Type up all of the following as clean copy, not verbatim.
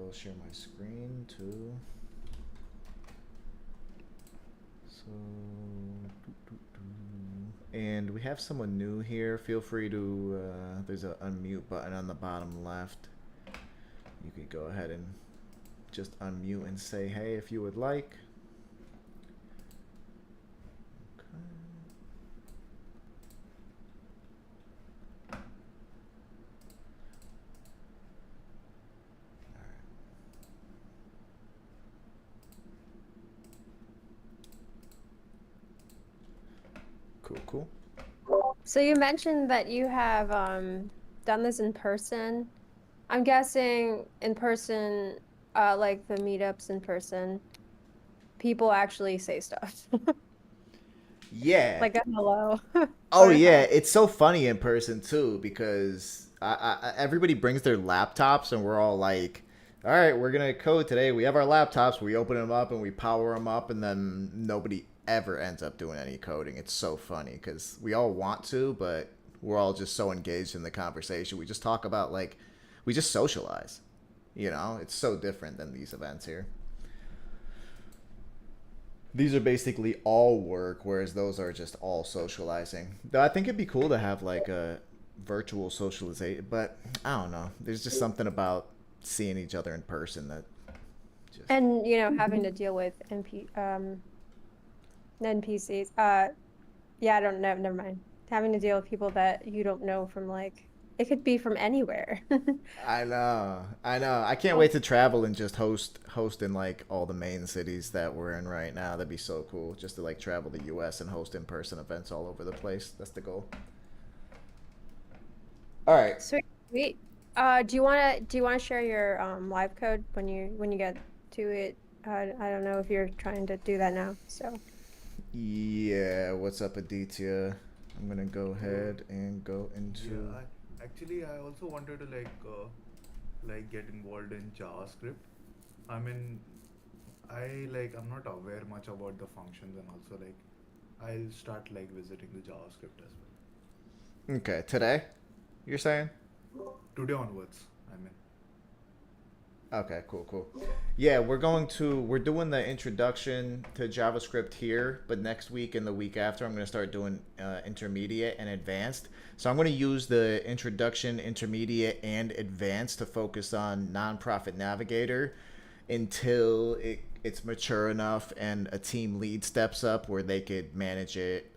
I'll share my screen too. So, and we have someone new here. Feel free to, there's an unmute button on the bottom left. You could go ahead and just unmute and say hey if you would like. Cool. So you mentioned that you have done this in person. I'm guessing in person, like the meetups in person, people actually say stuff. Yeah. Like a hello Oh or a yeah, hi. it's so funny in person too because everybody brings their laptops and we're all like, all right, we're gonna code today. We have our laptops. We open them up and we power them up, and then nobody ever ends up doing any coding. It's so funny because we all want to, but we're all just so engaged in the conversation. We just talk about like, we just socialize. You know, it's so different than these events here. These are basically all work, whereas those are just all socializing. Though I think it'd be cool to have like a virtual socialization, but I don't know. There's just something about seeing each other in person that just And having to deal with NPCs. Yeah, I don't know, never mind. Having to deal with people that you don't know from like it could be from anywhere. I know. I can't wait to travel and just host in like all the main cities that we're in right now. That'd be so cool. Just to like travel the US and host in person events all over the place. That's the goal. All right. Sweet. Do you wanna share your live code when you get to it? I don't know if you're trying to do that now. So Yeah, what's up, Aditya? I'm gonna go So ahead and go yeah, into. I also wanted to like get involved in JavaScript. I mean, I'm not aware much about the functions, and also like I'll start like visiting the JavaScript as Okay, today, you're saying? well. Today onwards, I mean. Okay, cool. Yeah, we're doing the introduction to JavaScript here, but next week and the week after, I'm going to start doing intermediate and advanced. So I'm going to use the introduction, intermediate, and advanced to focus on Nonprofit Navigator until it's mature enough and a team lead steps up where they could manage it,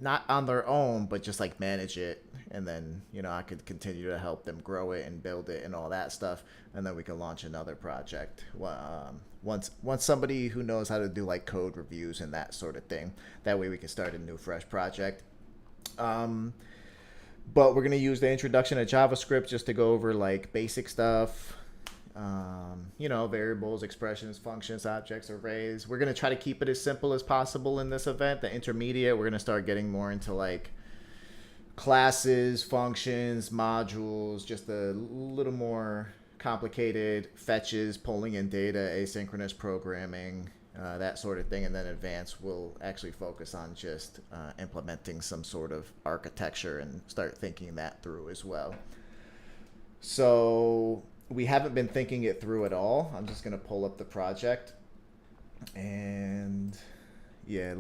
not on their own, but just like manage it. And then, I could continue to help them grow it and build it and all that stuff. And then we can launch another project. Once somebody who knows how to do like code reviews and that sort of thing. That way we can start a new, fresh project. Um, but we're going to use the introduction of JavaScript just to go over like basic stuff, variables, expressions, functions, objects, arrays. We're going to try to keep it as simple as possible in this event. The intermediate, we're going to start getting more into like classes, functions, modules, just a little more complicated fetches, pulling in data, asynchronous programming, that sort of thing. And then advanced will actually focus on just implementing some sort of architecture and start thinking that through as well. So we haven't been thinking it through at all. I'm just going to pull up the project and yeah,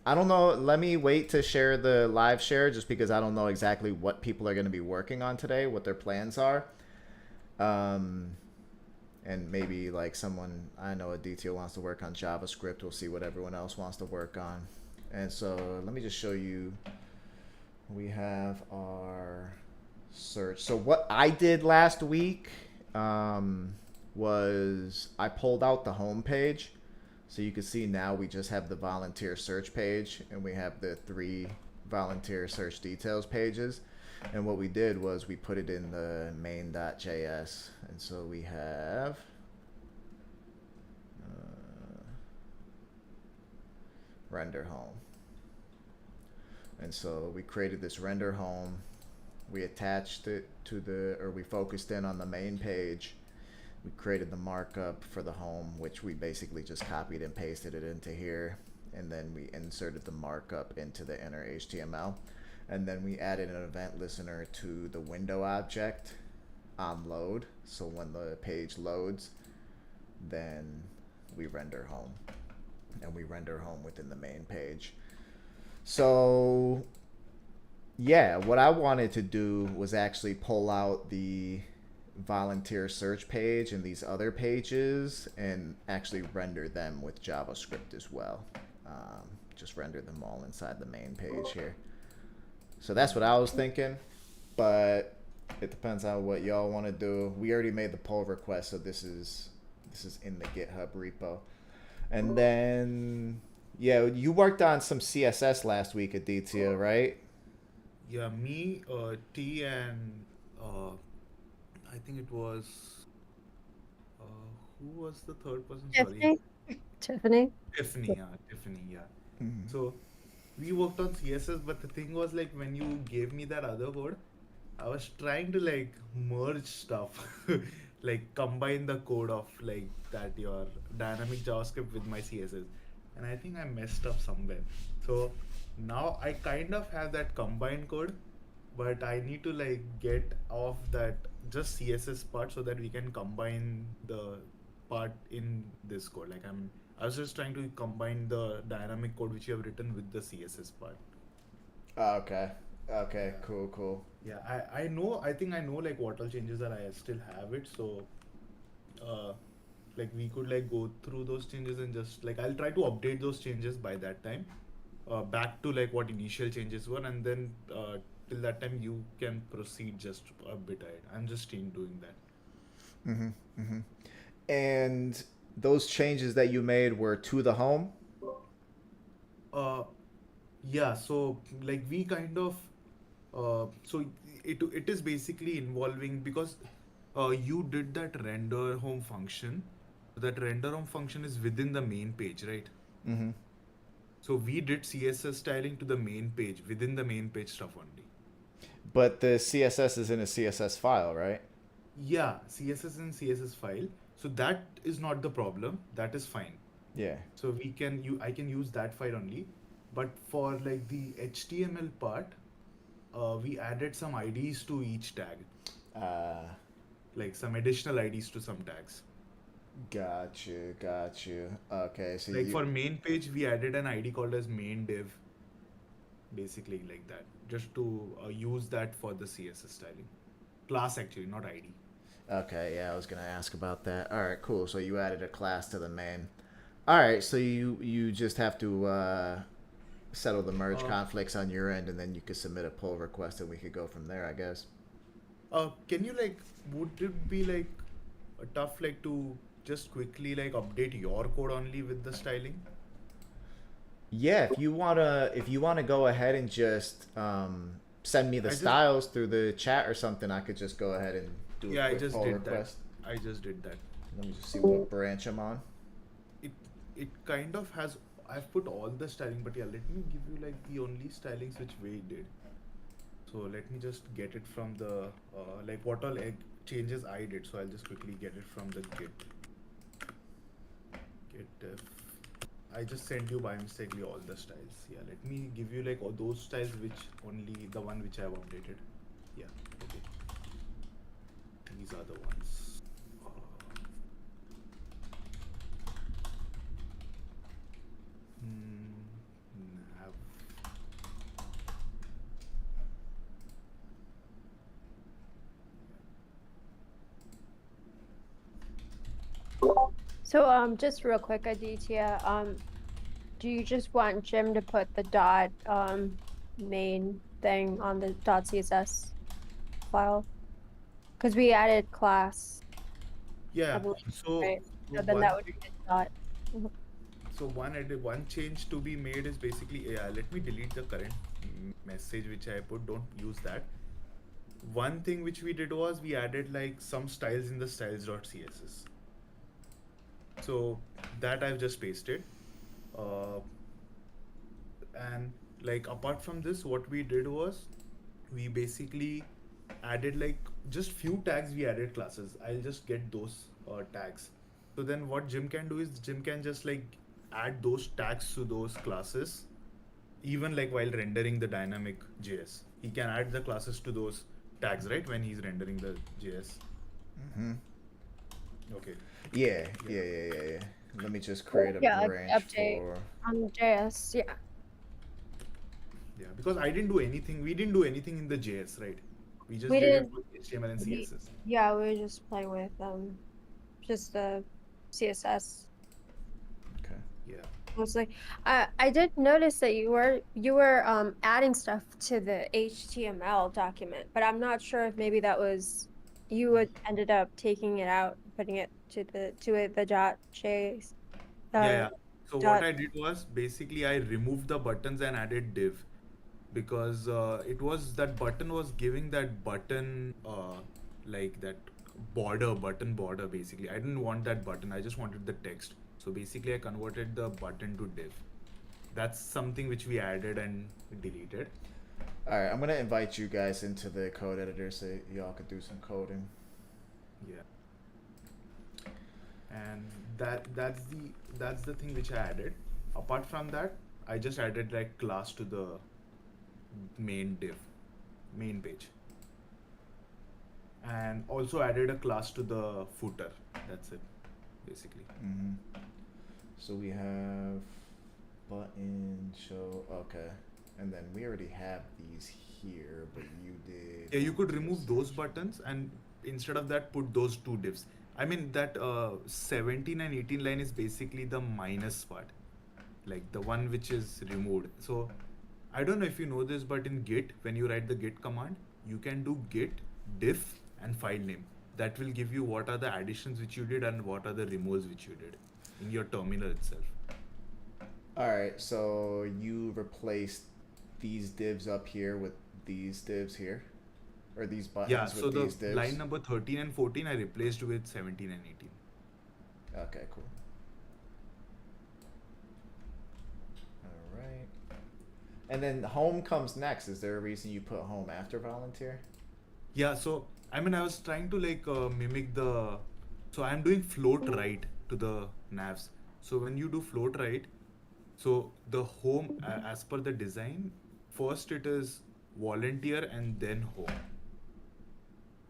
I don't know. Let me wait to share the live share just because I don't know exactly what people are going to be working on today, what their plans are. Um, and maybe like someone, I know Aditya wants to work on JavaScript. We'll see what everyone else wants to work on. And so let me just show you. We have our search. So what I did last week was I pulled out the home page. So you can see now we just have the volunteer search page and we have the 3 volunteer search details pages. And what we did was we put it in the main.js. And so we have render home. And so we created this render home. We attached it we focused in on the main page. We created the markup for the home, which we basically just copied and pasted it into here. And then we inserted the markup into the inner HTML. And then we added an event listener to the window object. on load. So when the page loads, then we render home, and we render home within the main page. So yeah, what I wanted to do was actually pull out the volunteer search page and these other pages and actually render them with JavaScript as well. Just render them all inside the main page here. So that's what I was thinking, but it depends on what y'all want to do. We already made the pull request, so this is in the GitHub repo. And then yeah, you worked on some CSS last week, Aditya, right? Yeah, me, T, and I think it was uh, who was the third person? Sorry, Tiffany? Tiffany? Tiffany. Yeah, Tiffany. Yeah. So we worked on CSS, but the thing was like when you gave me that other code, I was trying to like merge stuff, like combine the code of like that your dynamic JavaScript with my CSS, and I think I messed up somewhere. So now I kind of have that combined code, but I need to like get off that just CSS part so that we can combine the part in this code. I was just trying to combine the dynamic code which you have written with the CSS part. Okay. Okay. Yeah. Cool. Yeah, I know, I think I know like what all changes are, I still have it. So, uh, like we could like go through those changes and just like I'll try to update those changes by that time, back to like what initial changes were, and then till that time you can proceed just a bit ahead. I'm just in doing that. And those changes that you made were to the home? Uh, yeah, so like we kind of so it is basically involving because you did that render home function. That render home function is within the main page, right? Mm-hmm. So we did CSS styling to the main page within the main page stuff only. But the CSS is in a CSS file, right? Yeah, CSS and CSS file. So that is not the problem. That is fine. Yeah. So I can use that file only. But for like the HTML part, we added some IDs to each tag, Uh, like some additional IDs to some tags. got you. Okay, so Like you for main page, we added an ID called as main div, basically like that, just to use that for the CSS styling. Class actually, not ID. okay? Yeah, I was gonna ask about that. All right, cool. So you added a class to the main. All right, so you just have to settle the merge Uh, conflicts on your end, and then you could submit a pull request, and we could go from there, I guess. can you like, would it be like tough like to just quickly like update your code only with the styling? Yeah, if you wanna go ahead and just send me the I just styles through the chat or something, I could just go ahead and do a Yeah, I quick just pull did that. request. I just did that. Let me just see what branch I'm on. It it kind of has. I've put all the styling, but yeah, let me give you like the only stylings which we did. So let me just get it from the like what all changes I did. So I'll just quickly get it from the git. I just sent you by mistakenly all the styles. Yeah, let me give you like all those styles which only the one which I have updated. Yeah, okay. These are the ones. Uh, nav. So just real quick, Aditya, do you just want Jim to put the dot main thing on the .css file? Because we added class, I Yeah. believe, So right? So then one that would be thing. the dot. Mhm. So one change to be made is basically, yeah, let me delete the current message which I put. Don't use that. One thing which we did was we added like some styles in the styles.css. So that I've just pasted. Uh, and like apart from this, what we did was we basically added like just few tags, we added classes. I'll just get those tags. So then what Jim can do is Jim can just like add those tags to those classes, even like while rendering the dynamic JS. He can add the classes to those tags, right? When he's rendering the JS. Hmm. Okay. Yeah, Yeah. yeah. Let me just create a Yeah, like branch update for. on JS. Yeah. Yeah. Because I didn't do anything. We didn't do anything in the JS, right? We just We did it didn't. with HTML and We, CSS. yeah, we were just playing with just the CSS Okay. Yeah. mostly. I did notice that you were adding stuff to the HTML document, but I'm not sure if maybe that was you would ended up taking it out, putting it to the dot JS Yeah, uh yeah. So what dot. I did was basically I removed the buttons and added div because it was that button was giving that button like that button border basically. I didn't want that button. I just wanted the text. So basically I converted the button to div. That's something which we added and deleted. All right, I'm gonna invite you guys into the code editor so y'all could do some coding. Yeah. And that's the thing which I added. Apart from that, I just added like class to the main page, and also added a class to the footer. That's it, basically. Hmm. So we have button show. Okay, and then we already have these here, but you did. Yeah, you could remove those buttons and instead of that put those two divs. I mean that 17 and 18 line is basically the minus part, like the one which is removed. So I don't know if you know this, but in Git, when you write the Git command, you can do Git diff and file name. That will give you what are the additions which you did and what are the removes which you did in your terminal itself. All right, so you replaced these divs up here with these divs here, or these Yeah, buttons so with the these divs. line number 13 and 14 I replaced with 17 and 18. Okay, cool. All right. And then home comes next. Is there a reason you put home after volunteer? Yeah, so I mean, I was trying to like mimic the. So I'm doing float right to the navs. So when you do float right, so the home, as per the design, first it is volunteer and then home.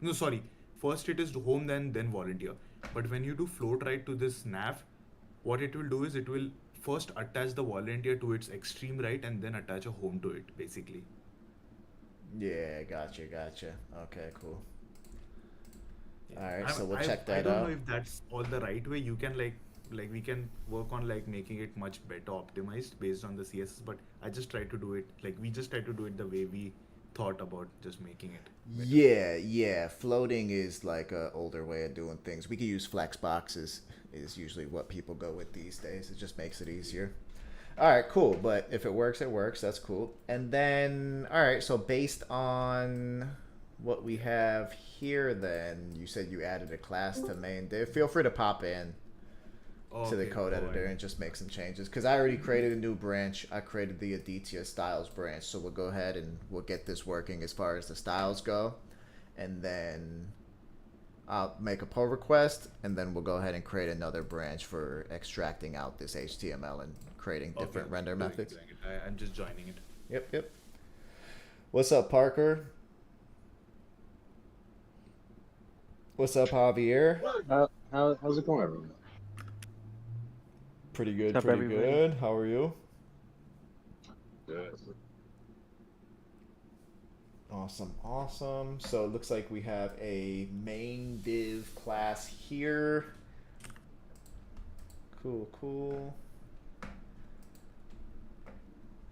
No, sorry. First it is home, then volunteer. But when you do float right to this nav, what it will do is it will first attach the volunteer to its extreme right and then attach a home to it, basically. Yeah, gotcha. Okay, cool. Yeah. All right, so we'll I check I that don't know out. if that's all the right way. You can like we can work on like making it much better optimized based on the CSS. But I just try to do it like we just try to do it the way we thought about just making it better. Yeah. Floating is like a older way of doing things. We could use flex boxes. Is usually what people go with these days. It just makes it easier. All right, cool. But if it works, it works. That's cool. And then, all right. So based on what we have here, then you said you added a class to main div. Feel free to pop in to the Okay, code go editor ahead. and just make some changes because I already created a new branch. I created the Aditya styles branch, so we'll go ahead and we'll get this working as far as the styles go, and then I'll make a pull request, and then we'll go ahead and create another branch for extracting out this HTML and creating Okay, different render methods. doing it. I'm just joining it. Yep. What's up, Parker? What's up, Javier? How's it going, everyone? Pretty good, What's up, pretty everybody? good. How are you? Good. Awesome. So it looks like we have a main div class here. Cool.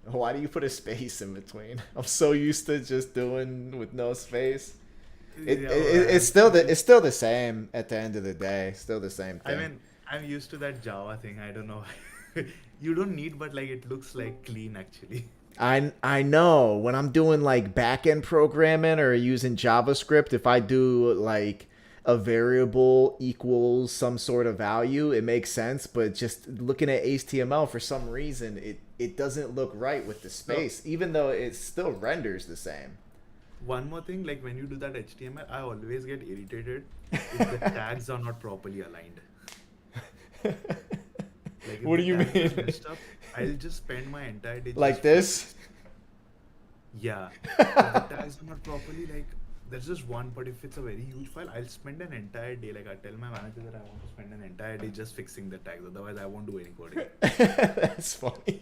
Why do you put a space in between? I'm so used to just doing with no space. Yeah, well, It's still the same at the end of the day. Still the same I thing. mean, I'm used to that Java thing. I don't know. You don't need, but like it looks like clean actually. I know when I'm doing like back end programming or using JavaScript, if I do like a variable equals some sort of value, it makes sense. But just looking at HTML, for some reason, it doesn't look right with the space, even though it still renders the same. One more thing, like when you do that HTML, I always get irritated if the tags are not properly aligned. Like if What do the you tags are mean? messed up, I'll just spend my entire day Like just this? yeah. If the tags are not properly like there's just one, but if it's a very huge file, I'll spend an entire day. Like I tell my manager that I want to spend an entire day just fixing the tags. Otherwise, I won't do any coding. That's funny.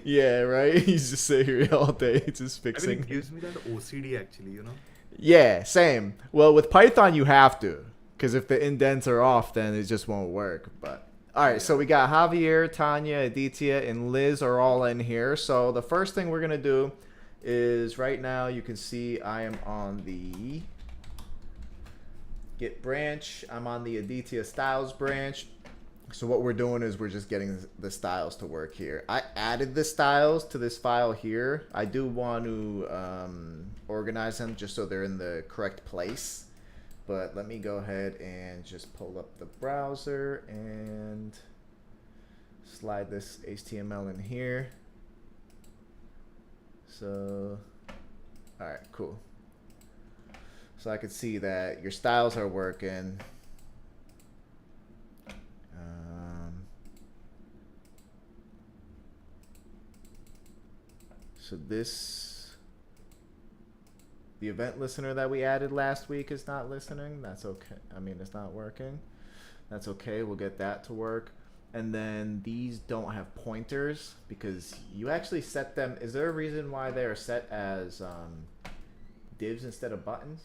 Yeah, right. He's just sit here all day just I mean, fixing. it gives me that OCD actually, you know. Yeah, same. Well, with Python, you have to, because if the indents are off, then it just won't work. But all right, so we got Javier, Tanya, Aditya, and Liz are all in here. So the first thing we're gonna do is right now you can see I am on the Git branch. I'm on the Aditya styles branch. So what we're doing is we're just getting the styles to work here. I added the styles to this file here. I do want to organize them just so they're in the correct place. But let me go ahead and just pull up the browser and slide this HTML in here. So, all right, cool. So I can see that your styles are working. So the event listener that we added last week is not listening. That's okay. I mean, it's not working. That's okay. We'll get that to work. And then these don't have pointers because you actually set them. Is there a reason why they are set as divs instead of buttons?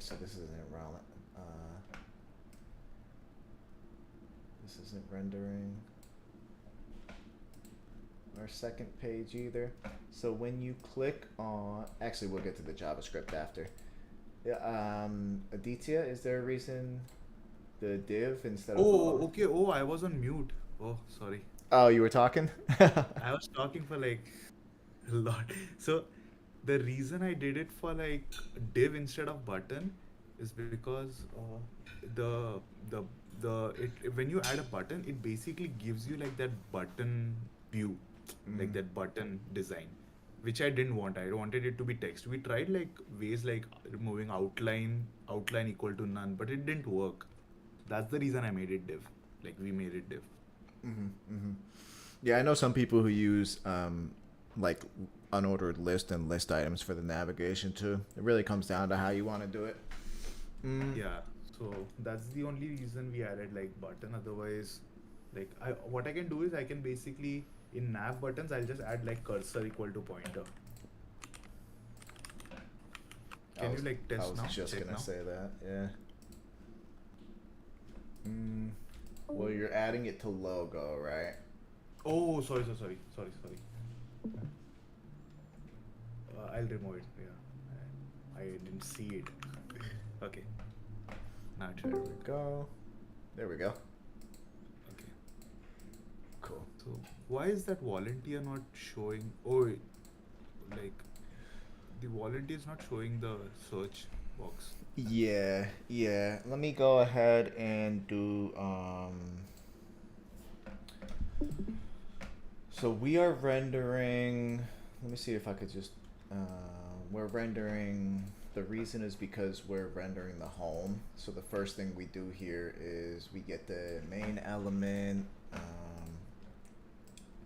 So this isn't this isn't rendering our second page either. So when you click on, actually we'll get to the JavaScript after. Aditya, is there a reason the div instead of? Oh, okay. Oh, I was on mute. Oh, sorry. Oh, you were talking? I was talking for like a lot. So the reason I did it for like div instead of button is because when you add a button, it basically gives you like that button view, like that button design, which I didn't want. I wanted it to be text. We tried like ways like removing outline equal to none, but it didn't work. That's the reason I made it div. Like we made it div. Yeah, I know some people who use like unordered list and list items for the navigation too. It really comes down to how you want to do it. Yeah, so that's the only reason we added like button. Otherwise, like what I can do is I can basically in nav buttons I'll just add like cursor equal to pointer. Can you like test now? I was just Check gonna now? say that. Yeah. Well, you're adding it to logo, right? Oh, sorry. I'll remove it. Yeah, I didn't see it. Okay. Now it's There right. we go. There we go. Okay. Cool. So why is that volunteer not showing? Oh, like the volunteer is not showing the search box. Yeah. Let me go ahead and do so we are rendering, let me see if I could just we're rendering, the reason is because we're rendering the home. So the first thing we do here is we get the main element,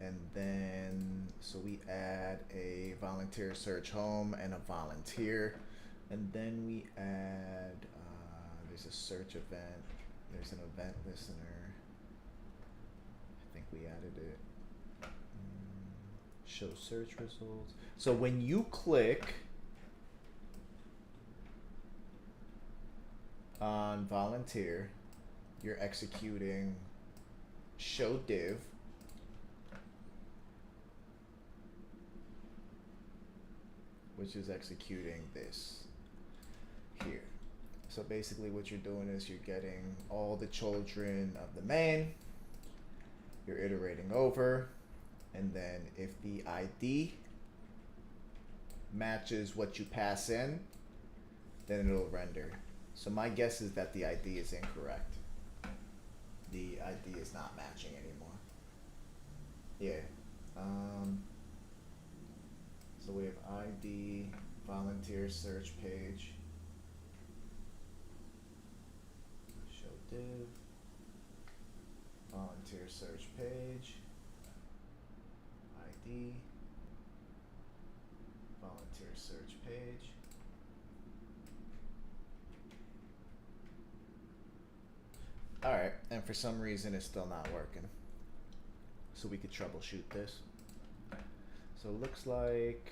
and then so we add a volunteer search home and a volunteer, and then we add there's a search event, there's an event listener, I think we added it, show search results. So when you click on volunteer, you're executing show div, which is executing this here. So basically what you're doing is you're getting all the children of the main, you're iterating over, and then if the ID matches what you pass in, then it'll render. So my guess is that the ID is incorrect. The ID is not matching anymore. Yeah. So we have ID, volunteer search page, show div, volunteer search page, ID, volunteer search page. Alright, and for some reason it's still not working. So we could troubleshoot this. So it looks like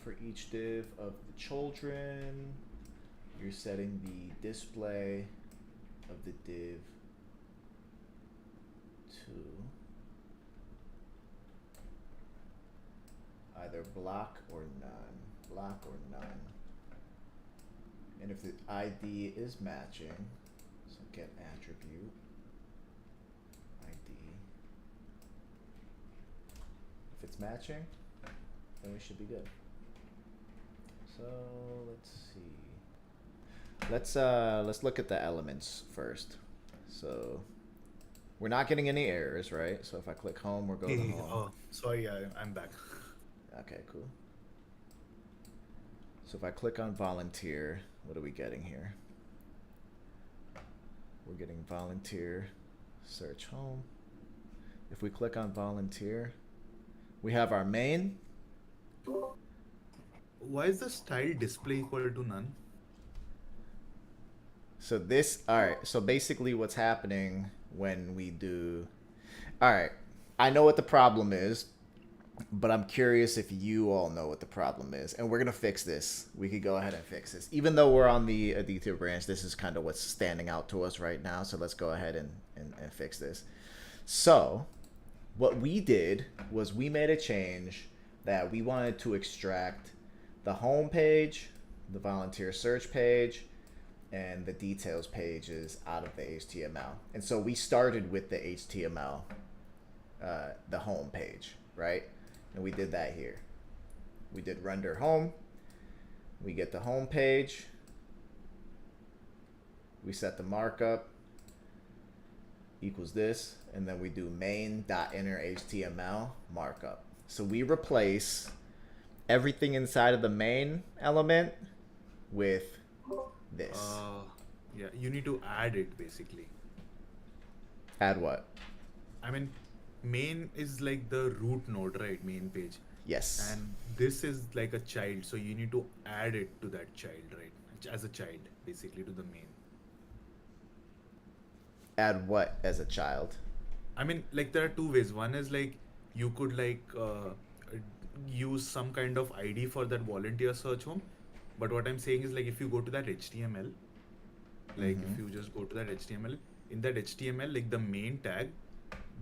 for each div of the children, you're setting the display of the div to either block or none. Block or none. And if the ID is matching, so get attribute ID. If it's matching, then we should be good. So let's see. Let's look at the elements first. So we're not getting any errors, right? So if I click home, we're going to home. Oh, sorry, I'm back. Okay, cool. So if I click on volunteer, what are we getting here? We're getting volunteer, search home. If we click on volunteer, we have our main. Why is the style display equal to none? So this, all right, so basically what's happening when we do, all right, I know what the problem is, but I'm curious if you all know what the problem is, and we're going to fix this. We could go ahead and fix this. Even though we're on the Aditya branch, this is kind of what's standing out to us right now, so let's go ahead and fix this. So what we did was we made a change that we wanted to extract the home page, the volunteer search page, and the details pages out of the HTML. And so we started with the HTML, the home page, right? And we did that here. We did render home. We get the home page. We set the markup equals this, and then we do main.innerHTML markup. So we replace everything inside of the main element with this. Yeah, you need to add it basically. Add what? I mean, main is like the root node, right? Main page. Yes. And this is like a child, so you need to add it to that child, right? As a child, basically, to the main. Add what as a child? I mean, like there are two ways. One is like you could like use some kind of ID for that volunteer search home. But what I'm saying is like if you go to that HTML, like if you just go to that HTML, in that HTML, like the main tag,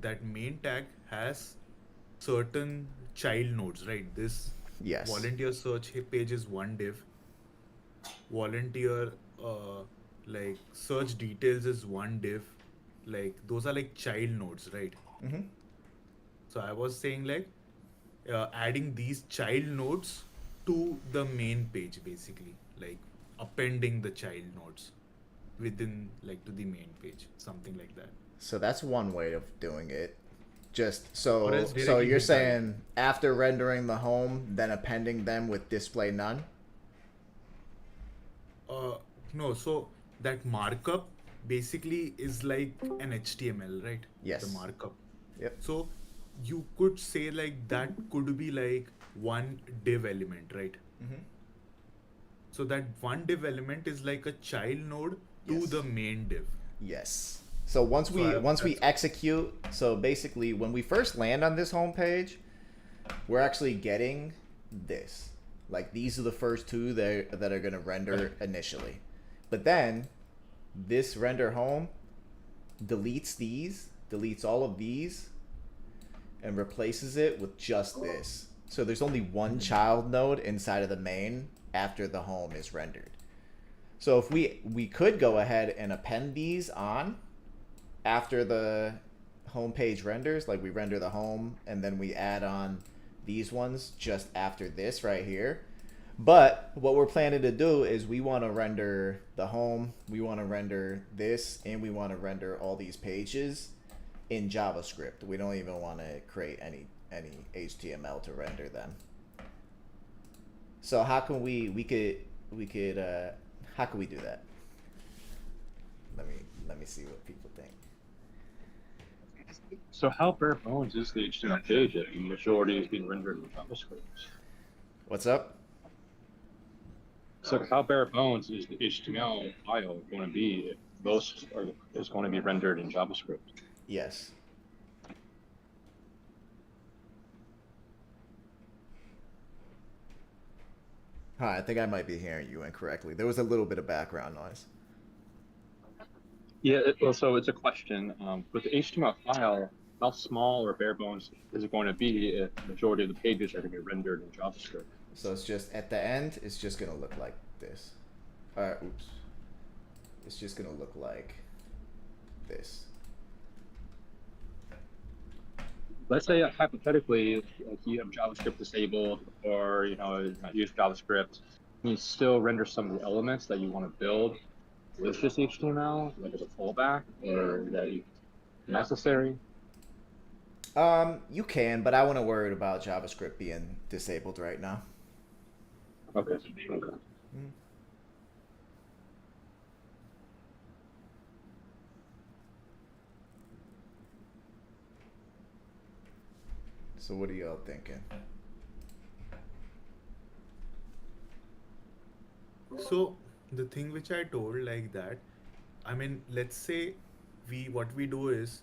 that main tag has certain child nodes, right? This Yes. volunteer search page is one div. Volunteer like search details is one div. Like those are like child nodes, right? Mm-hmm. So I was saying like adding these child nodes to the main page, basically, like appending the child nodes within like to the main page, something like that. So that's one way of doing it. Just so Or else so directly you're with saying after rendering the home, then appending them with display none? No, so that markup basically is like an HTML, right? Yes. The markup. Yep. So you could say like that could be like one div element, right? Mm-hmm. So that one div element is like a child node to Yes. the main div. Yes. So once So we that's- execute, so basically when we first land on this home page, we're actually getting this. Like these are the first two that are going to render initially. But then this render home deletes these, deletes all of these, and replaces it with just this. So there's only one child node inside of the main after the home is rendered. So if we could go ahead and append these on after the home page renders, like we render the home and then we add on these ones just after this right here. But what we're planning to do is we want to render the home, we want to render this, and we want to render all these pages in JavaScript. We don't even want to create any HTML to render them. So how can we could how can we do that? Let me see what people think. So how bare bones is the HTML page if the majority is being rendered in JavaScript? What's up? So how bare bones is the HTML file going to be if most is going to be rendered in JavaScript? Yes. Hi, I think I might be hearing you incorrectly. There was a little bit of background noise. Yeah, so it's a question. With the HTML file, how small or bare bones is it going to be if the majority of the pages are going to be rendered in JavaScript? So it's just at the end, it's just gonna look like this. Oops. It's just gonna look like this. Let's say hypothetically, like you have JavaScript disabled, or not use JavaScript, you still render some of the elements that you want to build with just HTML, like as a fallback, or is that necessary? You can, but I wouldn't worry about JavaScript being disabled right now. Okay. Okay. So what are y'all thinking? So the thing which I told like that, I mean, let's say what we do is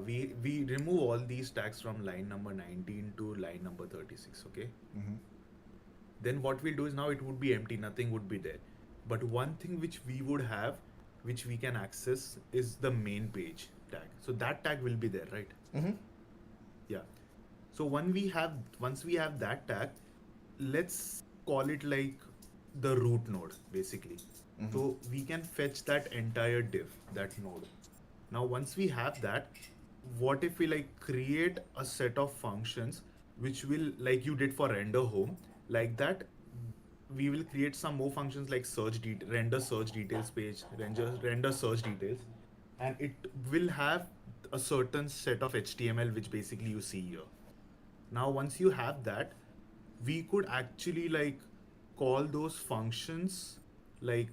we remove all these tags from line number 19 to line number 36. Okay. Mm-hmm. Then what we'll do is now it would be empty, nothing would be there. But one thing which we would have, which we can access, is the main page tag. So that tag will be there, right? Mm-hmm. Yeah. So once we have that tag, let's call it like the root node basically. Mm-hmm. So we can fetch that entire div, that node. Now once we have that, what if we like create a set of functions which will, like you did for render home, like that we will create some more functions like render search details page, render search details, and it will have a certain set of HTML which basically you see here. Now once you have that, we could actually like call those functions like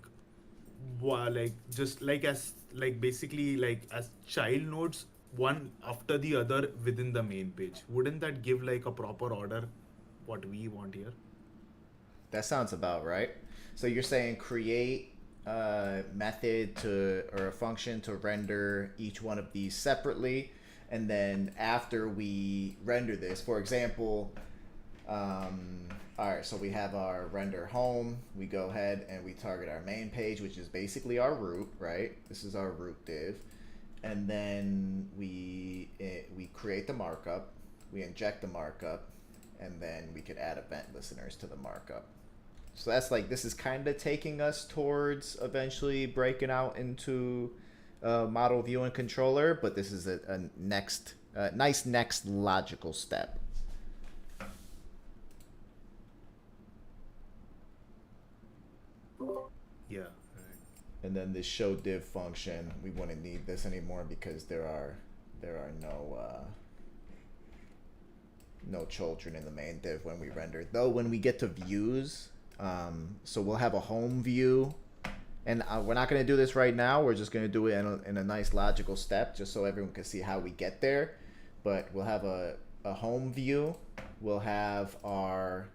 just like as like basically like as child nodes, one after the other within the main page. Wouldn't that give like a proper order what we want here? That sounds about right. So you're saying create a method or a function to render each one of these separately, and then after we render this, for example, all right, so we have our render home. We go ahead and we target our main page, which is basically our root, right? This is our root div. And then we create the markup, we inject the markup, and then we could add event listeners to the markup. So that's like, this is kind of taking us towards eventually breaking out into model view and controller, but this is a nice next logical step. Yeah, right. And then this show div function, we wouldn't need this anymore because there are no children in the main div when we render. Though when we get to views, so we'll have a home view, and we're not going to do this right now. We're just going to do it in a nice logical step, just so everyone can see how we get there. But we'll have a home view. We'll have our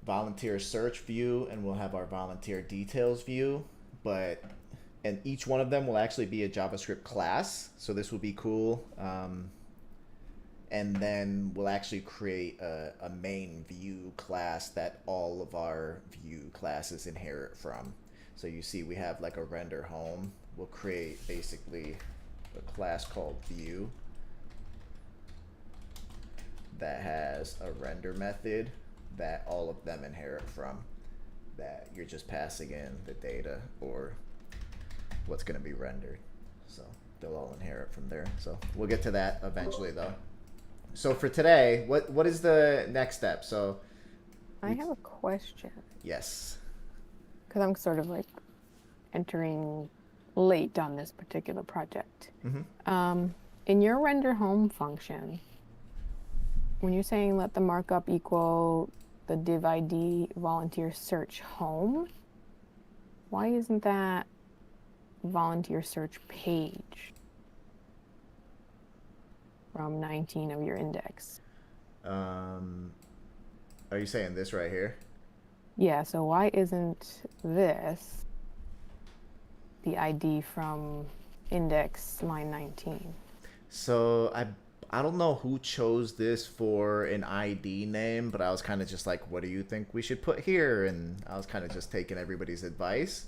volunteer search view, and we'll have our volunteer details view. And each one of them will actually be a JavaScript class. So this will be cool. And then we'll actually create a main view class that all of our view classes inherit from. So you see we have like a render home. We'll create basically a class called view that has a render method that all of them inherit from, that you're just passing in the data or what's going to be rendered. So they'll all inherit from there. So we'll get to that eventually though. So for today, what is the next step? So I have a question yes. because I'm sort of like entering late on this particular project. Mm-hmm. In your render home function, when you're saying let the markup equal the div ID volunteer search home, why isn't that volunteer search page from 19 of your index? Are you saying this right here? Yeah, so why isn't this the ID from index line 19? So I don't know who chose this for an ID name, but I was kind of just like, what do you think we should put here? And I was kind of just taking everybody's advice.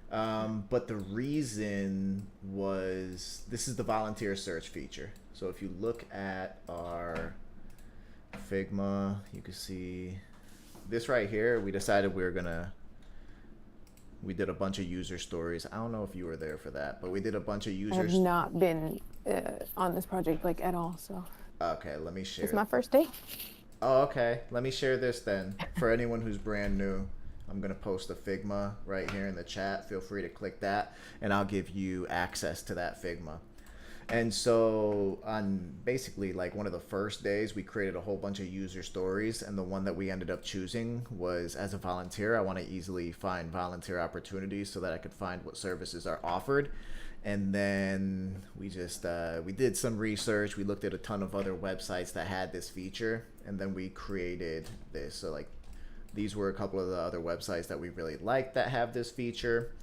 But the reason was this is the volunteer search feature. So if you look at our Figma, you can see this right here. We decided we did a bunch of user stories. I don't know if you were there for that, but we did a bunch of I user. have not been on this project like at all, so Okay, let me share. it's my first day. Oh, okay. Let me share this then. For anyone who's brand new, I'm going to post a Figma right here in the chat. Feel free to click that, and I'll give you access to that Figma. And so on basically like one of the first days, we created a whole bunch of user stories, and the one that we ended up choosing was as a volunteer. I want to easily find volunteer opportunities so that I could find what services are offered. And then we just we did some research. We looked at a ton of other websites that had this feature, and then we created this. So like these were a couple of the other websites that we really liked that have this feature,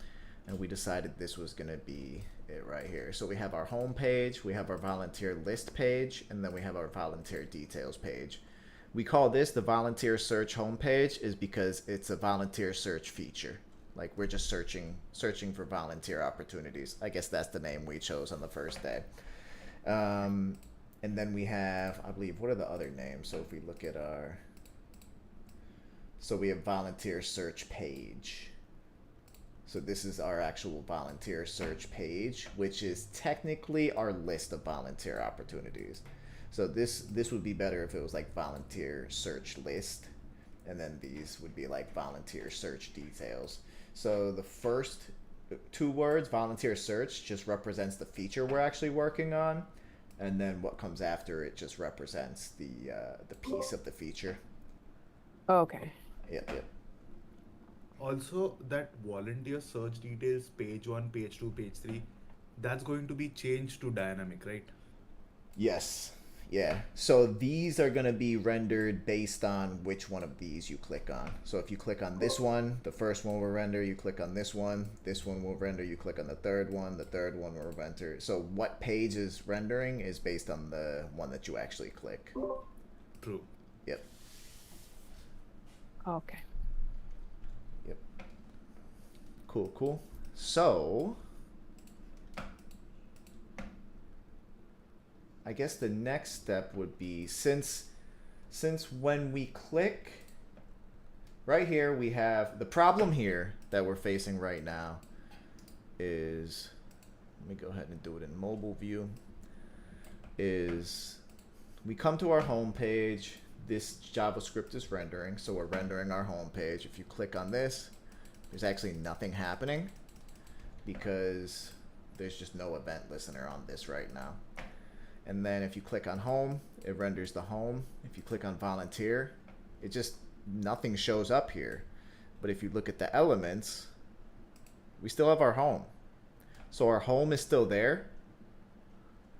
and we decided this was going to be it right here. So we have our home page, we have our volunteer list page, and then we have our volunteer details page. We call this the volunteer search homepage is because it's a volunteer search feature. Like we're just searching for volunteer opportunities. I guess that's the name we chose on the first day. And then we have, I believe, what are the other names? So if we look at so we have volunteer search page. So this is our actual volunteer search page, which is technically our list of volunteer opportunities. So this would be better if it was like volunteer search list, and then these would be like volunteer search details. So the first two words, volunteer search, just represents the feature we're actually working on, and then what comes after it just represents the piece of the feature. Okay. Yep. Also, that volunteer search details, page 1, page 2, page 3, that's going to be changed to dynamic, right? Yes. Yeah. So these are going to be rendered based on which one of these you click on. So if you click on this one, the first one will render, you click on this one will render, you click on the third one will render. So what page is rendering is based on the one that you actually click. True. Yep. Okay. Yep. Cool. So I guess the next step would be since when we click right here, we have the problem here that we're facing right now is, let me go ahead and do it in mobile view, is we come to our home page. This JavaScript is rendering, so we're rendering our home page. If you click on this, there's actually nothing happening because there's just no event listener on this right now. And then if you click on home, it renders the home. If you click on volunteer, it just, nothing shows up here. But if you look at the elements, we still have our home. So our home is still there.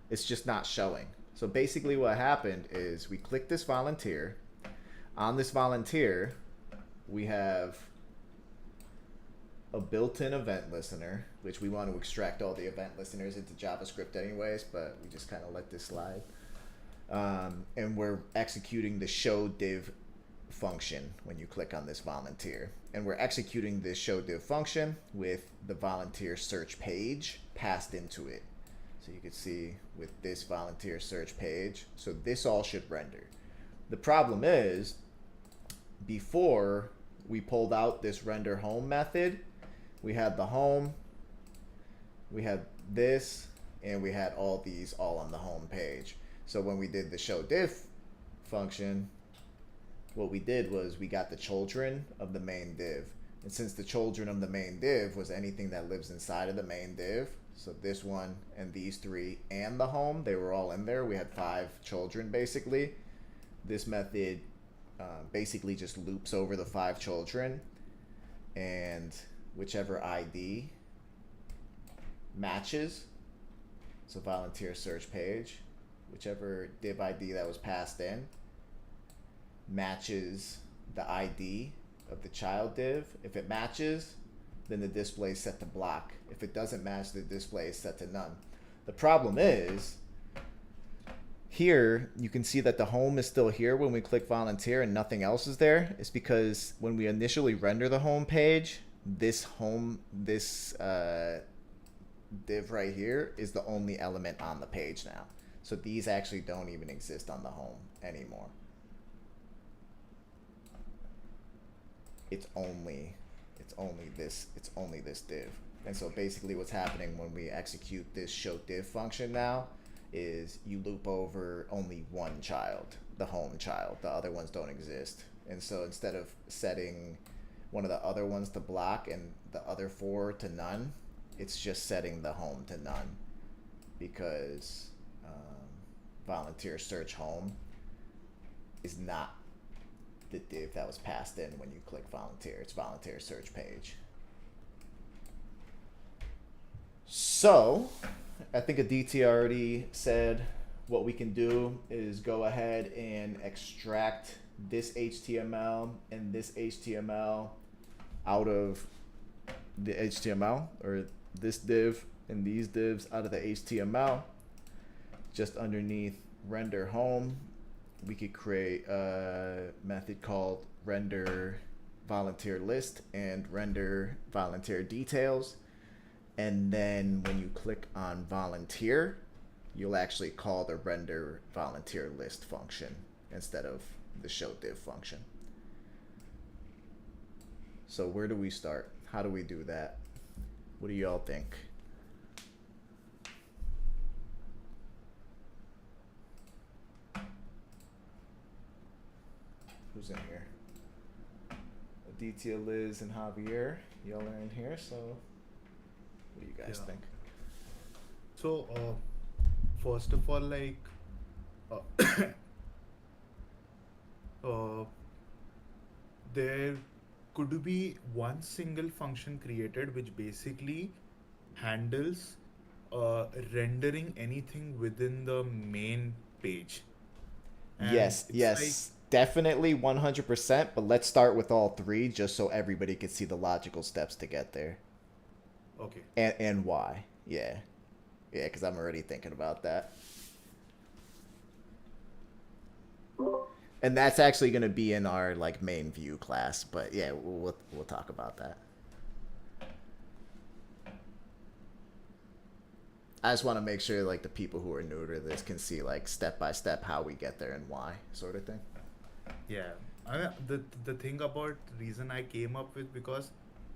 It's just not showing. So basically what happened is we click this volunteer. On this volunteer, we have a built-in event listener, which we want to extract all the event listeners into JavaScript anyways, but we just kind of let this slide. And we're executing the show div function when you click on this volunteer. And we're executing this show div function with the volunteer search page passed into it. So you can see with this volunteer search page, so this all should render. The problem is, before we pulled out this render home method, we had the home, we had this, and we had all these all on the home page. So when we did the show div function, what we did was we got the children of the main div. And since the children of the main div was anything that lives inside of the main div, so this one and these three and the home, they were all in there. We had 5 children basically. This method basically just loops over the 5 children, and whichever ID matches, so volunteer search page, whichever div ID that was passed in matches the ID of the child div. If it matches, then the display is set to block. If it doesn't match, the display is set to none. The problem is, here you can see that the home is still here when we click volunteer and nothing else is there. It's because when we initially render the home page, this div right here is the only element on the page now. So these actually don't even exist on the home anymore. It's only this div. And so basically what's happening when we execute this show div function now is you loop over only one child, the home child. The other ones don't exist. And so instead of setting one of the other ones to block and the other 4 to none, it's just setting the home to none, because volunteer search home is not the div that was passed in when you click volunteer. It's volunteer search page. So I think Aditya already said what we can do is go ahead and extract this HTML and this HTML out of the HTML, or this div and these divs out of the HTML. Just underneath render home, we could create a method called render volunteer list and render volunteer details. And then when you click on volunteer, you'll actually call the render volunteer list function instead of the show div function. So where do we start? How do we do that? What do y'all think? Who's in here? Aditya, Liz, and Javier. Y'all are in here, so what do you guys think? So, first of all, like, there could be one single function created which basically handles rendering anything within the main page. And Yes, it's yes, definitely 100%, but let's start with all 3 just so everybody can see the logical steps to get there. like, okay. And why. Yeah, because I'm already thinking about that. And that's actually going to be in our like main view class, but yeah, we'll talk about that. I just want to make sure like the people who are new to this can see like step by step how we get there and why, sort of thing. Yeah, I mean, the thing about reason I came up with, because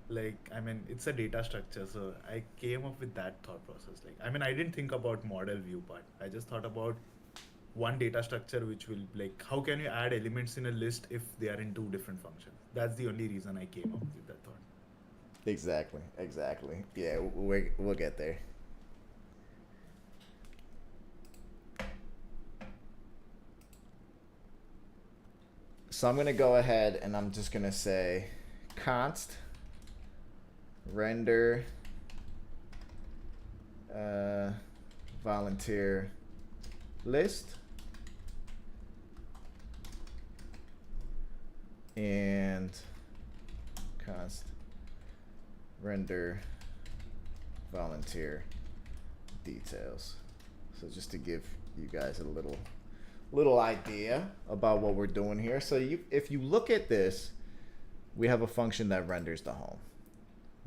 like, I mean, it's a data structure, so I came up with that thought process. Like, I mean, I didn't think about model view part. I just thought about one data structure which will, like, how can you add elements in a list if they are in 2 different functions? That's the only reason I came up with that thought. Exactly. Yeah, we'll get there. So I'm going to go ahead and I'm just going to say const render volunteer list and const render volunteer details. So just to give you guys a little idea about what we're doing here. So if you look at this, we have a function that renders the home.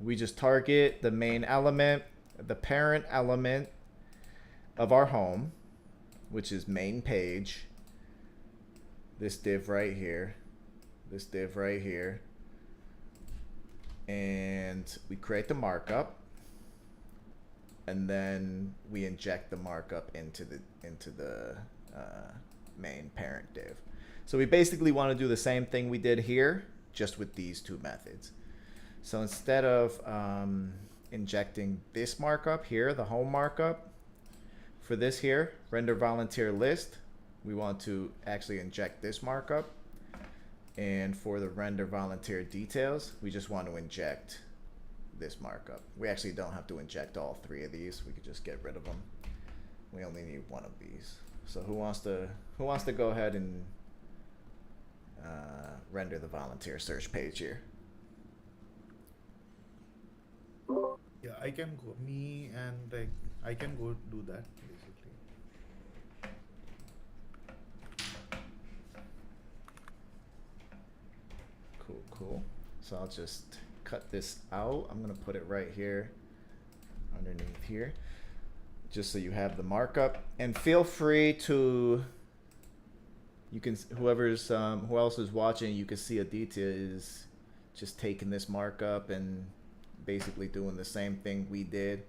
We just target the main element, the parent element of our home, which is main page, this div right here, this div right here, and we create the markup, and then we inject the markup into the main parent div. So we basically want to do the same thing we did here, just with these 2 methods. So instead of injecting this markup here, the home markup, for this here, render volunteer list, we want to actually inject this markup. And for the render volunteer details, we just want to inject this markup. We actually don't have to inject all three of these. We could just get rid of them. We only need one of these. So who wants to go ahead and render the volunteer search page here? Yeah, I can go. Me and like I can go do that basically. Cool. So I'll just cut this out. I'm gonna put it right here underneath here, just so you have the markup. And feel free to, you can, who else is watching, you can see Aditya is just taking this markup and basically doing the same thing we did.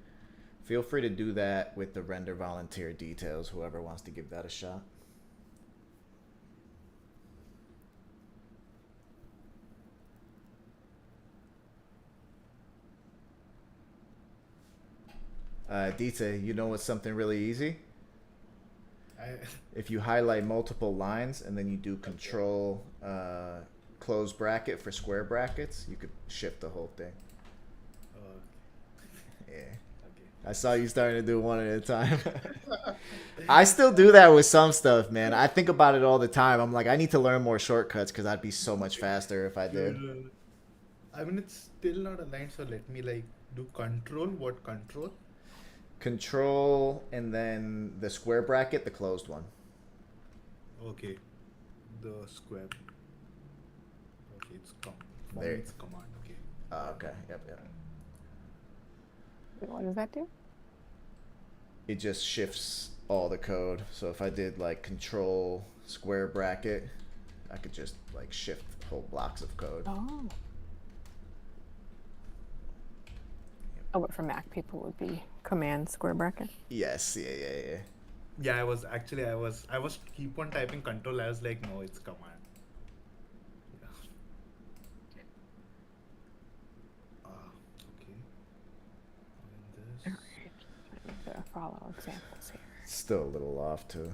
Feel free to do that with the render volunteer details, whoever wants to give that a shot. Aditya, you know what's something really easy? If you highlight multiple lines and then you do control close bracket for square brackets, you could shift the whole thing. Yeah. Okay. I saw you starting to do one at a time. I still do that with some stuff, man. I think about it all the time. I'm like, I need to learn more shortcuts because I'd be so much faster if I did. I mean, it's still not aligned, so let me like do control. What control? Control and then the square bracket, the closed one. Okay, the square. Okay, it's There. It's command. Okay. Okay. Yep. What does that do? It just shifts all the code. So if I did like control square bracket, I could just like shift whole blocks of code. Oh. Oh, but for Mac people would be command square bracket. Yes. Yeah. Yeah, I was keep on typing control. I was like, no, it's command. Yeah. Okay. And this. I need to follow examples here. Still a little off too,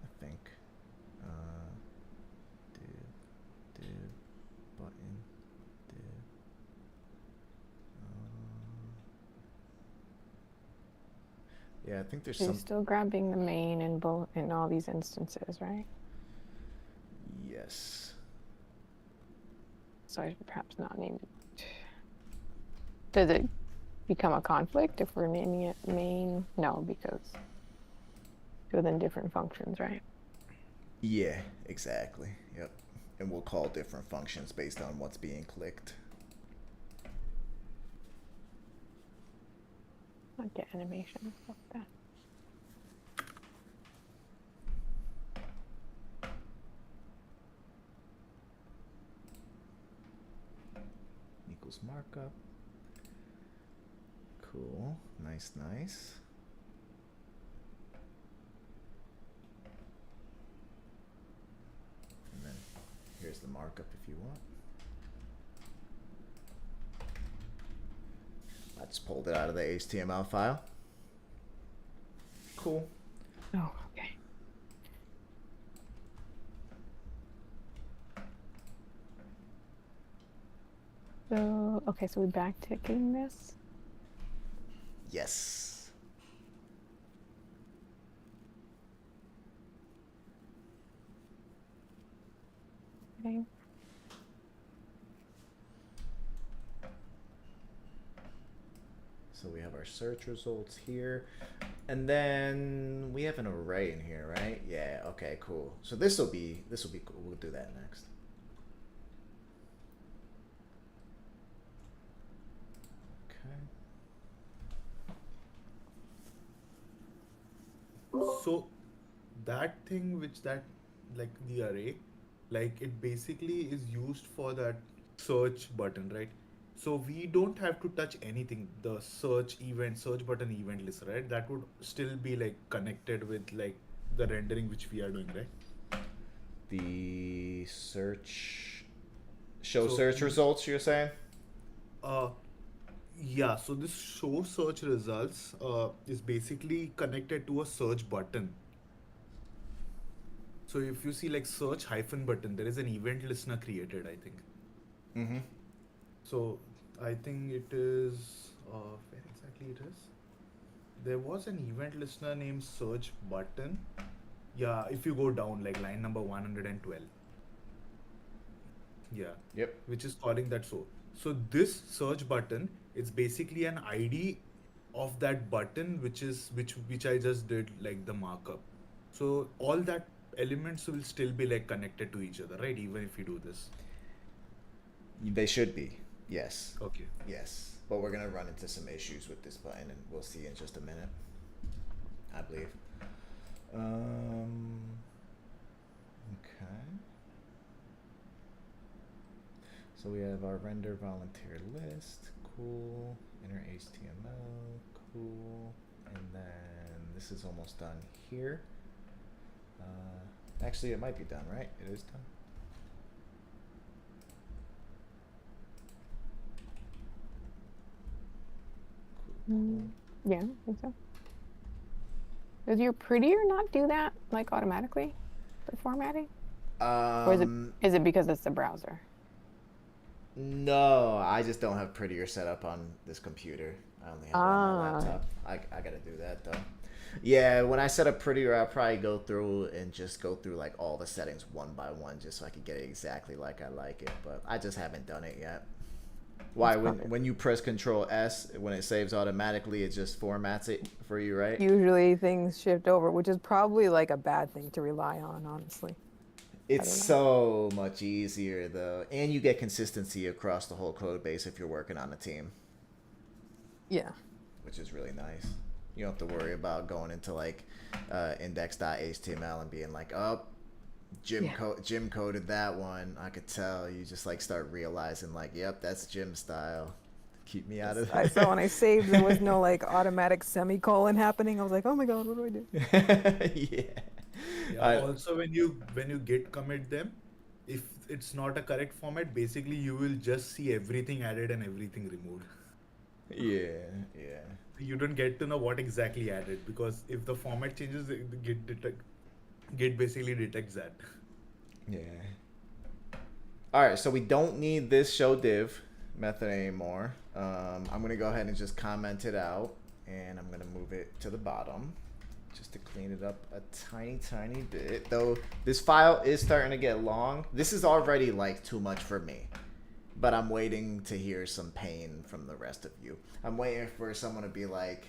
I think. Div, button, div. Yeah, I think there's You're some. still grabbing the main in all these instances, right? Yes. So I should perhaps not name it. Does it become a conflict if we're naming it main? No, because within different functions, right? Yeah, exactly. Yep. And we'll call different functions based on what's being clicked. Not get animation and stuff like that. Equals markup. Cool. Nice. And then here's the markup if you want. I just pulled it out of the HTML file. Cool. Oh, okay. So, okay, so we're backticking this. Yes. Okay. So we have our search results here. And then we have an array in here, right? Yeah, okay, cool. So this will be cool. We'll do that next. So that thing like the array, like it basically is used for that search button, right? So we don't have to touch anything, the search button event list, right? That would still be like connected with like the rendering which we are doing, right? The search Show So search results, you're saying? uh, yeah, so this show search results is basically connected to a search button. So if you see like search hyphen button, there is an event listener created, I think. Mm-hmm. So I think it is where exactly it is. There was an event listener named search button. Yeah, if you go down like line number 112. Yeah, Yep. which is calling that so. So this search button is basically an ID of that button, which I just did like the markup. So all that elements will still be like connected to each other, right? Even if you do this. They should be. Yes. Okay. Yes. But we're gonna run into some issues with this button, and we'll see in just a minute. I believe. Okay. So we have our render volunteer list. Cool. Enter HTML. Cool. And then this is almost done here. Actually, it might be done, right? It is done. Cool. Yeah, I think so. Does your prettier not do that like automatically for formatting? Or is it because it's the browser? No, I just don't have prettier set up on this computer. I only have it on my Ah. laptop. I gotta do that though. Yeah, when I set up prettier, I'll probably go through and just go through like all the settings one by one just so I can get it exactly like I like it. But I just haven't done it yet. Why? When you press Control S, when it saves automatically, it just formats it for you, right? Usually things shift over, which is probably like a bad thing to rely on, honestly. It's so much easier though, and you get consistency across the whole code base if you're working on a team, Yeah. which is really nice. You don't have to worry about going into like index.html and being like, oh, Jim coded that one. I could tell. You just like start realizing like, yep, that's Jim style. Keep me out of I saw when I saved, there was no like automatic semicolon happening. I was like, oh my God, what do I do? Yeah. Yeah, also when you git commit them, if it's not a correct format, basically you will just see everything added and everything removed. Yeah. You don't get to know what exactly added, because if the format changes, the Git basically detects that. Yeah. All right, so we don't need this show div method anymore. I'm gonna go ahead and just comment it out, and I'm gonna move it to the bottom just to clean it up a tiny bit. Though this file is starting to get long. This is already like too much for me, but I'm waiting to hear some pain from the rest of you. I'm waiting for someone to be like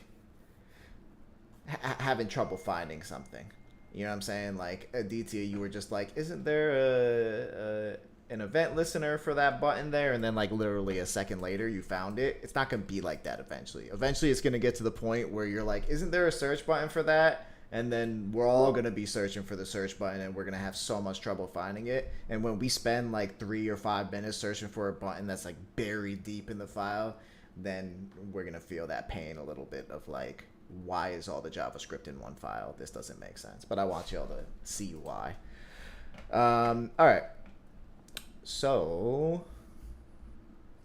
having trouble finding something. You know what I'm saying? Like Aditya, you were just like, isn't there an event listener for that button there? And then like literally a second later you found it. It's not gonna be like that eventually. Eventually it's gonna get to the point where you're like, isn't there a search button for that? And then we're all gonna be searching for the search button, and we're gonna have so much trouble finding it. And when we spend like 3 or 5 minutes searching for a button that's like buried deep in the file, then we're gonna feel that pain a little bit of like, why is all the JavaScript in one file? This doesn't make sense. But I want y'all to see why. All right. So,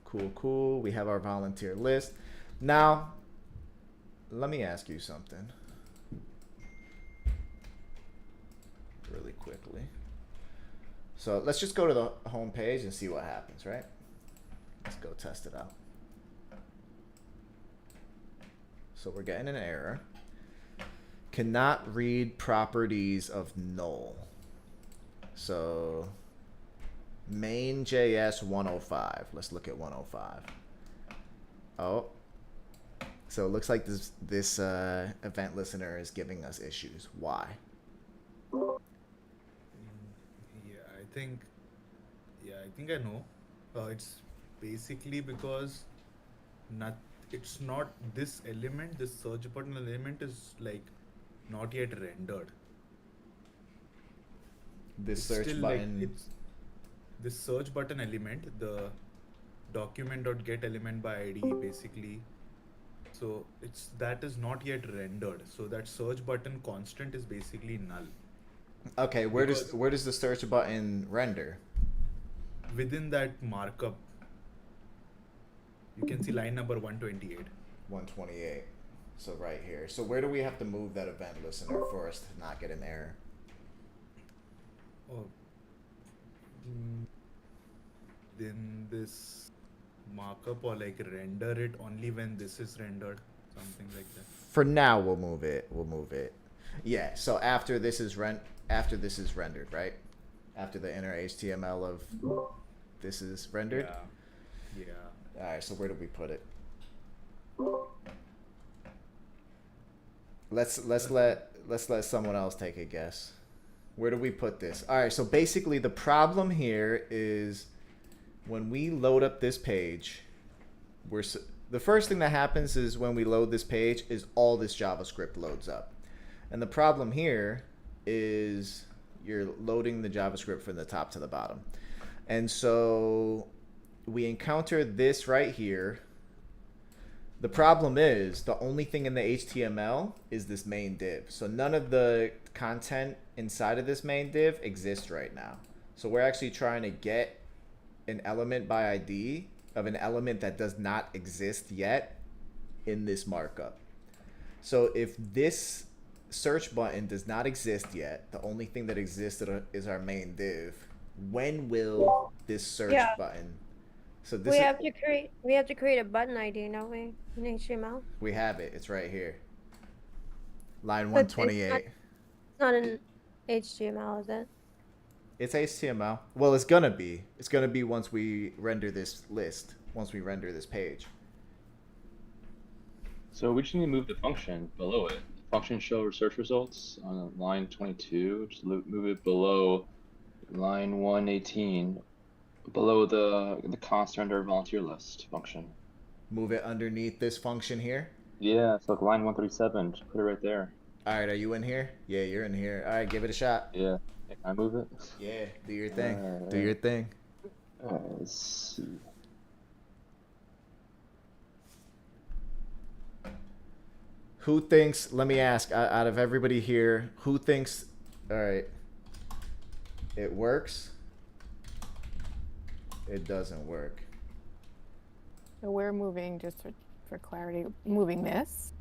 cool. We have our volunteer list. Now, let me ask you something really quickly. So let's just go to the home page and see what happens, right? Let's go test it out. So we're getting an error. Cannot read properties of null. So main.js 105. Let's look at 105. Oh. So it looks like this event listener is giving us issues. Why? Yeah, I think I know. It's basically because it's not this element, this search button element is like not yet rendered. This It's search still button. like it's this search button element, the document.get element by ID basically. So that is not yet rendered. So that search button constant is basically null. Okay, where does the search button render? within that markup, you can see line number 128. 128. So right here. So where do we have to move that event listener for us to not get an error? Oh, then this markup, or like render it only when this is rendered, something like that. For now, we'll move it. We'll move it. Yeah. So after this is rendered, right? After the inner HTML of this is rendered. Yeah. All right. So where do we put it? Let's let someone else take a guess. Where do we put this? All right. So basically, the problem here is when we load up this page, the first thing that happens is when we load this page is all this JavaScript loads up. And the problem here is you're loading the JavaScript from the top to the bottom. And so we encounter this right here. The problem is the only thing in the HTML is this main div. So none of the content inside of this main div exists right now. So we're actually trying to get an element by ID of an element that does not exist yet in this markup. So if this search button does not exist yet, the only thing that exists is our main div. When will this search button? So this we have to create a button ID, don't we? In HTML. We have it. It's right here. Line But it's 128. It's not in HTML, is it? It's HTML. Well, it's gonna be. It's gonna be once we render this list. Once we render this page. So we just need to move the function below it. Function show search results on line 22. Just move it below line 118, below the const render volunteer list function. Move it underneath this function here. Yeah, it's like line 137. Just put it right there. All right, are you in here? Yeah, you're in here. All right, give it a shot. Yeah. Can I move it? Yeah, do your thing. Do your thing. Let's see. Who thinks, let me ask, out of everybody here, who thinks, all right, it works? It doesn't work. So we're moving, just for clarity, moving this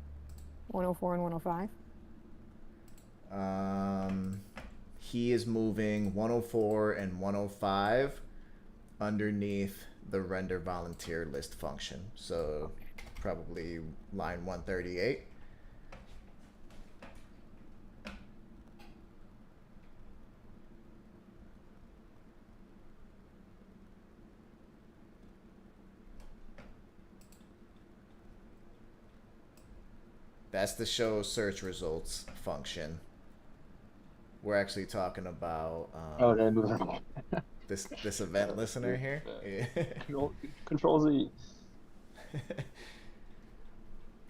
104 and 105. He is moving 104 and 105 underneath the render volunteer list function. So probably line 138. That's the show search results function. We're actually talking about Oh, did I move it wrong? this event listener here. Yeah. Control Z.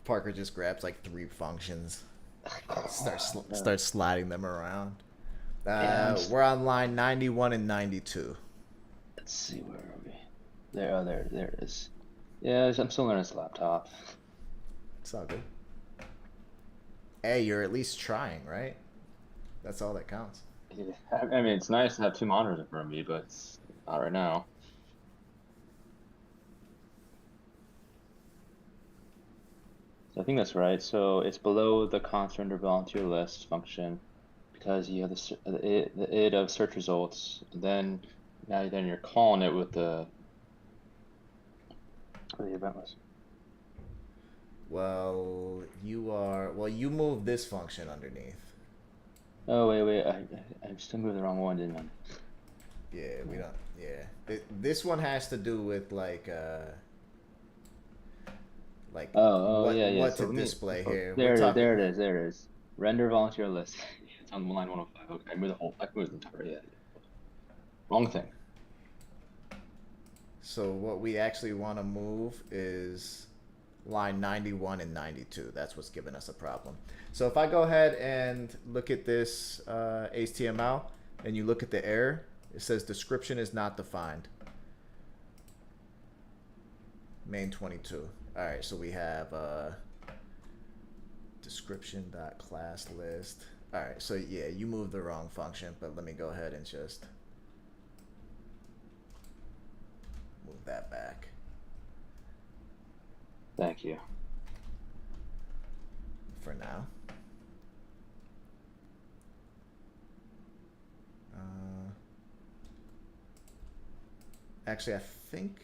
Parker just grabs like 3 functions, starts sliding them around. We're on line 91 and 92. Let's see, where are we? There it is. Yeah, I'm still learning this laptop. It's all good. Hey, you're at least trying, right? That's all that counts. Yeah, I mean, it's nice to have 2 monitors in front of me, but it's not right now. So I think that's right. So it's below the const render volunteer list function because you have the id of search results. Then you're calling it with the event list. Well, you move this function underneath. Oh wait, I still moved the wrong one, didn't I? Yeah, we don't. Yeah, this one has to do with like what to display here. There it is. Render volunteer list. It's on line 105. Okay, I moved the entire. Yeah. Wrong thing. So what we actually want to move is line 91 and 92. That's what's giving us a problem. So if I go ahead and look at this HTML and you look at the error, it says description is not defined. Main 22. All right, so we have description.class list. All right, so yeah, you moved the wrong function, but let me go ahead and just move that back. Thank you. For now. Actually, I think.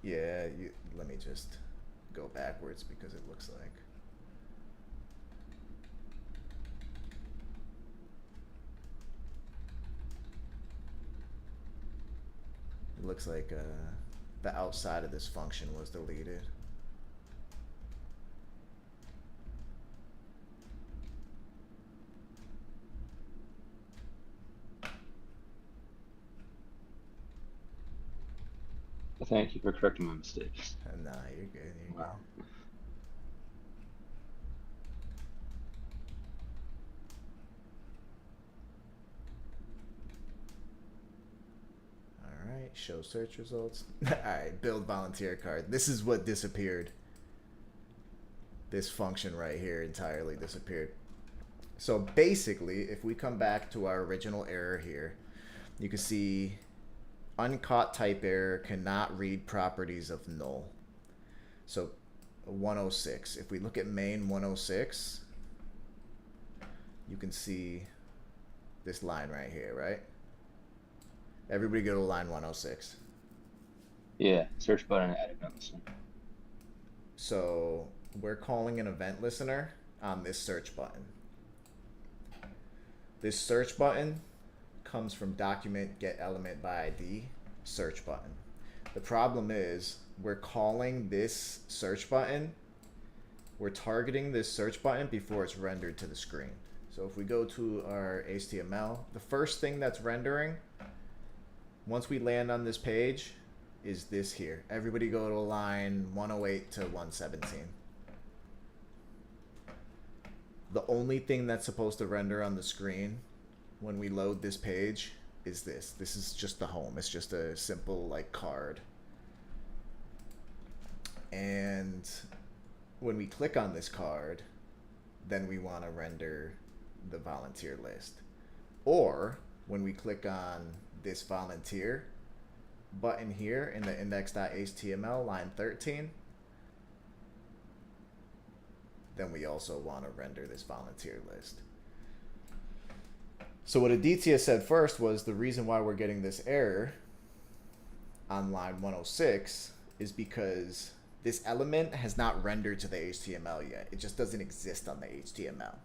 Yeah, let me just go backwards because it looks like. It looks like the outside of this function was deleted. Thank you for correcting my mistakes. Nah, you're good. You're Wow. good. All right, show search results. All right, build volunteer card. This is what disappeared. This function right here entirely disappeared. So basically, if we come back to our original error here, you can see uncaught type error cannot read properties of null. So 106. If we look at main 106, you can see this line right here, right? Everybody go to line 106. Yeah, search button added notice. So we're calling an event listener on this search button. This search button comes from document get element by ID search button. The problem is we're calling this search button, we're targeting this search button before it's rendered to the screen. So if we go to our HTML, the first thing that's rendering once we land on this page is this here. Everybody go to line 108 to 117. The only thing that's supposed to render on the screen when we load this page is this. This is just the home. It's just a simple like card. And when we click on this card, then we want to render the volunteer list. Or when we click on this volunteer button here in the index.html line 13, then we also want to render this volunteer list. So what Aditya said first was the reason why we're getting this error on line 106 is because this element has not rendered to the HTML yet. It just doesn't exist on the HTML.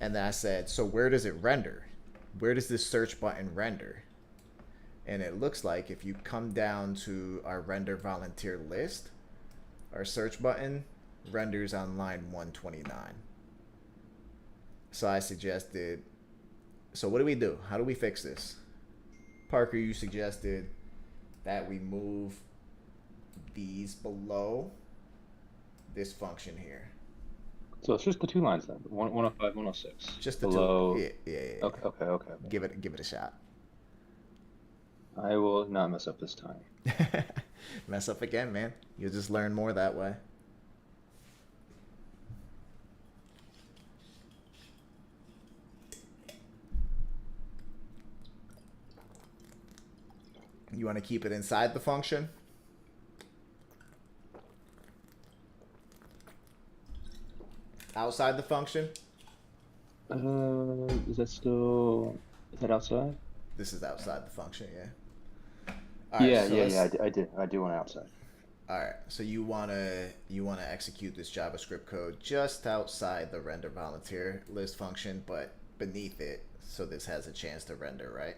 And then I said, so where does it render? Where does this search button render? And it looks like if you come down to our render volunteer list, our search button renders on line 129. So I suggested, so what do we do? How do we fix this? Parker, you suggested that we move these below this function here. So it's just the two lines then, 105, 106. Just the below. two. Yeah. Okay. Give it a shot. I will not mess up this time. Mess up again, man. You'll just learn more that way. You want to keep it inside the function? Outside the function? Is that outside? This is outside the function, yeah. I do want it outside. All right, so you wanna execute this JavaScript code just outside the render volunteer list function, but beneath it, so this has a chance to render, right?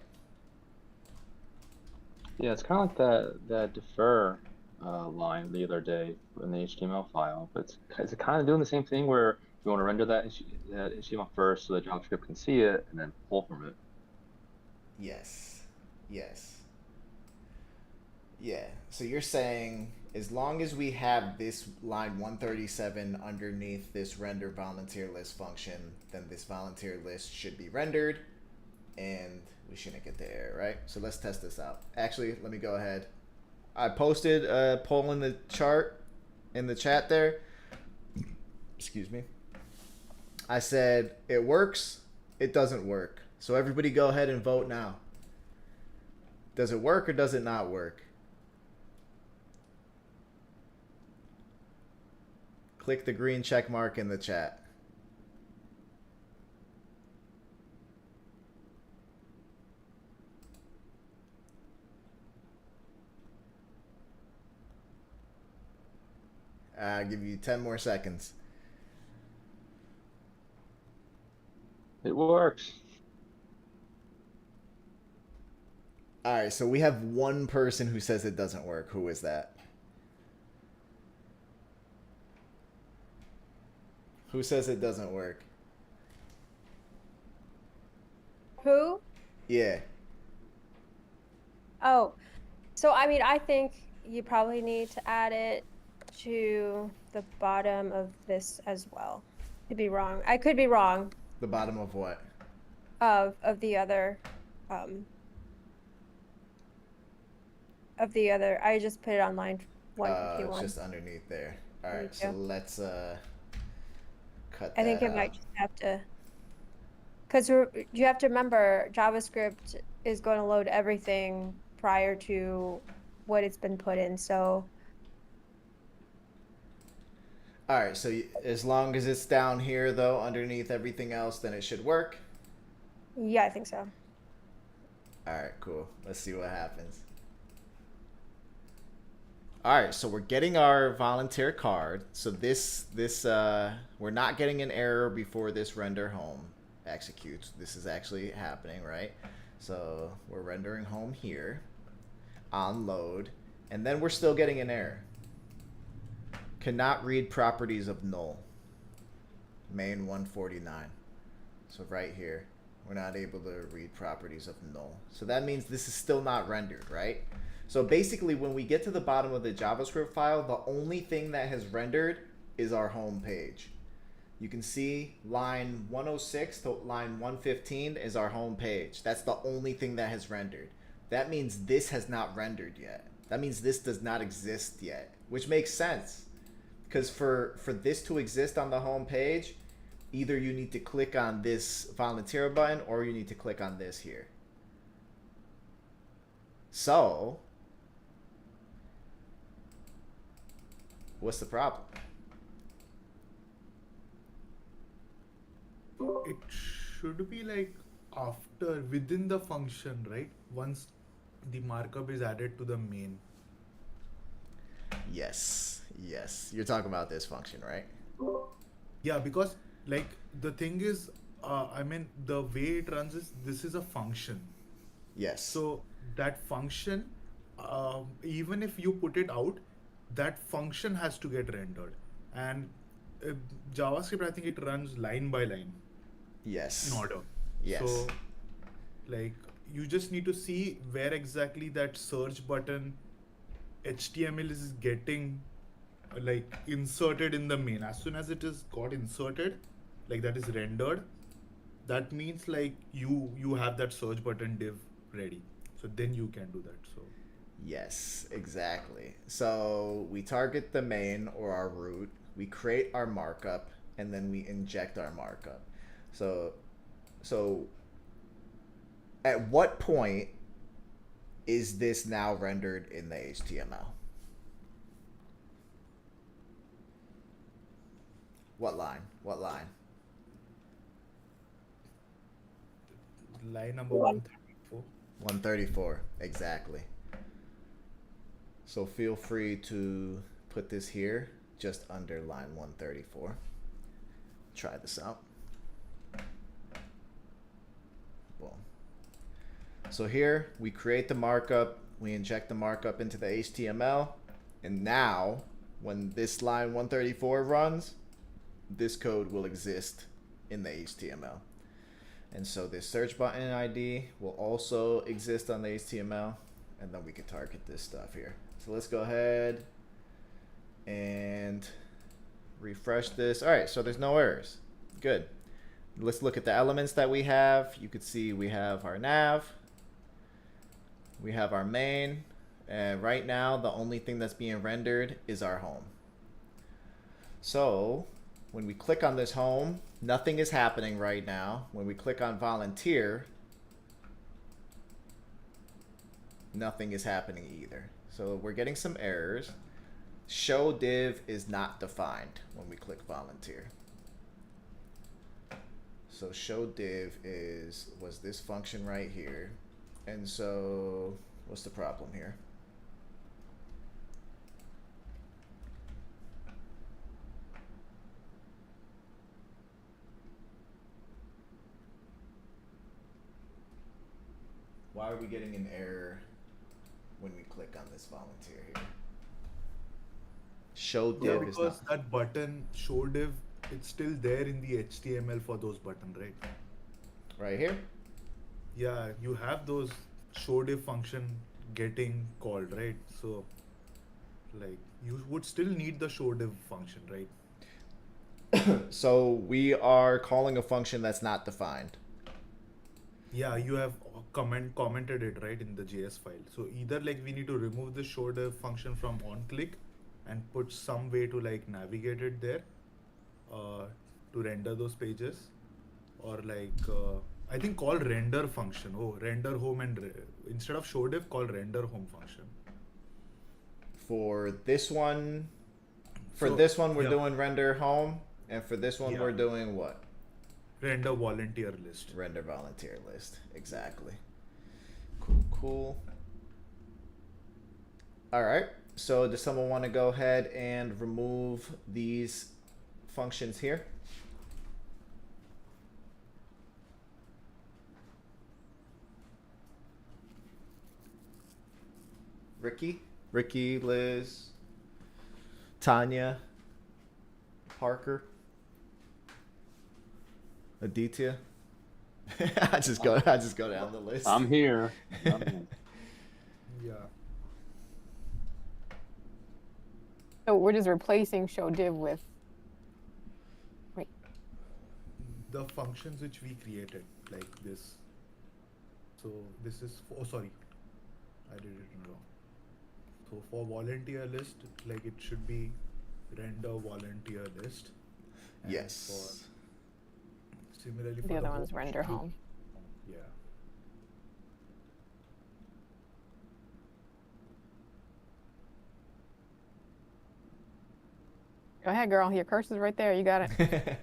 Yeah, it's kind of like that defer line the other day in the HTML file, but it's kind of doing the same thing where you want to render that HTML first so that JavaScript can see it and then pull from it. Yes. Yeah, so you're saying as long as we have this line 137 underneath this render volunteer list function, then this volunteer list should be rendered and we shouldn't get the error, right? So let's test this out. Actually, let me go ahead. I posted a poll in the chart, in the chat there. Excuse me. I said it works, it doesn't work. So everybody go ahead and vote now. Does it work or does it not work? Click the green check mark in the chat. I'll give you 10 more seconds. It works. All right, so we have one person who says it doesn't work. Who is that? Who says it doesn't work? Who? Yeah. Oh, so I mean, I think you probably need to add it to the bottom of this as well. Could be wrong. I could be wrong. The bottom of what? Of the other, I just put it on line It's 151. just underneath there. All There right, you so go. let's cut I think that it might out. just have to, because you have to remember JavaScript is going to load everything prior to what it's been put in. So All right, so as long as it's down here though, underneath everything else, then it should work. yeah, I think so. All right, cool. Let's see what happens. All right, so we're getting our volunteer card. So this we're not getting an error before this render home executes. This is actually happening, right? So we're rendering home here on load, and then we're still getting an error. Cannot read properties of null. Main 149. So right here, we're not able to read properties of null. So that means this is still not rendered, right? So basically, when we get to the bottom of the JavaScript file, the only thing that has rendered is our home page. You can see line 106 to line 115 is our home page. That's the only thing that has rendered. That means this has not rendered yet. That means this does not exist yet, which makes sense. Because for this to exist on the home page, either you need to click on this volunteer button or you need to click on this here. So, what's the problem? It should be like after, within the function, right? Once the markup is added to the main. Yes, yes. You're talking about this function, right? Yeah, because like the thing is, I mean, the way it runs is this is a function. Yes. So that function, even if you put it out, that function has to get rendered. And JavaScript, I think it runs line by line Yes. in order. Yes. So, like, you just need to see where exactly that search button HTML is getting like inserted in the main. As soon as it is got inserted, like that is rendered, that means like you have that search button div ready. So then you can do that. So Yes, exactly. So we target the main or our root, we create our markup, and then we inject our markup. So at what point is this now rendered in the HTML? What line? What line? line number 134. 134, exactly. So feel free to put this here, just under line 134. Try this out. Boom. So here we create the markup, we inject the markup into the HTML, and now when this line 134 runs, this code will exist in the HTML. And so this search button ID will also exist on the HTML, and then we can target this stuff here. So let's go ahead and refresh this. All right, so there's no errors. Good. Let's look at the elements that we have. You could see we have our nav, we have our main, and right now the only thing that's being rendered is our home. So when we click on this home, nothing is happening right now. When we click on volunteer, nothing is happening either. So we're getting some errors. Show div is not defined when we click volunteer. So show div was this function right here. And so what's the problem here? Why are we getting an error when we click on this volunteer here? Show Yeah, div is because not that button show div, it's still there in the HTML for those buttons, right? right here. Yeah, you have those show div function getting called, right? So like you would still need the show div function, right? So we are calling a function that's not defined. Yeah, you have commented it right in the JS file. So either like we need to remove the show div function from onClick and put some way to like navigate it there to render those pages, or like I think call render function. Oh, render home and instead of show div, call render home function. For this one, So, we're yeah. doing render home, and for this one Yeah. we're doing what? Render volunteer list. Render volunteer list. Exactly. Cool, cool. All right. So does someone want to go ahead and remove these functions here? Ricky, Liz, Tanya, Parker, Aditya. I just go down the list. I'm here. Yeah. So we're just replacing show div with. Wait. The functions which we created, like this. So this is oh sorry, I did it wrong. So for volunteer list, like it should be render volunteer list. And Yes. For, similarly for The other home, one's it render should be- home. Yeah. Go ahead, girl. Your cursor's right there. You got it.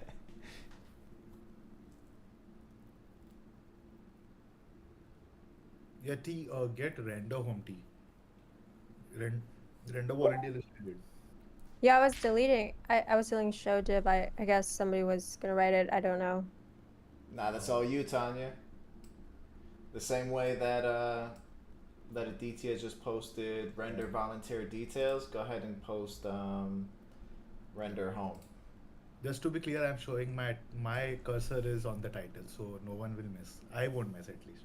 Yeah, T get render home T. Render volunteer list I did. Yeah, I was deleting. I was deleting show div. I guess somebody was gonna write it. I don't know. Nah, that's all you, Tanya. The same way that that Aditya just posted render volunteer details, go ahead and post render home. Just to be clear, I'm showing my cursor is on the title, so no one will miss. I won't miss at least.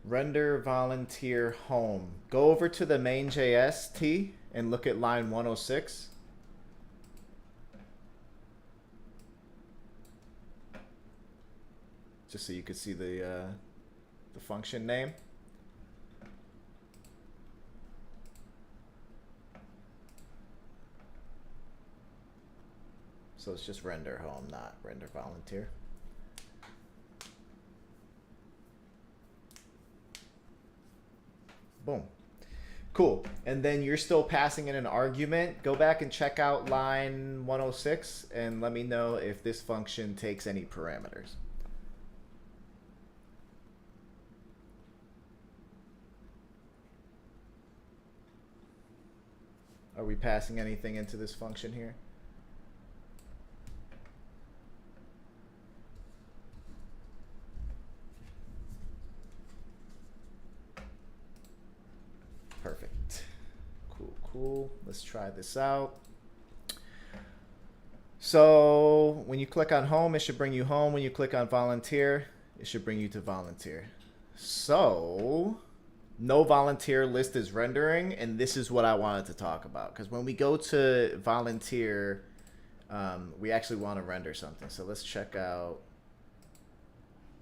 Render volunteer home. Go over to the main.js T and look at line 106. Just so you could see the function name. So it's just render home, not render volunteer. Boom. Cool. And then you're still passing in an argument. Go back and check out line 106 and let me know if this function takes any parameters. Are we passing anything into this function here? Perfect. Cool, cool. Let's try this out. So when you click on home, it should bring you home. When you click on volunteer, it should bring you to volunteer. So no volunteer list is rendering, and this is what I wanted to talk about. Because when we go to volunteer we actually want to render something. So let's check out.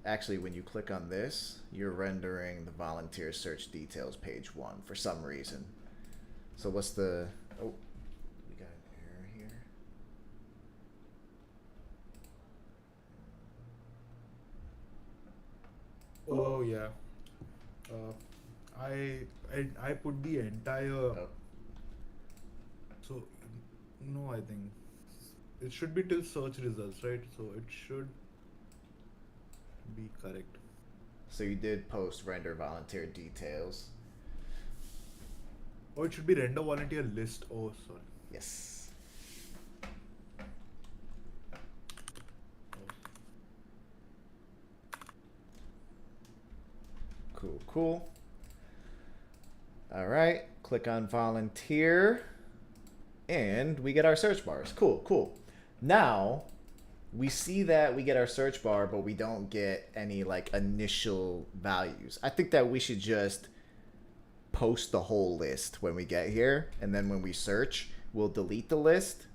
Actually, when you click on this, you're rendering the volunteer search details page 1 for some reason. So what's the, oh, we got an error here. Oh yeah. I put the entire. Oh. So no, I think it should be till search results, right? So it should be correct. So you did post render volunteer details. Oh, it should be render volunteer list. Oh, sorry. Yes. Cool, cool. All right, click on volunteer and we get our search bars. Cool, cool. Now we see that we get our search bar, but we don't get any like initial values. I think that we should just post the whole list when we get here, and then when we search, we'll delete the list,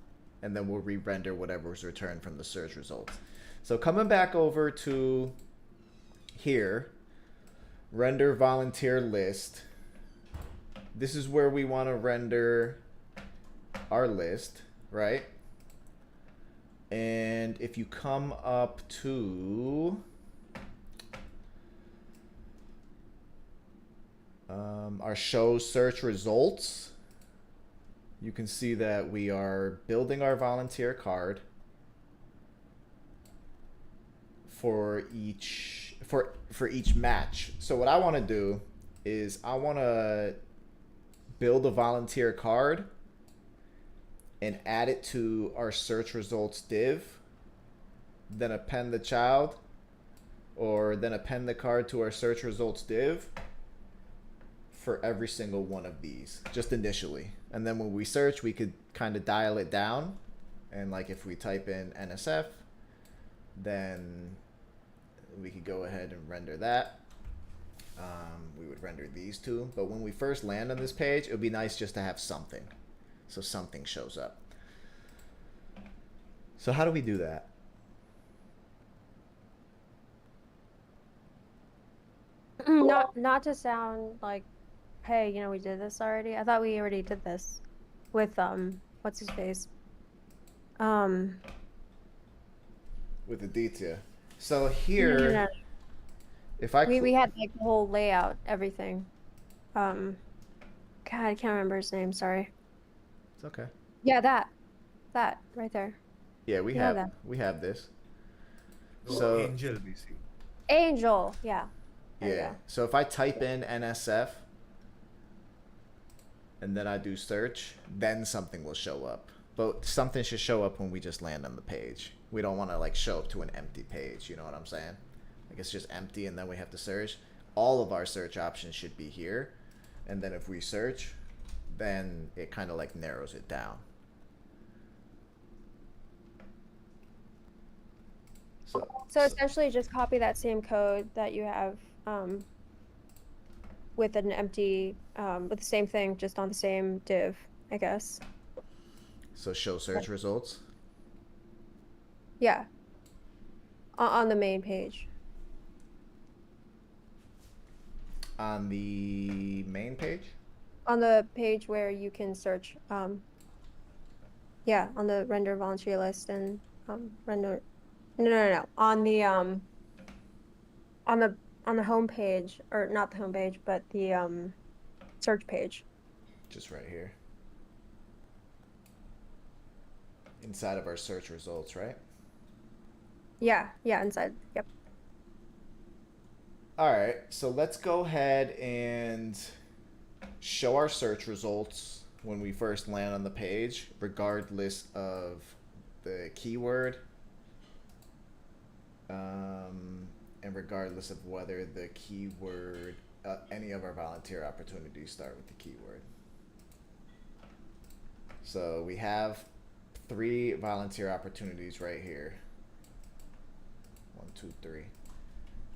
and then we'll re-render whatever was returned from the search results. So coming back over to here, render volunteer list. This is where we want to render our list, right? And if you come up to our show search results, you can see that we are building our volunteer card for each match. So what I want to do is I want to build a volunteer card and add it to our search results div, then append the child, or then append the card to our search results div for every single one of these, just initially. And then when we search, we could kind of dial it down. And like if we type in NSF, then we could go ahead and render that. We would render these two. But when we first land on this page, it would be nice just to have something. So something shows up. So how do we do that? Not to sound like, hey, you know, we did this already. I thought we already did this with what's his face? With Aditya. So here, No. if I We had like the whole layout, everything. God, I can't remember his name. Sorry. It's okay. Yeah, that right there. Yeah, we Yeah, have that. we have this. Oh, So Angel, we see. Angel. Yeah. There you yeah. go. So if I type in NSF and then I do search, then something will show up. But something should show up when we just land on the page. We don't want to like show up to an empty page. You know what I'm saying? Like it's just empty and then we have to search. All of our search options should be here. And then if we search, then it kind of like narrows it down. So essentially, just copy that same code that you have with an empty, with the same thing, just on the same div, I guess. So show search results. Yeah. On the main page. On the main page? On the page where you can search, yeah, on the render volunteer list and render. No. On the home page, or not the home page, but the search page. Just right here. Inside of our search results, right? Yeah, inside. Yep. All right, so let's go ahead and show our search results when we first land on the page, regardless of the keyword, and regardless of whether the keyword, any of our volunteer opportunities start with the keyword. So we have 3 volunteer opportunities right here. 1, 2, 3.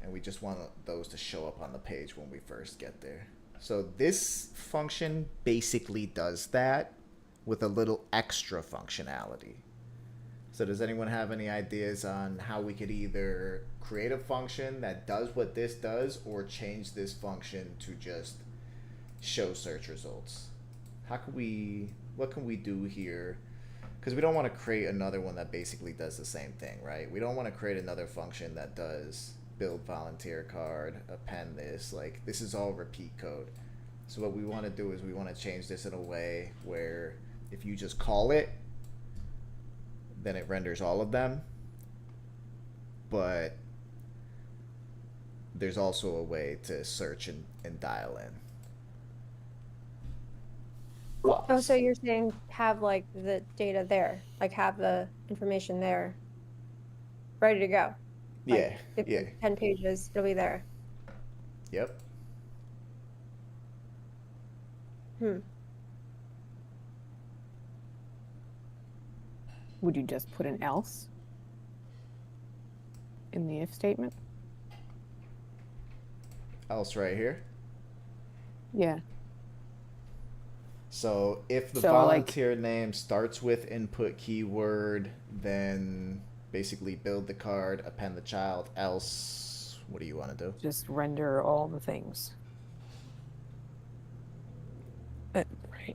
And we just want those to show up on the page when we first get there. So this function basically does that with a little extra functionality. So does anyone have any ideas on how we could either create a function that does what this does or change this function to just show search results? What can we do here? Because we don't want to create another one that basically does the same thing, right? We don't want to create another function that does build volunteer card, append this. Like, this is all repeat code. So what we want to do is we want to change this in a way where if you just call it, then it renders all of them. But there's also a way to search and dial in. Oh, so you're saying have like the data there, like have the information there, ready to go. Yeah, If yeah. it's 10 pages, it'll be there. Yep. Would you just put an else in the if statement? Else right here. Yeah. So if the So, like- volunteer name starts with input keyword, then basically build the card, append the child, else what do you want to do? Just render all the things. Right,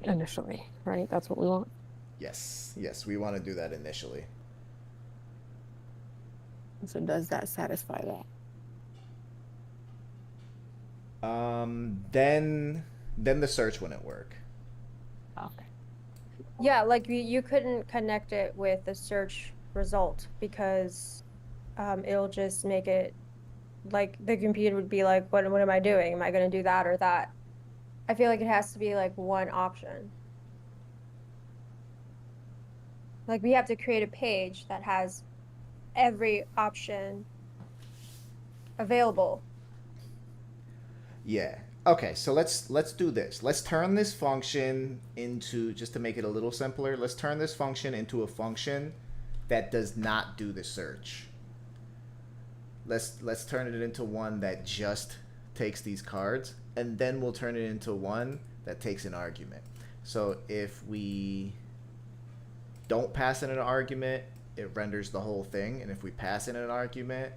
initially, right? That's what we want. Yes, we want to do that initially. So does that satisfy that? Then the search wouldn't work. Okay. Yeah, like you couldn't connect it with the search result because it'll just make it like the computer would be like, what am I doing? Am I going to do that or that? I feel like it has to be like one option. Like we have to create a page that has every option available. Yeah. Okay, so let's do this. Let's turn this function into, just to make it a little simpler, let's turn this function into a function that does not do the search. Let's turn it into one that just takes these cards, and then we'll turn it into one that takes an argument. So if we don't pass in an argument, it renders the whole thing, and if we pass in an argument,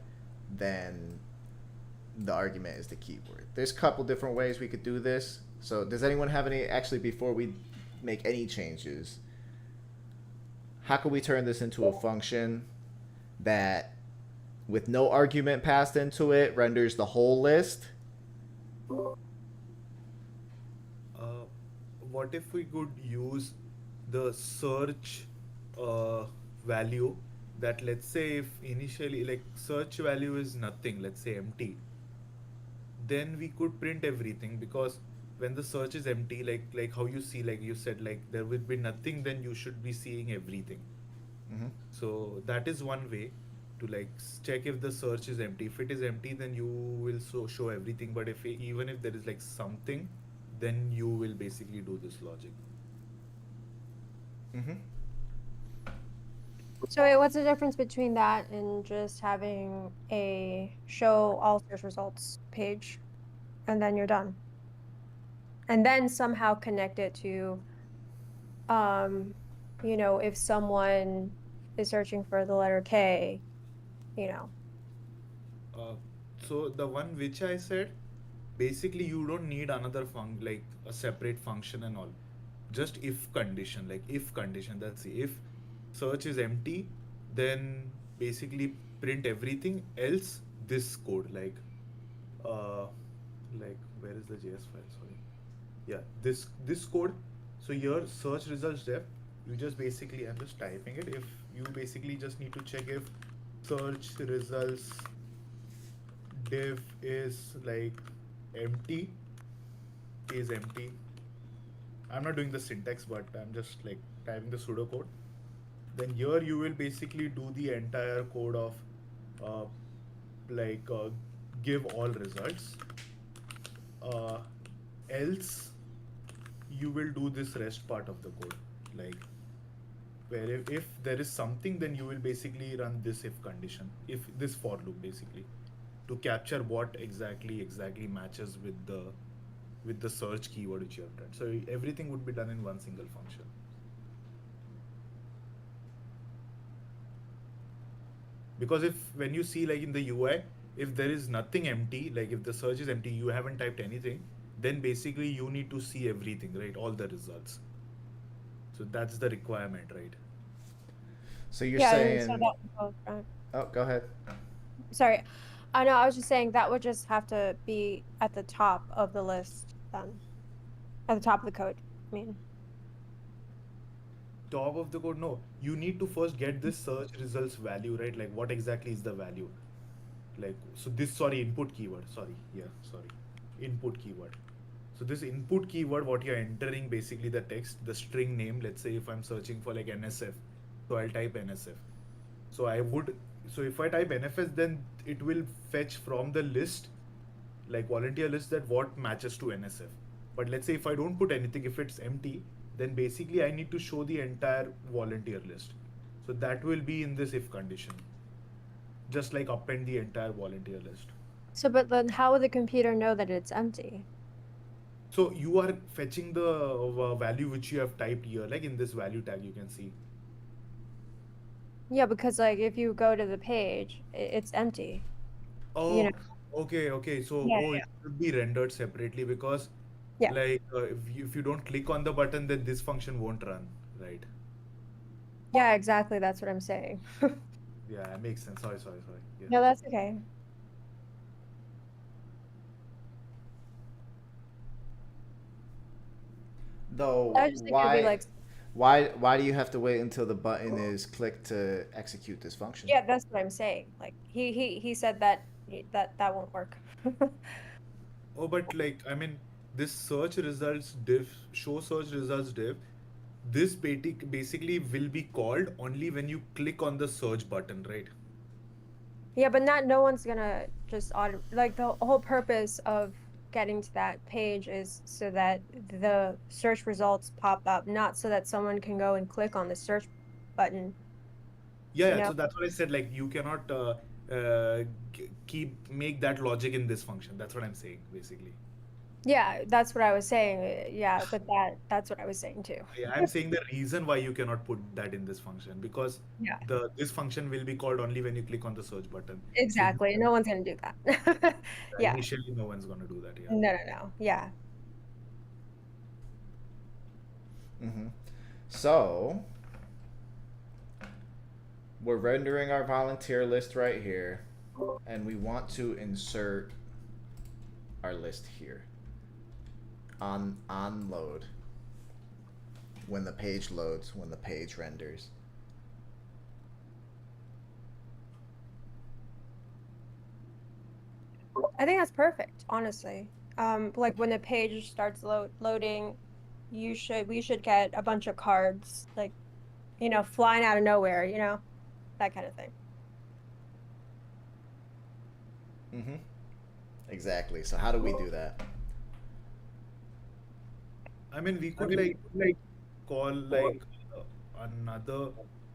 then the argument is the keyword. There's a couple different ways we could do this. So does anyone have any, actually before we make any changes, how can we turn this into a function that with no argument passed into it renders the whole list? What if we could use the search value that, let's say, if initially like search value is nothing, let's say empty, then we could print everything, because when the search is empty, like how you see, like you said, like there will be nothing, then you should be seeing everything. Mm-hmm. So that is one way to like check if the search is empty. If it is empty, then you will show everything. But if even if there is like something, then you will basically do this logic. Mm-hmm. So wait, what's the difference between that and just having a show all search results page and then you're done? And then somehow connect it to, you know, if someone is searching for the letter K, you know. So the one which I said, basically you don't need another like a separate function and all. Just if condition, like if condition, that's it. If search is empty, then basically print everything else this code, like where is the JS file? Sorry. Yeah, this code. So your search results def, you just basically, I'm just typing it. If you basically just need to check if search results div is like empty, is empty. I'm not doing the syntax, but I'm just like typing the pseudocode. Then here you will basically do the entire code of give all results. Else you will do this rest part of the code, like where if there is something, then you will basically run this if condition, if this for loop basically, to capture what exactly matches with the search keyword which you have done. So everything would be done in one single function. Because if when you see like in the UI, if there is nothing empty, like if the search is empty, you haven't typed anything, then basically you need to see everything, right? All the results. So that's the requirement, right? So you're Yeah, and so saying, that would go front. oh, go ahead. Sorry. I know, I was just saying that would just have to be at the top of the list then. At the top of the code, I mean. Top of the code, no. You need to first get this search results value, right? Like what exactly is the value? Like, so this, sorry, input keyword, sorry. Yeah, sorry. Input keyword. So this input keyword, what you're entering, basically the text, the string name, let's say if I'm searching for like NSF, so I'll type NSF. So I would, so if I type NFS, then it will fetch from the list, like volunteer list, that what matches to NSF. But let's say if I don't put anything, if it's empty, then basically I need to show the entire volunteer list. So that will be in this if condition. Just like append the entire volunteer list. So, but then how would the computer know that it's empty? So you are fetching the value which you have typed here, like in this value tag you can see. Yeah, because like if you go to the page, it's empty. You know? Oh, okay. So, Yeah, oh, yeah. it should be rendered separately because, Yeah. like, if you don't click on the button, then this function won't run, right? Yeah, exactly. That's what I'm saying. Yeah, it makes sense. Sorry. Yeah. No, that's okay. Though, I just think it'd be like, why do you have to wait until the button is clicked to execute this function? yeah, that's what I'm saying. Like he said that that won't work. Oh, but like, I mean, this search results div, show search results div, this basically will be called only when you click on the search button, right? Yeah, but no one's gonna just like the whole purpose of getting to that page is so that the search results pop up, not so that someone can go and click on the search button. You Yeah. know? So that's what I said. Like, you cannot keep make that logic in this function. That's what I'm saying, basically. Yeah, that's what I was saying. Yeah, but that's what I was saying too. I'm saying the reason why you cannot put that in this function, because Yeah, the this function will be called only when you click on the search button. So exactly. No one's gonna do that. Yeah. initially, no one's gonna do that. Yeah. No. Yeah. So we're rendering our volunteer list right here, and we want to insert our list here on load when the page loads, when the page renders. I think that's perfect, honestly. Like when the page starts loading, we should get a bunch of cards, like, flying out of nowhere, that kind of thing. Exactly. So how do we do that? I mean, we could like call like another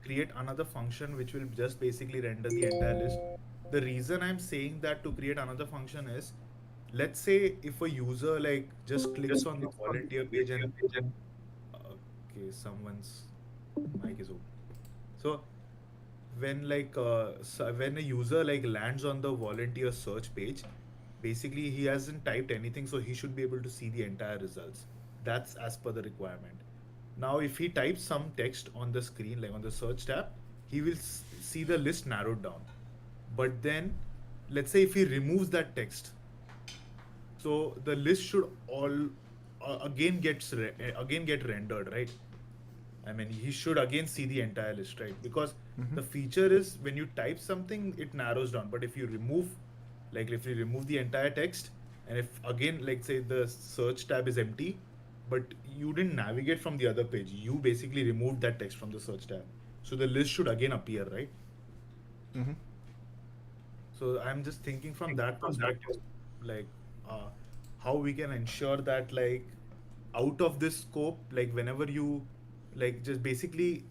create another function which will just basically render the entire list. The reason I'm saying that to create another function is, let's say if a user like just clicks on the volunteer page and okay, someone's mic is open. So when when a user like lands on the volunteer search page, basically he hasn't typed anything, so he should be able to see the entire results. That's as per the requirement. Now if he types some text on the screen, like on the search tab, he will see the list narrowed down. But then let's say if he removes that text, so the list should all again get rendered, right? I mean, he should again see the entire list, right? Because the feature is when you type something, it narrows down. But if you remove, like if you remove the entire text, and if again, like say the search tab is empty, but you didn't navigate from the other page, you basically removed that text from the search tab. So the list should again appear, right? So I'm just thinking from that perspective, like how we can ensure that like out of this scope, like whenever you like just basically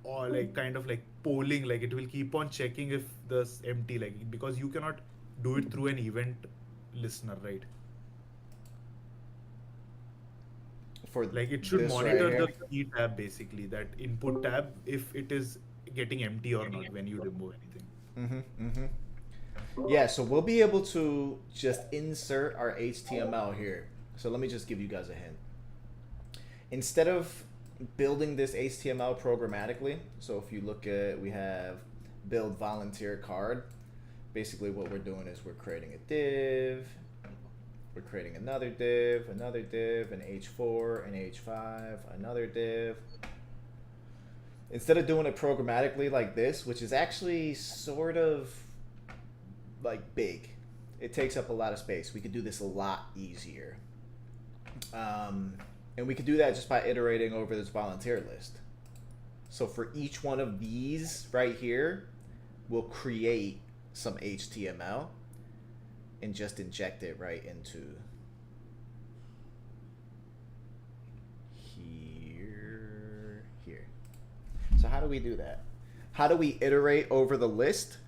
or like kind of like polling, like it will keep on checking if this empty, like because you cannot do it through an event listener, right? For Like it should this right monitor here. the key tab, basically that input tab, if it is getting empty or not when you remove anything. Yeah, so we'll be able to just insert our HTML here. So let me just give you guys a hint. Instead of building this HTML programmatically, so if you look at, we have build volunteer card. Basically what we're doing is we're creating a div, we're creating another div, an H4, an H5, another div. Instead of doing it programmatically like this, which is actually sort of like big, it takes up a lot of space. We could do this a lot easier. And we could do that just by iterating over this volunteer list. So for each one of these right here, we'll create some HTML and just inject it right into here. So how do we do that? How do we iterate over the list?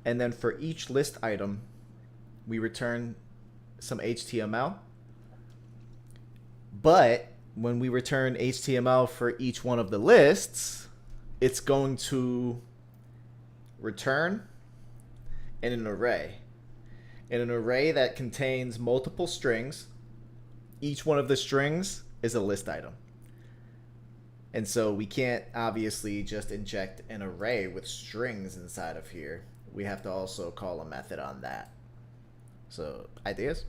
And then for each list item, we return some HTML. But when we return HTML for each one of the lists, it's going to return in an array. In an array that contains multiple strings. Each one of the strings is a list item. And so we can't obviously just inject an array with strings inside of here. We have to also call a method on that. So, ideas?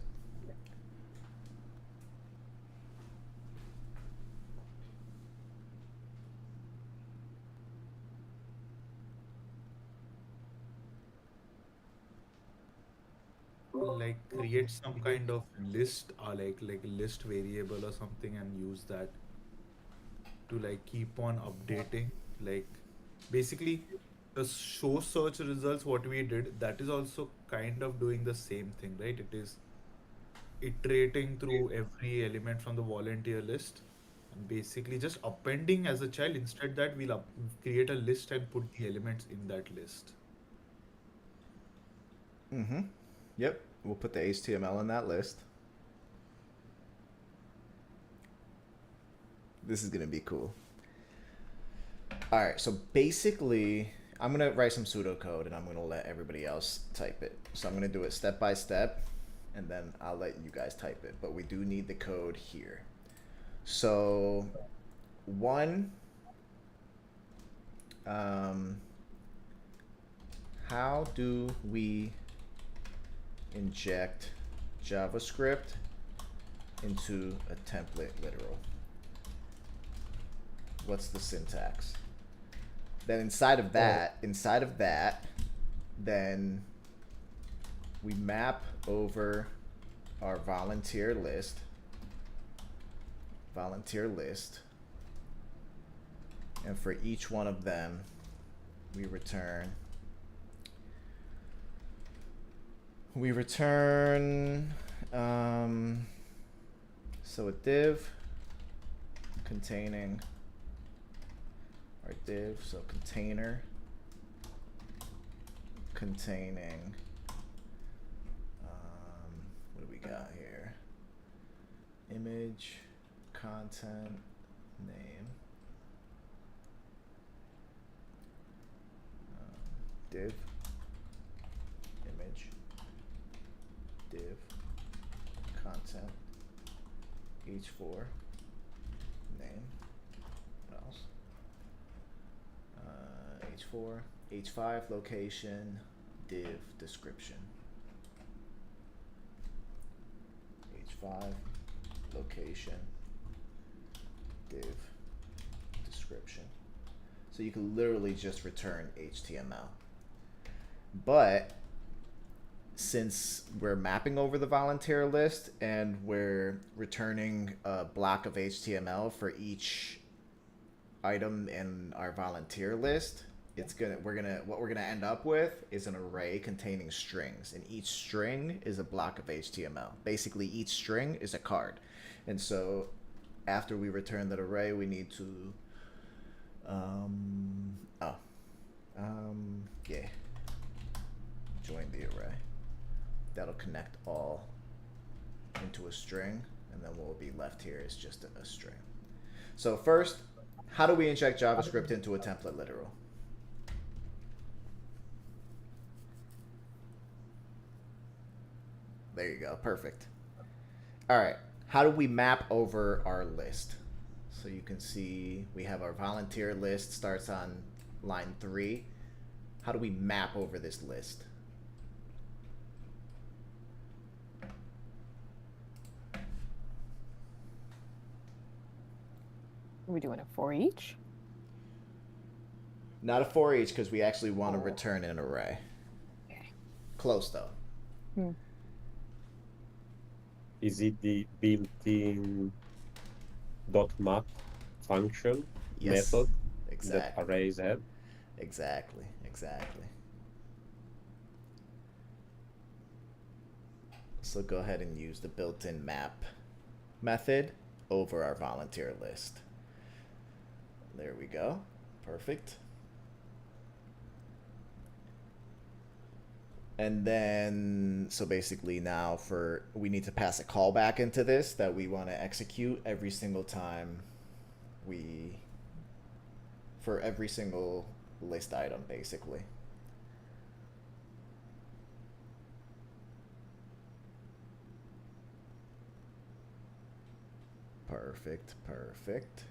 Like create some kind of list, or like list variable or something, and use that to like keep on updating. Like basically the show search results, what we did, that is also kind of doing the same thing, right? It is iterating through every element from the volunteer list and basically just appending as a child. Instead that we'll create a list and put the elements in that list. Yep. We'll put the HTML in that list. This is going to be cool. All right. So basically, I'm going to write some pseudocode and I'm going to let everybody else type it. So I'm going to do it step by step and then I'll let you guys type it. But we do need the code here. So one, how do we inject JavaScript into a template literal? What's the syntax? Then inside of that, then we map over our volunteer list, and for each one of them, we return so a div containing our div, so container containing what do we got here? Image, content, name, div, image, div, content, h4, name, what else? H4, H5, location, div, description. H5, location, div, description. So you can literally just return HTML. But since we're mapping over the volunteer list and we're returning a block of HTML for each item in our volunteer list, what we're gonna end up with is an array containing strings, and each string is a block of HTML. Basically, each string is a card, and so after we return that array, we need to join the array. That'll connect all into a string, and then what will be left here is just a string. So first, how do we inject JavaScript into a template literal? There you go. Perfect. All right. How do we map over our list? So you can see we have our volunteer list starts on line 3. How do we map over this list? Are we doing a for each? Not a for each because we actually want to return an array. Okay. Close though. Is it the built-in .map function Yes. method Exactly. that arrays have? Exactly. Exactly. So go ahead and use the built-in map method over our volunteer list. There we go. Perfect. And then, so basically now we need to pass a callback into this that we want to execute every single time for every single list item, basically. Perfect, perfect.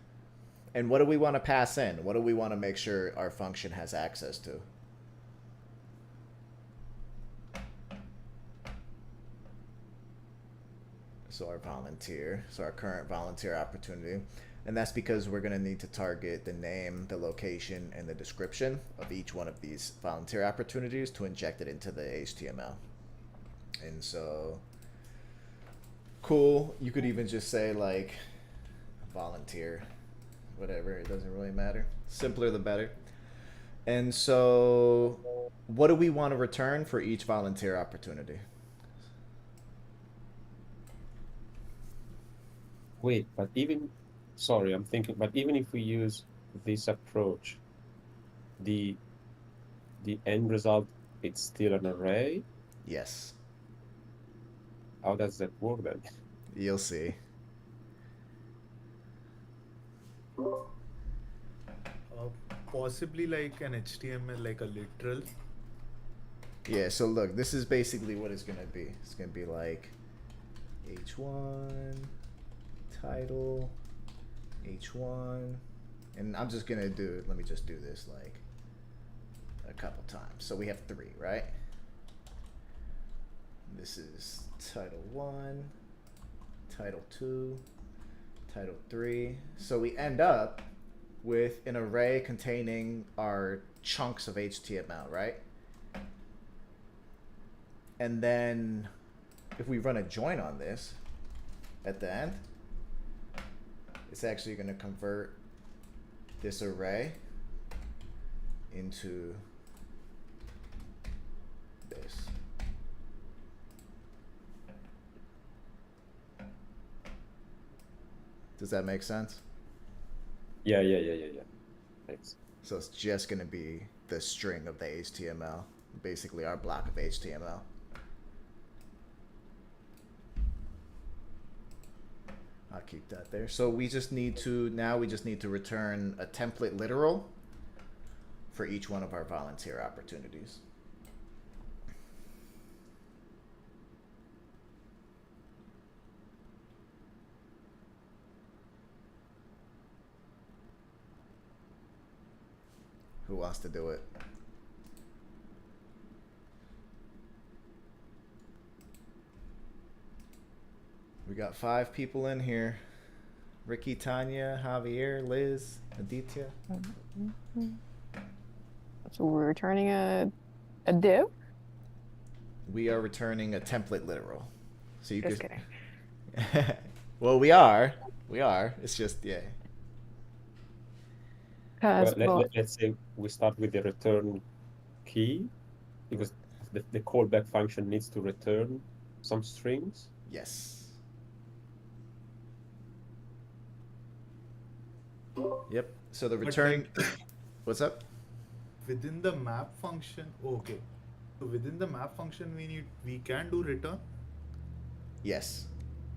And what do we want to pass in? What do we want to make sure our function has access to? So our volunteer, so our current volunteer opportunity. And that's because we're going to need to target the name, the location, and the description of each one of these volunteer opportunities to inject it into the HTML. And so, cool. You could even just say like volunteer, whatever. It doesn't really matter. Simpler the better. And so, what do we want to return for each volunteer opportunity? Wait, but even, sorry, I'm thinking, but even if we use this approach, the end result, it's still an array? Yes. How does that work then? You'll see. Possibly like an HTML, like a literal. Yeah, so look, this is basically what it's going to be. It's going to be like H1, title, H1, and I'm just going to do, let me just do this like a couple times. So we have 3, right? This is title 1, title 2, title 3. So we end up with an array containing our chunks of HTML, right? And then if we run a join on this at the end, it's actually going to convert this array into this. Does that make sense? Yeah. Thanks. So it's just going to be the string of the HTML, basically our block of HTML. I'll keep that there. So we just need to, now we just need to return a template literal for each one of our volunteer opportunities. Who wants to do it? We got 5 people in here. Ricky, Tanya, Javier, Liz, Aditya. So we're returning a div? We are returning a template literal. So you Just could... kidding. Well, we are. We are. It's just, yeah. Because Let's say we start with the return key, because the callback function needs to return some strings. Yes. Yep. So the return... What's up? Within the map function, okay. So within the map function, we can do return. Yes.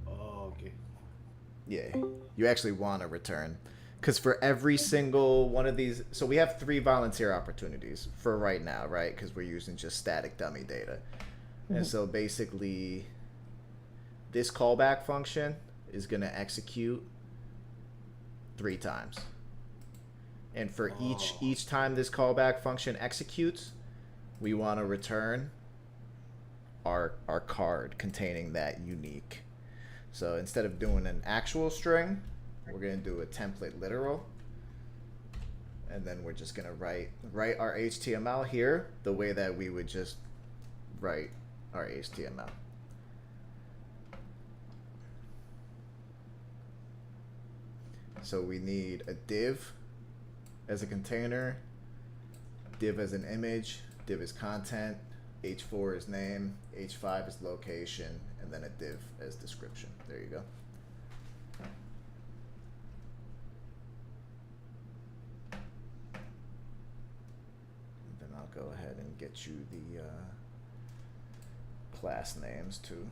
Oh, okay. Yeah. You actually want to return. Because for every single one of these... So we have 3 volunteer opportunities for right now, right? Because we're using just static dummy data. And so basically, this callback function is going to execute 3 times. And for each time this callback function executes, we want to return our card containing that unique. So instead of doing an actual string, we're going to do a template literal. And then we're just going to write our HTML here the way that we would just write our HTML. So we need a div as a container, div as an image, div as content, h4 is name, h5 is location, and then a div as description. There you go. And then I'll go ahead and get you the class names too.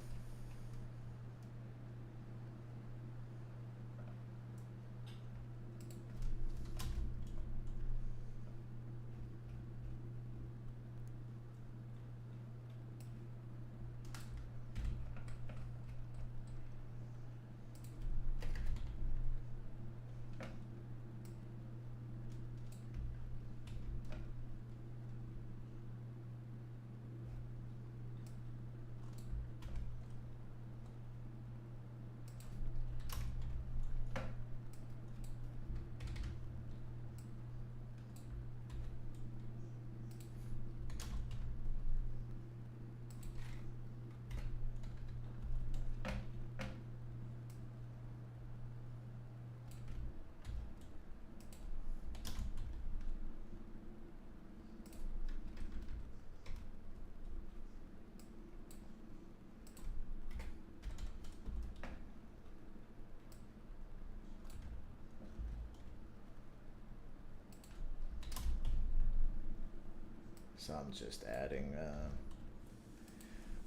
So I'm just adding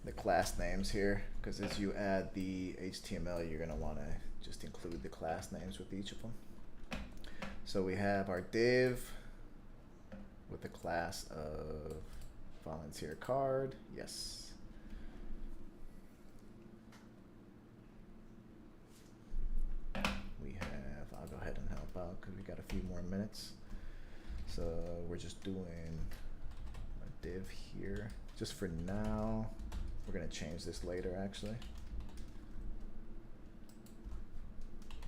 the class names here, because as you add the HTML, you're going to want to just include the class names with each of them. So we have our div with the class of volunteer card. Yes. We have, I'll go ahead and help out because we got a few more minutes. So we're just doing div here just for now. We're going to change this later actually.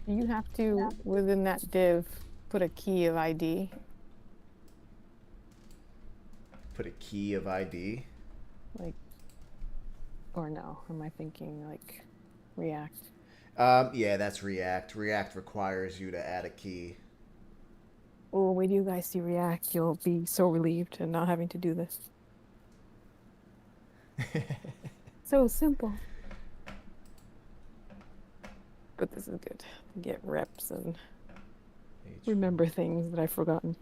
You have to, within that div, put a key of ID. Put a key of ID. Like, or no, am I thinking like React? Yeah, that's React. React requires you to add a key. Oh, wait till you guys see React, you'll be so relieved and not having to do this. So simple. But this is good. Get reps and remember things that I've forgotten.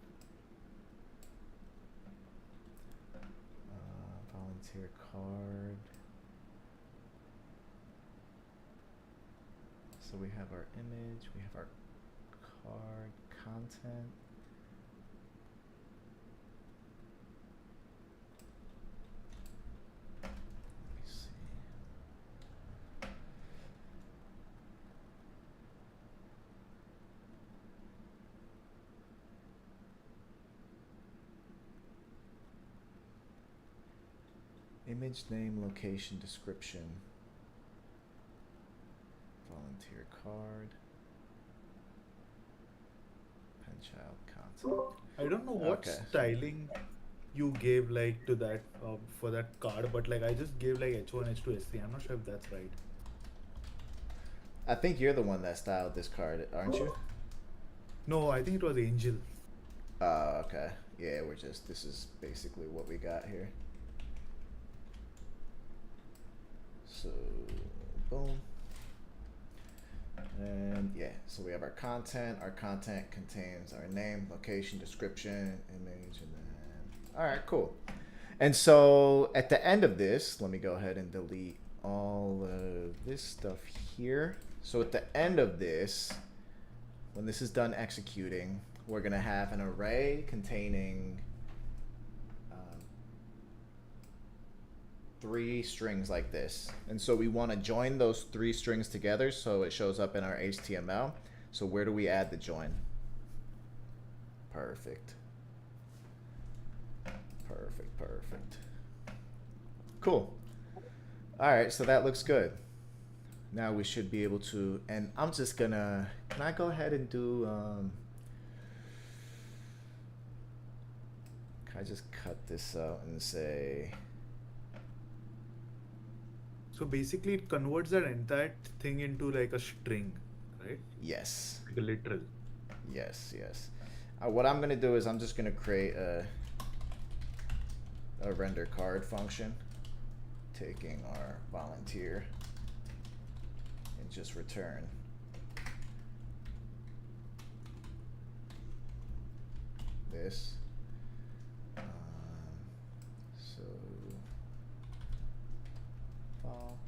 Volunteer card. So we have our image, we have our card content. Image name, location, description, volunteer card, pen child content. I don't know what styling you gave like to that for that card, but like I just gave like H1, H2, H3. I'm not sure if that's right. I think you're the one that styled this card, aren't you? No, I think it was Angel. Oh, okay. Yeah, this is basically what we got here. So, boom. And yeah, so we have our content. Our content contains our name, location, description, image, and then, all right, cool. And so at the end of this, let me go ahead and delete all of this stuff here. So at the end of this, when this is done executing, we're going to have an array containing 3 strings like this. And so we want to join those 3 strings together so it shows up in our HTML. So where do we add the join? Perfect. Perfect, perfect. Cool. All right, so that looks good. Now we should be able to, and I'm just gonna, can I go ahead and do, can I just cut this out and say, So basically, it converts that entire thing into like a string, right? yes, Like a literal. yes, yes. What I'm gonna do is I'm just gonna create a render card function, taking our volunteer and just return this. So vol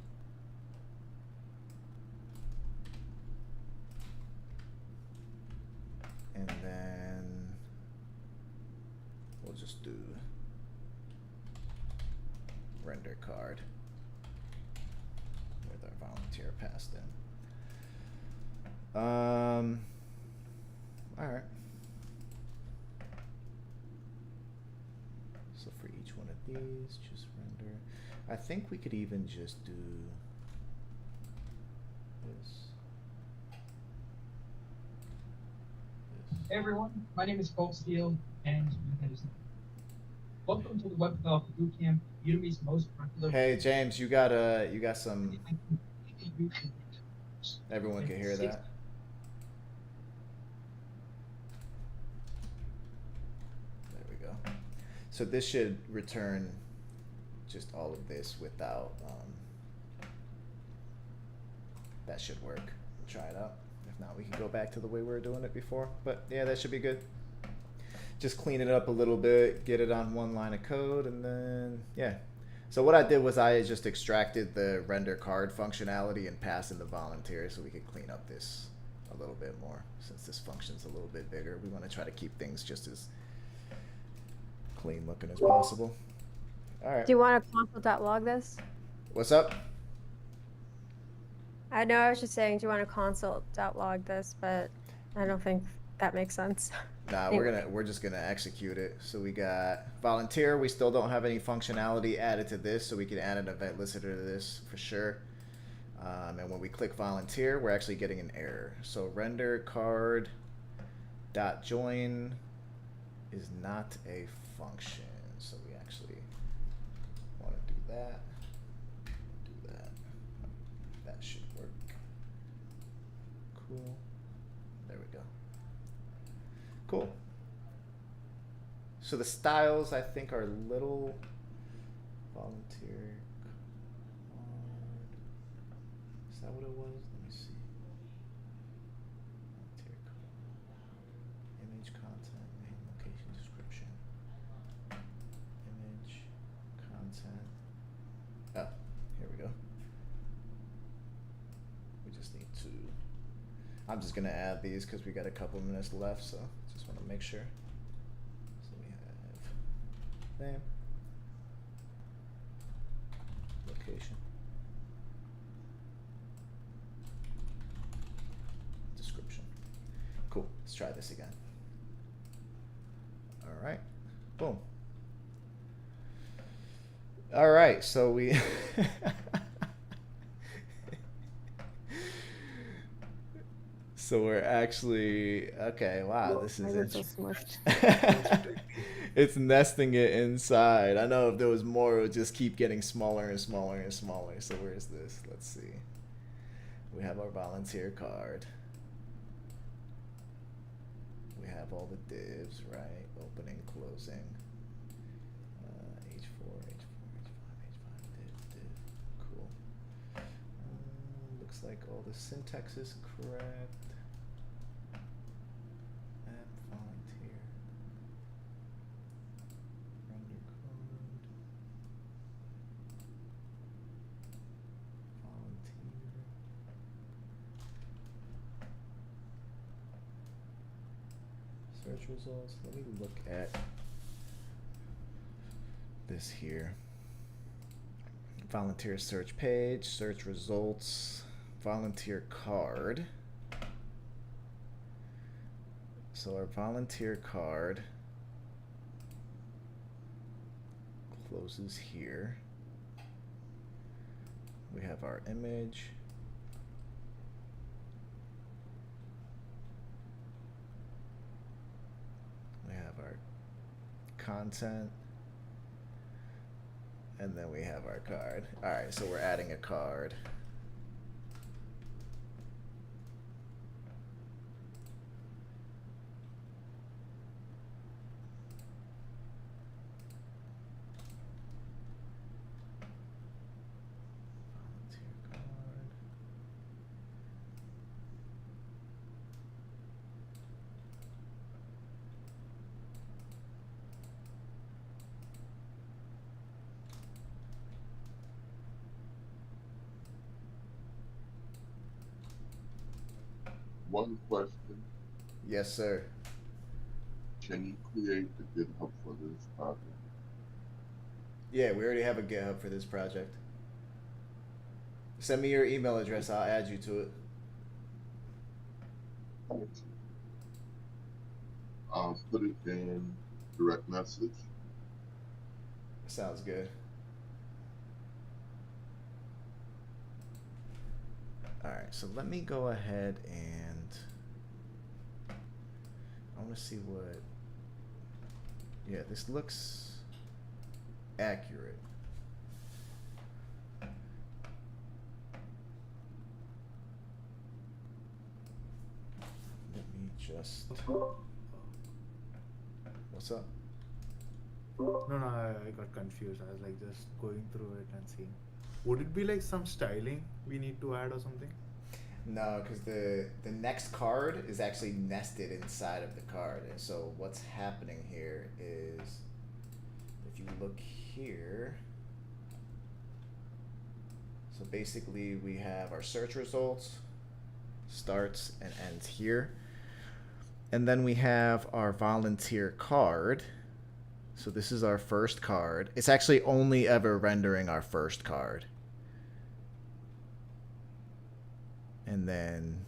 and then we'll just do render card with our volunteer passed in. All right. So for each one of these, just render. I think we could even just do this. Hey everyone, my name is Cole Steele, and welcome to the Web Developer Bootcamp, Udemy's most popular. Hey James, you got some. Everyone can hear that. There we go. So this should return just all of this without. That should work. We'll try it out. If not, we can go back to the way we were doing it before. But yeah, that should be good. Just clean it up a little bit, get it on one line of code, and then yeah. So what I did was I just extracted the render card functionality and passed in the volunteer so we could clean up this a little bit more. Since this function's a little bit bigger, we want to try to keep things just as clean looking as possible. All right. Do you want to console.log this? What's up? I know I was just saying, do you want to console.log this, but I don't think that makes sense. Nah, we're just gonna execute it. So we got volunteer. We still don't have any functionality added to this, so we can add an event listener to this for sure. And when we click volunteer, we're actually getting an error. So render card dot join is not a function. So we actually want to do that. Do that. That should work. Cool. There we go. Cool. So the styles I think are little volunteer card. Is that what it was? Let me see. Volunteer card. Image content, name, location, description. Image, content. Oh, here we go. We just need to. I'm just gonna add these because we got a couple minutes left, so just want to make sure. So we have name, location, description. Cool. Let's try this again. All right. Boom. All right. So we. So we're actually okay. Wow, this is Why is it so smushed? It's nesting it inside. I know if there was more, it would just keep getting smaller and smaller and smaller. So where's this? Let's see. We have our volunteer card. We have all the divs, right? Opening, closing. H4, H4, H5, H5, div. Cool. Looks like all the syntax is correct. Add volunteer. Render code. Volunteer. Search results. Let me look at this here. volunteer search page, search results, volunteer card. So our volunteer card closes here. We have our image. We have our content. And then we have our card. All right, so we're adding a card. Volunteer card. One question. Yes, sir. Can you create the GitHub for this project? Yeah, we already have a GitHub for this project. Send me your email address. I'll add you to it. Put it in direct message. Sounds good. All right, so let me go ahead and I want to see what. Yeah, this looks accurate. Let me just. What's up? No, I got confused. I was like just going through it and seeing. Would it be like some styling we need to add or something? No, because the next card is actually nested inside of the card. And so what's happening here is, if you look here, so basically we have our search results, starts and ends here. And then we have our volunteer card. So this is our first card. It's actually only ever rendering our first card. And then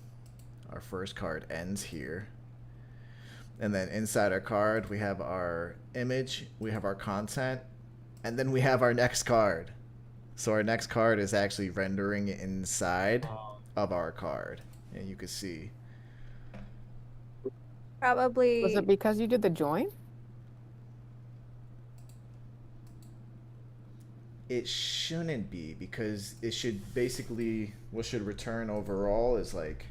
our first card ends here. And then inside our card, we have our image, we have our content, and then we have our next card. So our next card is actually rendering inside of our card. And you can see. Probably. Was it because you did the join? It shouldn't be, because it should basically, what should return overall is like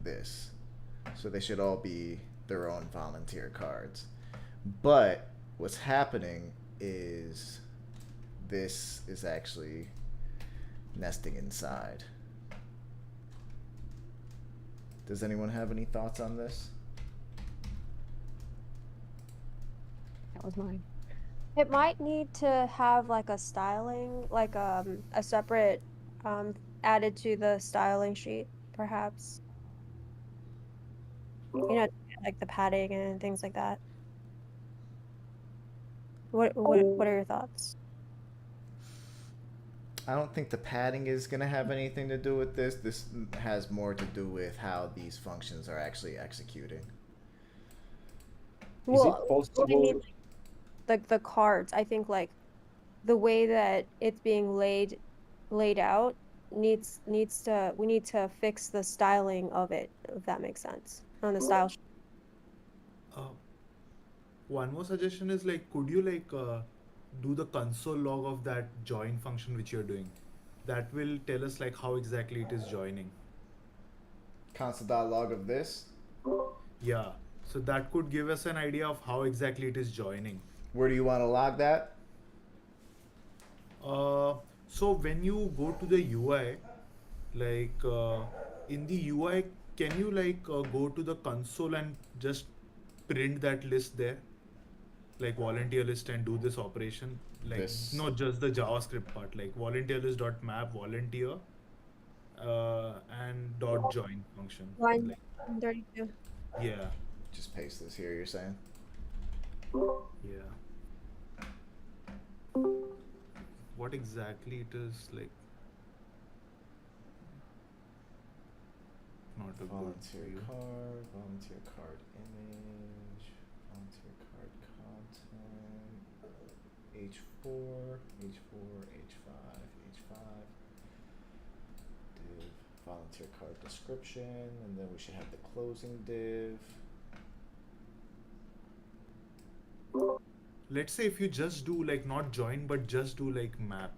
this. So they should all be their own volunteer cards. But what's happening is this is actually nesting inside. Does anyone have any thoughts on this? That was mine. It might need to have like a styling, like a separate added to the styling sheet, perhaps. You know, like the padding and things like that. What are your thoughts? I don't think the padding is going to have anything to do with this. This has more to do with how these functions are actually executing. Is it possible? I mean, like the cards, I think like the way that it's being laid out we need to fix the styling of it, if that makes sense, on the style sheet. One more suggestion is like, could you like do the console log of that join function which you're doing? That will tell us like how exactly it is joining. Console.log of this? Yeah, so that could give us an idea of how exactly it is joining. Where do you want to log that? So when you go to the UI, like in the UI, can you like go to the console and just print that list there, like volunteer list, and do this operation? Like This. not just the JavaScript part, like volunteer list dot map volunteer and dot join function. Line Like, 32. yeah, Just paste this here, you're saying? yeah. what exactly it is like. Not a good Volunteer view. card, volunteer card image, volunteer card content, H4, H4, H5, H5, div, volunteer card description, and then we should have the closing div. Let's say if you just do like not join but just do like map,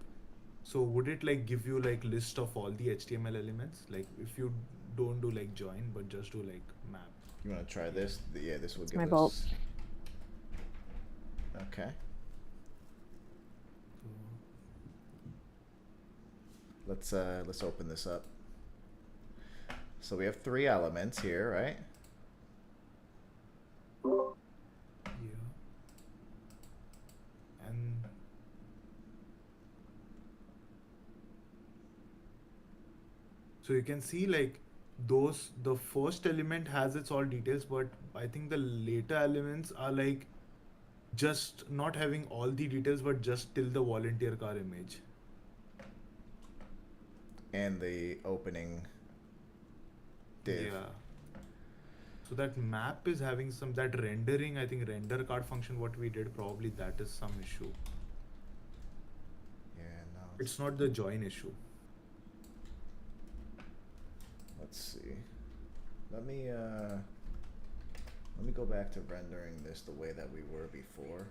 so would it like give you like list of all the HTML elements? Like if you don't do like join but just do like map. You want to try this? Yeah, this will It's give my us. bolt. Okay. So Let's open this up. So we have 3 elements here, right? yeah. And so you can see like the first element has its all details, but I think the later elements are like just not having all the details but just till the volunteer car image. And the opening div. Yeah. So that map is having some, that rendering, I think render card function what we did, probably that is some issue. Yeah, no. It's not the join issue. Let's see. Let me go back to rendering this the way that we were before.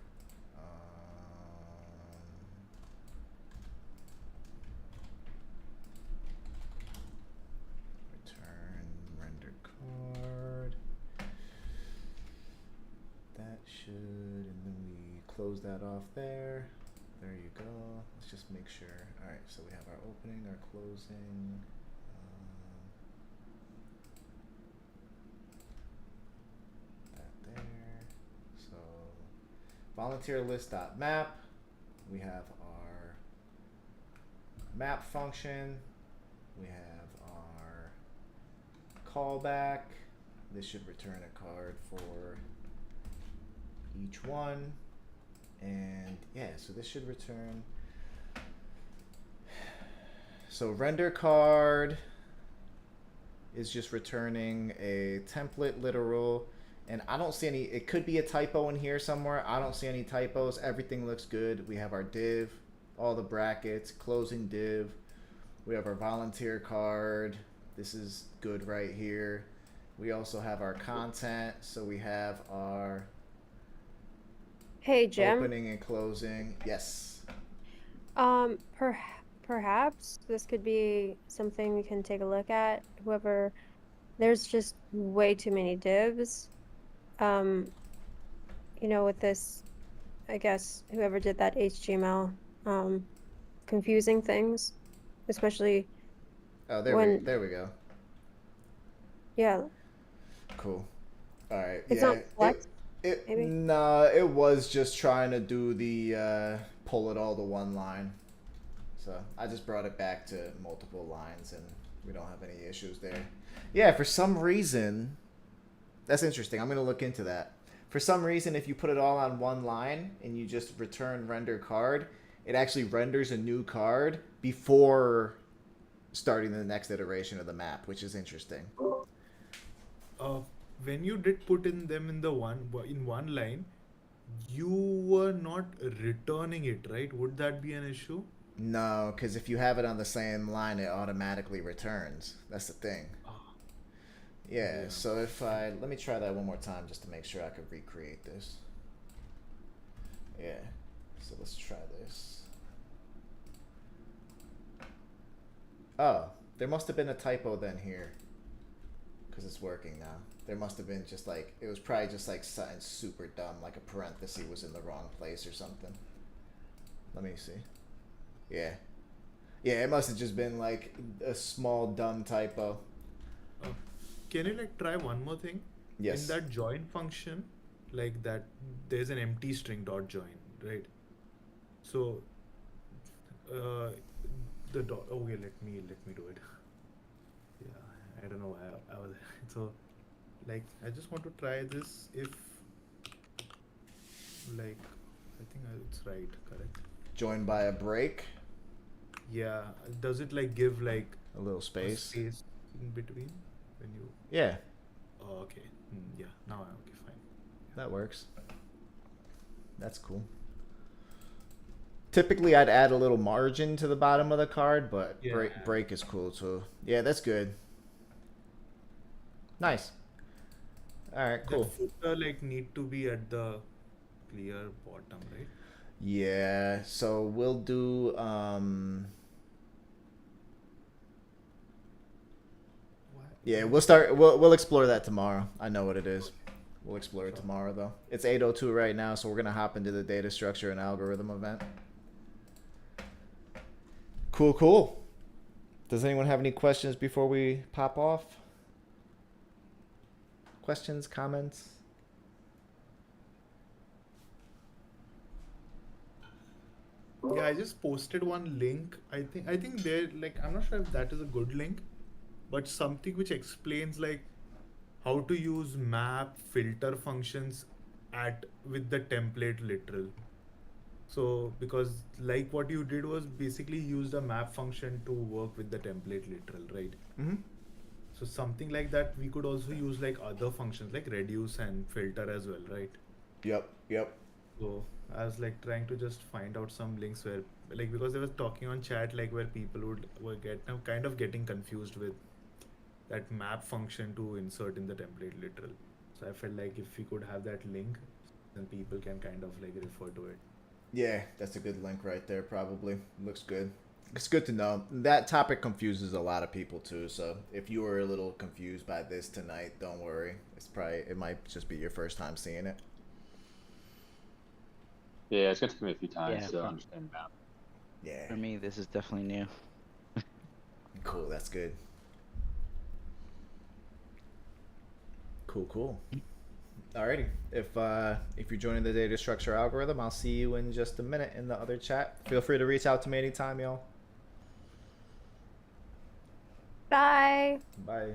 Return render card. That should, and then we close that off there. There you go. Let's just make sure. All right, so we have our opening, our closing. That there. So volunteer list.map. We have our map function. We have our callback. This should return a card for each one. And yeah, so this should return. So render card is just returning a template literal, and I don't see any, it could be a typo in here somewhere. I don't see any typos. Everything looks good. We have our div, all the brackets, closing div. We have our volunteer card. This is good right here. We also have our content. So we have our Hey, Jim. opening and closing. Yes. Perhaps this could be something we can take a look at. Whoever, there's just way too many divs. You know, with this, I guess whoever did that HTML, confusing things, especially Oh, when, there we go. yeah, Cool. All right. it's yeah. not flex. maybe? Nah, it was just trying to do the pull it all to one line. So I just brought it back to multiple lines, and we don't have any issues there. Yeah, for some reason, that's interesting. I'm gonna look into that. For some reason, if you put it all on one line and you just return render card, it actually renders a new card before starting the next iteration of the map, which is interesting. When you did put in them in the one line, you were not returning it, right? Would that be an issue? No, because if you have it on the same line, it automatically returns. That's the thing. Yeah, Yeah. so if let me try that one more time just to make sure I could recreate this. Yeah, so let's try this. Oh, there must have been a typo then here, because it's working now. There must have been just like, it was probably just like something super dumb, like a parenthesis was in the wrong place or something. Let me see. Yeah. Yeah, it must have just been like a small dumb typo. Can you like try one more thing? Yes. In that join function, like that, there's an empty string dot join, right? So, the dot. Okay, let me do it. Yeah, I don't know why I was. So, like, I just want to try this. If, like, I think it's right, correct? Joined by a break. Yeah. Does it like give like A little a space. space in between when you? Yeah, Oh, okay. Yeah. Now I'm okay. Fine. that works. That's cool. Typically, I'd add a little margin to the bottom of the card, but Yeah. break is cool too. Yeah, that's good. Nice. All right, The cool. footer like need to be at the clear bottom, right? Yeah, so we'll do Why? yeah, Why? we'll explore that tomorrow. I know what it is. We'll explore it Sure. tomorrow though. It's 8:02 right now, so we're gonna hop into the data structure and algorithm event. Cool, cool. Does anyone have any questions before we pop off? Questions, comments? Yeah, I just posted one link. I think they're like I'm not sure if that is a good link, but something which explains like how to use map filter functions at with the template literal. So because like what you did was basically use the map function to work with the template literal, right? Mm-hmm. So something like that we could also use like other functions like reduce and filter as well, right? Yep. So I was like trying to just find out some links where like because they were talking on chat like where people were kind of getting confused with that map function to insert in the template literal. So I felt like if we could have that link, then people can kind of like refer to it. Yeah, that's a good link right there, probably. Looks good. It's good to know. That topic confuses a lot of people too, so if you were a little confused by this tonight, don't worry. It might just be your first time seeing it. Yeah, it's got to me a few times Yeah, to for- understand map. Yeah. For me, this is definitely new. Cool, that's good. Cool. Alrighty. If you're joining the data structure algorithm, I'll see you in just a minute in the other chat. Feel free to reach out to me anytime, y'all. Bye. Bye.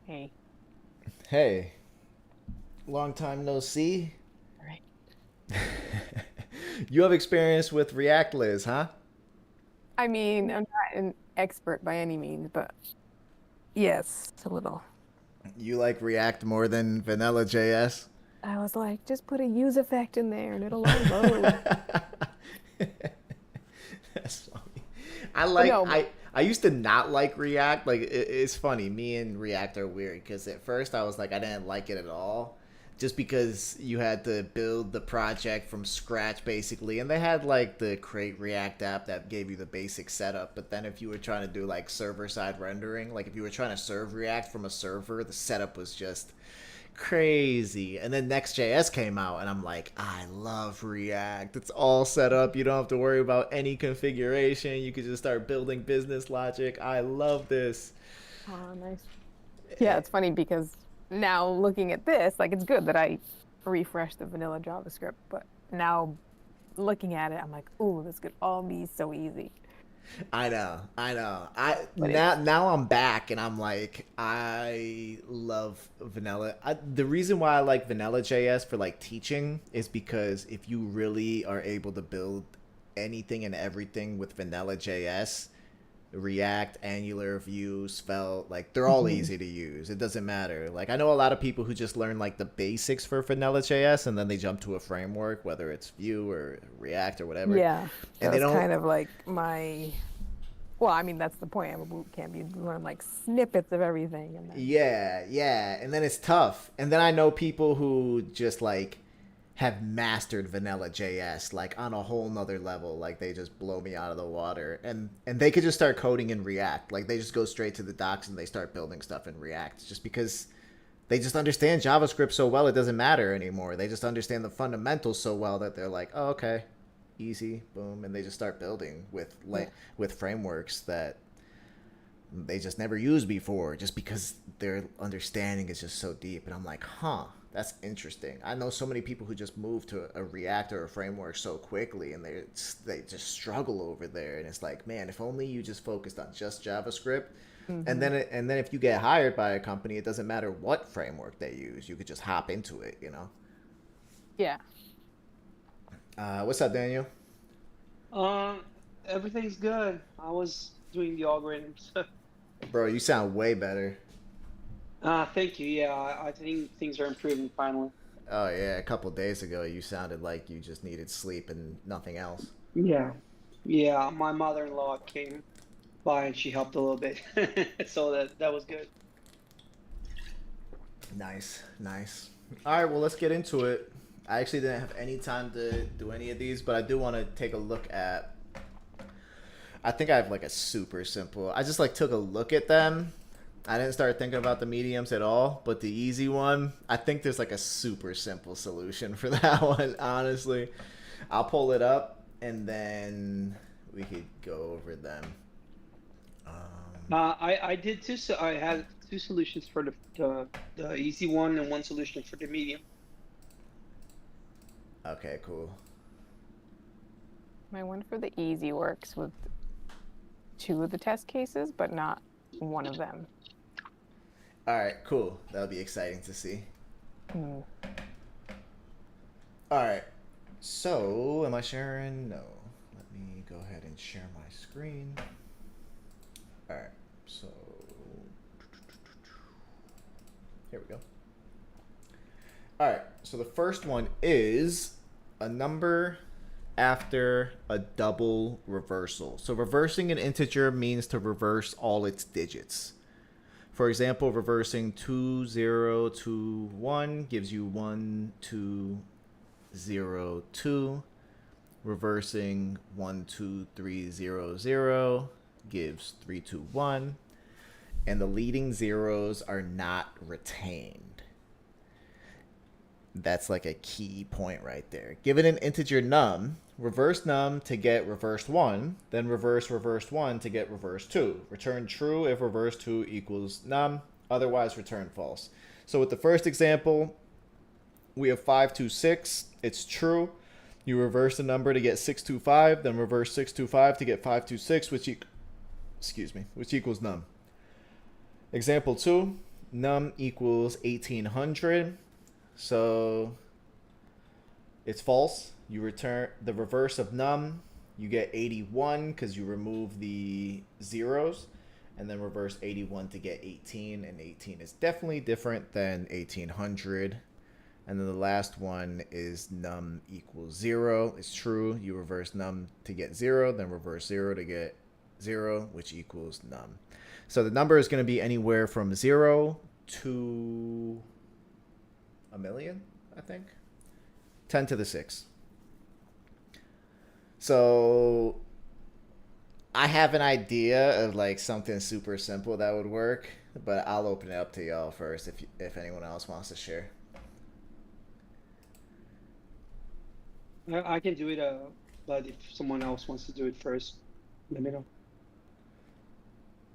Hey. Hey. Long time no see. Right. You have experience with React, Liz, huh? I mean, I'm not an expert by any means, but yes, a little. You like React more than vanilla JS? I was like, just put a use effect in there and it'll all load. That's funny. I like no, I I used to not like React. Like it's funny. Me and React are weird because at first I was like I didn't like it at all, just because you had to build the project from scratch basically, and they had like the Create React app that gave you the basic setup. But then if you were trying to do like server side rendering, like if you were trying to serve React from a server, the setup was just crazy. And then Next.js came out, and I'm like, I love React. It's all set up. You don't have to worry about any configuration. You could just start building business logic. I love this. Oh, nice. Yeah, it's funny because now looking at this, like it's good that I refreshed the vanilla JavaScript, but now looking at it, I'm like, ooh, this could all be so easy. I know. But Now I'm back, and I'm like, I love vanilla. The reason why I like vanilla JS for like teaching is because if you really are able to build anything and everything with vanilla JS, React, Angular, Vue, Svelte, like they're all easy to use. It doesn't matter. Like I know a lot of people who just learn like the basics for vanilla JS and then they jump to a framework, whether it's Vue or React or whatever. yeah, And that's they don't kind of like my. Well, I mean, that's the point of a boot camp. You learn like snippets of everything, and then Yeah. And then it's tough. And then I know people who just like have mastered vanilla JS like on a whole nother level. Like they just blow me out of the water. And they could just start coding in React. Like they just go straight to the docs and they start building stuff in React just because they just understand JavaScript so well it doesn't matter anymore. They just understand the fundamentals so well that they're like, oh, okay, easy, boom, and they just start building with with frameworks that they just never used before just because their understanding is just so deep. And I'm like, huh, that's interesting. I know so many people who just move to a React or a framework so quickly, and they just struggle over there. And it's like, man, if only you just focused on just JavaScript. And then if you get hired by a company, it doesn't matter what framework they use. You could just hop into it, you know. yeah. What's up, Daniel? Everything's good. I was doing the algorithms. Bro, you sound way better. Thank you. Yeah, I think things are improving finally. Oh yeah, a couple days ago you sounded like you just needed sleep and nothing else. Yeah. Yeah, my mother-in-law came by and she helped a little bit. So that was good. Nice. All right, well, let's get into it. I actually didn't have any time to do any of these, but I do want to take a look at. I think I have like a super simple. I just like took a look at them. I didn't start thinking about the mediums at all, but the easy one, I think there's like a super simple solution for that one, honestly. I'll pull it up and then we could go over them. I did two. So I had two solutions for the easy one and one solution for the medium. Okay, cool. My one for the easy works with two of the test cases, but not one of them. All right, cool. That'll be exciting to see. Mm. All right. So, am I sharing? No. Let me go ahead and share my screen. All right. So, here we go. All right. So the first one is a number after a double reversal. So reversing an integer means to reverse all its digits. For example, reversing 2, 0, 2, 1 gives you 1, 2, 0, 2. Reversing 1, 2, 3, 0, 0 gives 3, 2, 1. And the leading zeros are not retained. That's like a key point right there. Given an integer num, reverse num to get reversed 1, then reverse reversed 1 to get reversed 2. Return true if reverse 2 equals num, otherwise return false. So with the first example, we have 526. It's true. You reverse the number to get 625, then reverse 625 to get 526, which equals num. Example 2, num equals 1800. So it's false. You return the reverse of num. You get 81 because you remove the zeros, and then reverse 81 to get 18, and 18 is definitely different than 1800. And then the last one is num equals 0. It's true. You reverse num to get 0, then reverse 0 to get 0, which equals num. So the number is going to be anywhere from 0 to a million, I think. 10 to the 6. So I have an idea of like something super simple that would work, but I'll open it up to y'all first if anyone else wants to share. I can do it, but if someone else wants to do it first, let me know.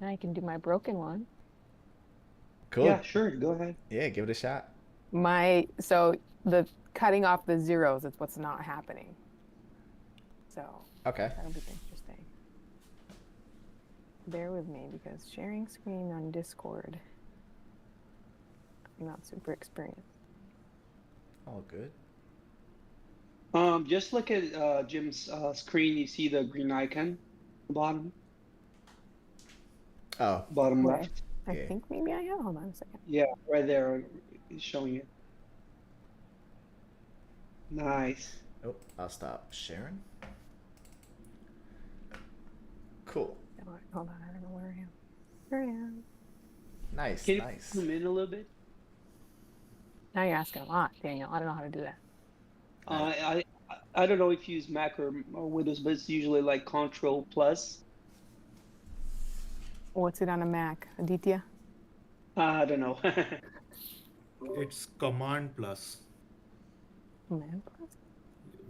I can do my broken one. Cool. Yeah, sure. Go ahead. Yeah, give it a shot. So the cutting off the zeros is what's not happening. So Okay. that'll be interesting. Bear with me because sharing screen on Discord, I'm not super experienced. All good. Just look at Jim's screen. You see the green icon, bottom Oh, bottom Where? left. I Yeah. think maybe I have. Hold on a second. Yeah, right there. It's showing you. Nice. oh, I'll stop sharing. Cool. Hold on, I don't know where I am. There I am. Nice, Can you nice. zoom in a little bit? Now you're asking a lot, Daniel. I don't know how to do that. I don't know if you use Mac or Windows, but it's usually like Control plus. What's it on a Mac? Aditya? I don't know. It's Command plus. Man,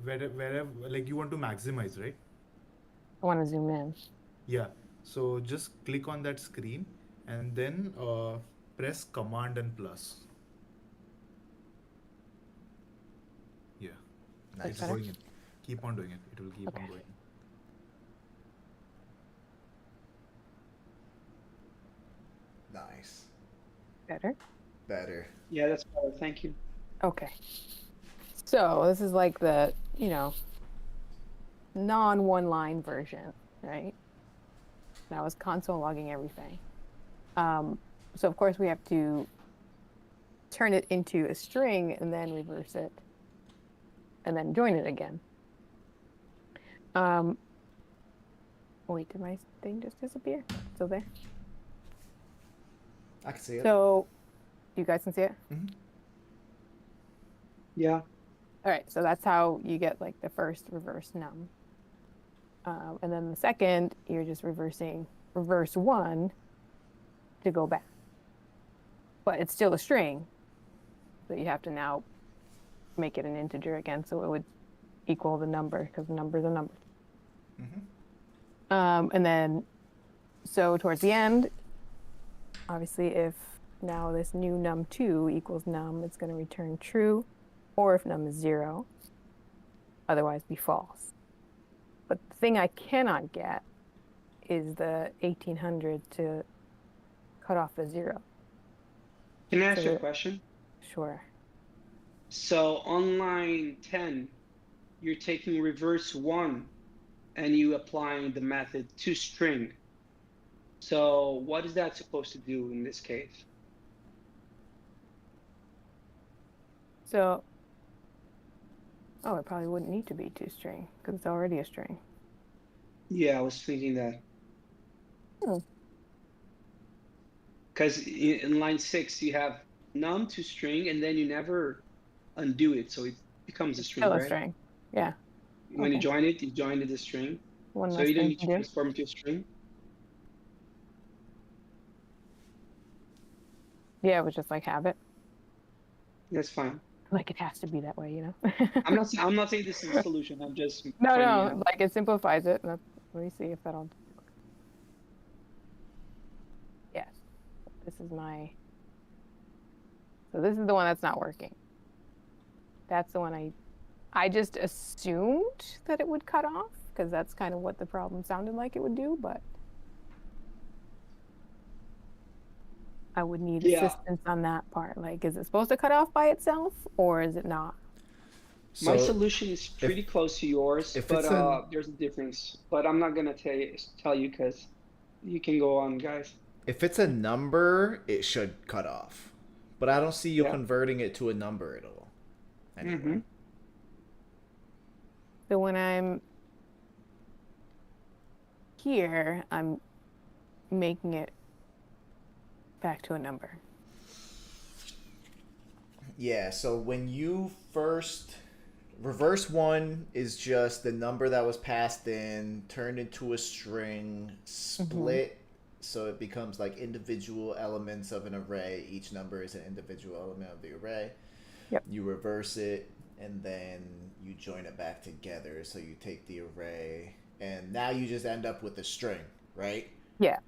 Wherever, like you want to maximize, right? I want to zoom in. Yeah. So just click on that screen and then press Command and plus. Yeah. Nice. It's better? going in. Keep on doing it. It will keep Okay. on going. Nice. Better? Better. Yeah, that's better. Thank you. Okay. So this is like the, non one line version, right? That was console logging everything. So of course we have to turn it into a string and then reverse it and then join it again. Wait, did my thing just disappear? Still there? I can see it. So you guys can see it? Yeah. All right, so that's how you get like the first reverse num. And then the second, you're just reverse 1 to go back. But it's still a string. So you have to now make it an integer again so it would equal the number because the number is a number. And then, so towards the end, obviously if now this new num2 equals num, it's going to return true, or if num is 0, otherwise be false. But the thing I cannot get is the 1800 to cut off the 0. Can I ask you a So- question? Sure. So on line 10, you're taking reverse 1 and you applying the method toString. So what is that supposed to do in this case? So, oh, it probably wouldn't need to be toString because it's already a string. Yeah, I was thinking that. Hmm. Because in line 6, you have num toString and then you never undo it. So it becomes a string, Still a right? string. Yeah. When you Okay. join it, you join it as string. One So less you don't thing need to to do. transform it to a string. Yeah, it was just like habit. That's fine. Like it has to be that way, you know? I'm not saying this is a solution. I'm just No, pointing it no, out. like it simplifies it. Let me see if that'll. Yes. This is my. So this is the one that's not working. That's the one I just assumed that it would cut off because that's kind of what the problem sounded like it would do, but I would need Yeah. assistance on that part. Like, is it supposed to cut off by itself or is it not? My So solution is pretty close to yours, if but it's there's a difference. But I'm not gonna tell you because you can go on, guys. if it's a number, it should cut off. But I don't see you Yeah. converting it to a number at all. Anywhere. So when I'm here, I'm making it back to a number. Yeah, so when you first reverse one is just the number that was passed in, turned into a string, split, so it becomes like individual elements of an array. Each number is an individual element of the array. Yep. You reverse it, and then you join it back together. So you take the array, and now you just end up with a string, right? Yeah.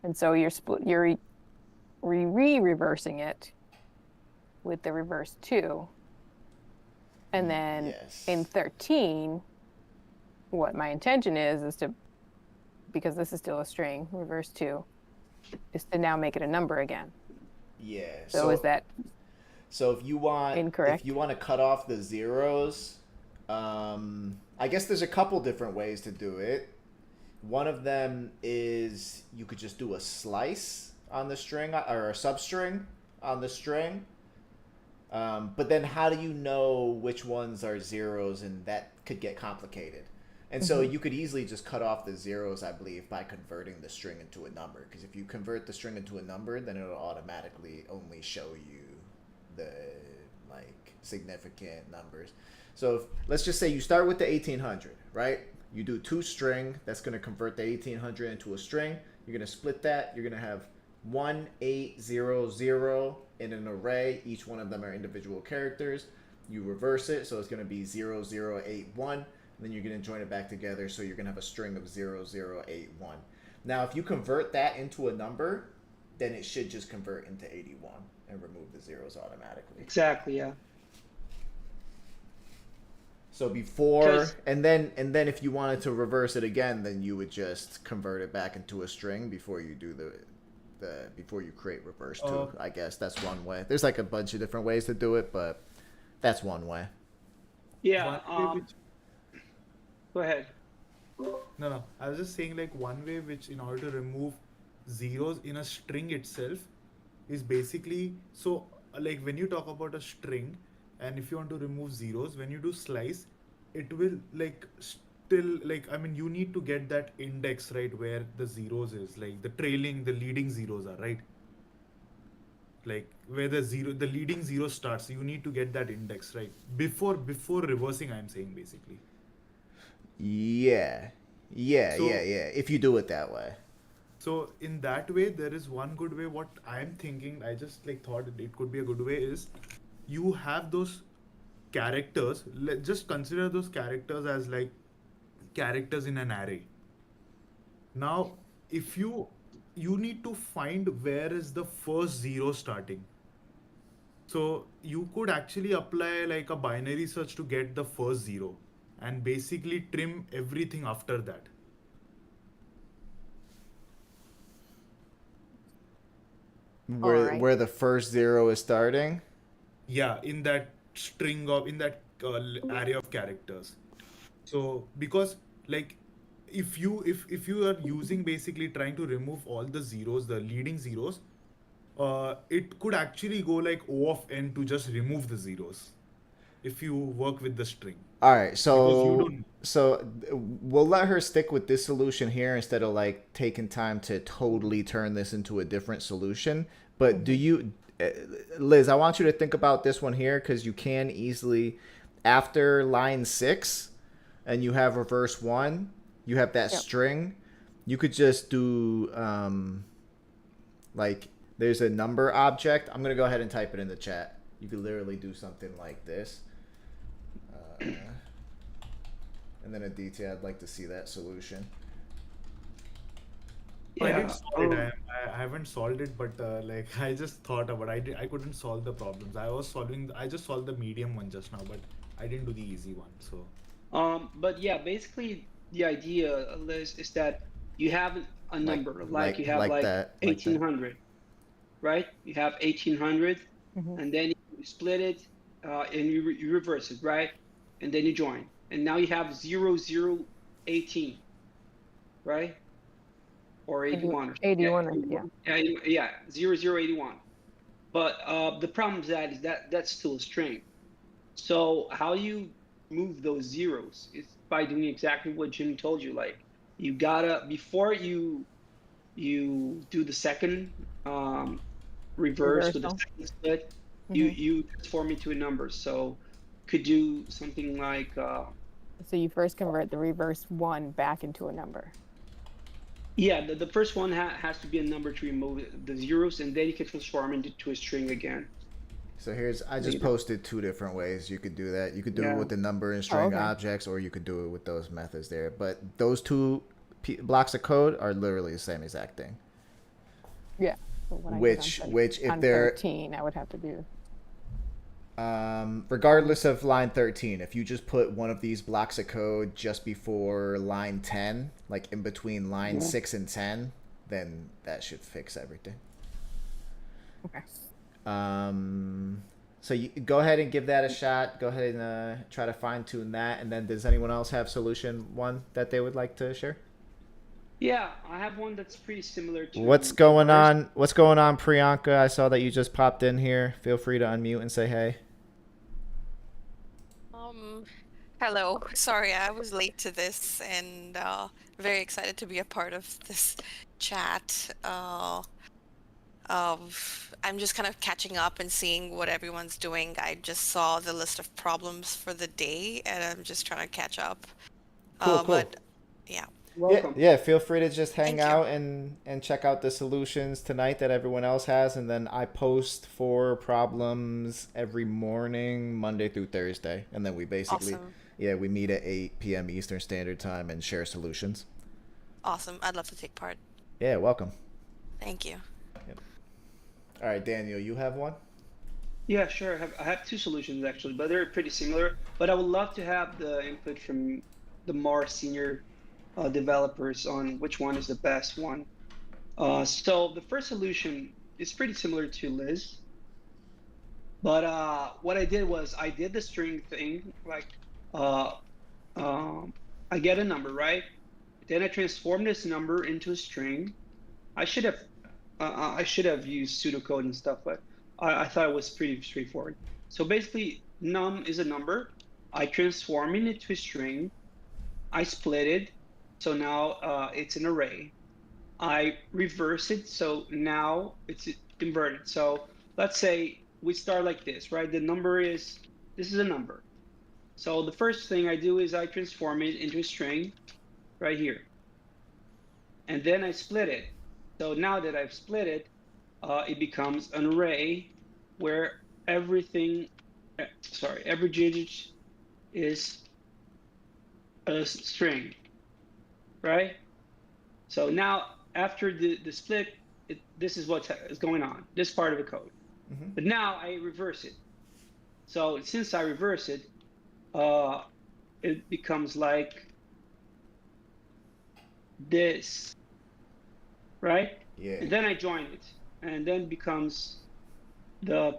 And so you're reversing it with the reverse 2. And then Yes. in 13, what my intention is to, because this is still a string, reverse 2, is to now make it a number again. Yeah. So is that So if you want incorrect? If you want to cut off the zeros, I guess there's a couple different ways to do it. One of them is you could just do a slice on the string or a substring on the string. But then how do you know which ones are zeros? And that could get complicated. And so you could easily just cut off the zeros, I believe, by converting the string into a number. Because if you convert the string into a number, then it'll automatically only show you the like significant numbers. So let's just say you start with the 1800, right? You do 2 string, that's going to convert the 1800 into a string. You're going to split that. You're going to have 1800 in an array. Each one of them are individual characters. You reverse it, so it's going to be 0081. And then you're going to join it back together, so you're going to have a string of 0081. Now, if you convert that into a number, then it should just convert into 81 and remove the zeros automatically. Exactly, yeah. So before, 'Cause- and then if you wanted to reverse it again, then you would just convert it back into a string before you do before you create reverse 2. I guess that's one way. There's like a bunch of different ways to do it, but that's one way. Yeah. One way Go ahead. No, I was just saying like one way which in order to remove zeros in a string itself is basically, so like when you talk about a string and if you want to remove zeros, when you do slice, it will like still like, I mean, you need to get that index, right, where the zeros is, like the leading zeros are, right? Like where the leading zero starts, you need to get that index, right? Before reversing, I'm saying basically. Yeah. If you do it that way. So in that way, there is one good way. What I'm thinking, I just like thought it could be a good way is you have those characters. Just consider those characters as like characters in an array. Now, if you need to find where is the first zero starting. So you could actually apply like a binary search to get the first zero and basically trim everything after that. Alright. Where the first zero is starting. Yeah, in that array of characters. So because like if you are using basically trying to remove all the zeros, the leading zeros, it could actually go like O of n to just remove the zeros if you work with the string. All right, Because you so don't. we'll let her stick with this solution here instead of like taking time to totally turn this into a different solution. But do you, Liz, I want you to think about this one here because you can easily, after line 6, and you have reverse 1, you have that string. You could just do like there's a number object. I'm gonna go ahead and type it in the chat. You could literally do something like this. And then Aditya, I'd like to see that solution. I Yeah. didn't solve it. I haven't solved it, but like I just thought about it. I couldn't solve the problems. I just solved the medium one just now, but I didn't do the easy one. So But yeah, basically the idea, Liz, is that you have a number, like you have like that, 1800, right? You have 1800, and then you split it, and you reverse it, right? And then you join, and now you have 0018, right? Or 81 or 81, yeah, 0081. But the problem is that that's still a string. So how you move those zeros is by doing exactly what Jimmy told you. Like you gotta, before you do the second reverse with the Reversal. second split, Hmm. you transform it to a number. So could do something like So you first convert the reverse 1 back into a number. yeah, the first one has to be a number to remove the zeros, and then you can transform it into a string again So here's, I just later. posted 2 different ways you could do that. You could do it Yeah. with the number and Oh, string okay. objects, or you could do it with those methods there. But those two blocks of code are literally the same exact thing. Yeah. So when I Which get if on they're 13, I would have to do. regardless of line 13, if you just put one of these blocks of code just before line 10, like in between line Yeah. 6 and 10, then that should fix everything. Okay. So you go ahead and give that a shot. Go ahead and try to fine tune that. And then does anyone else have solution 1 that they would like to share? Yeah, I have one that's pretty similar to What's going yours. on? What's going on, Priyanka? I saw that you just popped in here. Feel free to unmute and say hey. Hello. Sorry, I was late to this and very excited to be a part of this chat. I'm just kind of catching up and seeing what everyone's doing. I just saw the list of problems for the day and I'm just trying to catch up. Cool, cool. But yeah. Welcome. Yeah, feel free to just hang Thank you. out and check out the solutions tonight that everyone else has, and then I post 4 problems every morning, Monday through Thursday, and then we basically Awesome. we meet at 8 p.m. Eastern Standard Time and share solutions. Awesome. I'd love to take part. Yeah, welcome. Thank you. All right, Daniel, you have one? Yeah, sure. I have 2 solutions actually, but they're pretty similar. But I would love to have the input from the more senior developers on which one is the best one. So the first solution is pretty similar to Liz, but what I did was I did the string thing, like I get a number, right? Then I transform this number into a string. I should have used pseudocode and stuff, but I thought it was pretty straightforward. So basically, num is a number. I transform it into a string. I split it, so now it's an array. I reverse it, so now it's inverted. So let's say we start like this, right? This is a number. So the first thing I do is I transform it into a string right here. And then I split it. So now that I've split it, it becomes an array where every digit is a string, right? So now after the split, this is what is going on, this part of the code. Mm-hmm. But now I reverse it. So since I reverse it, it becomes like this, right? Yeah. And then I join it, and then becomes the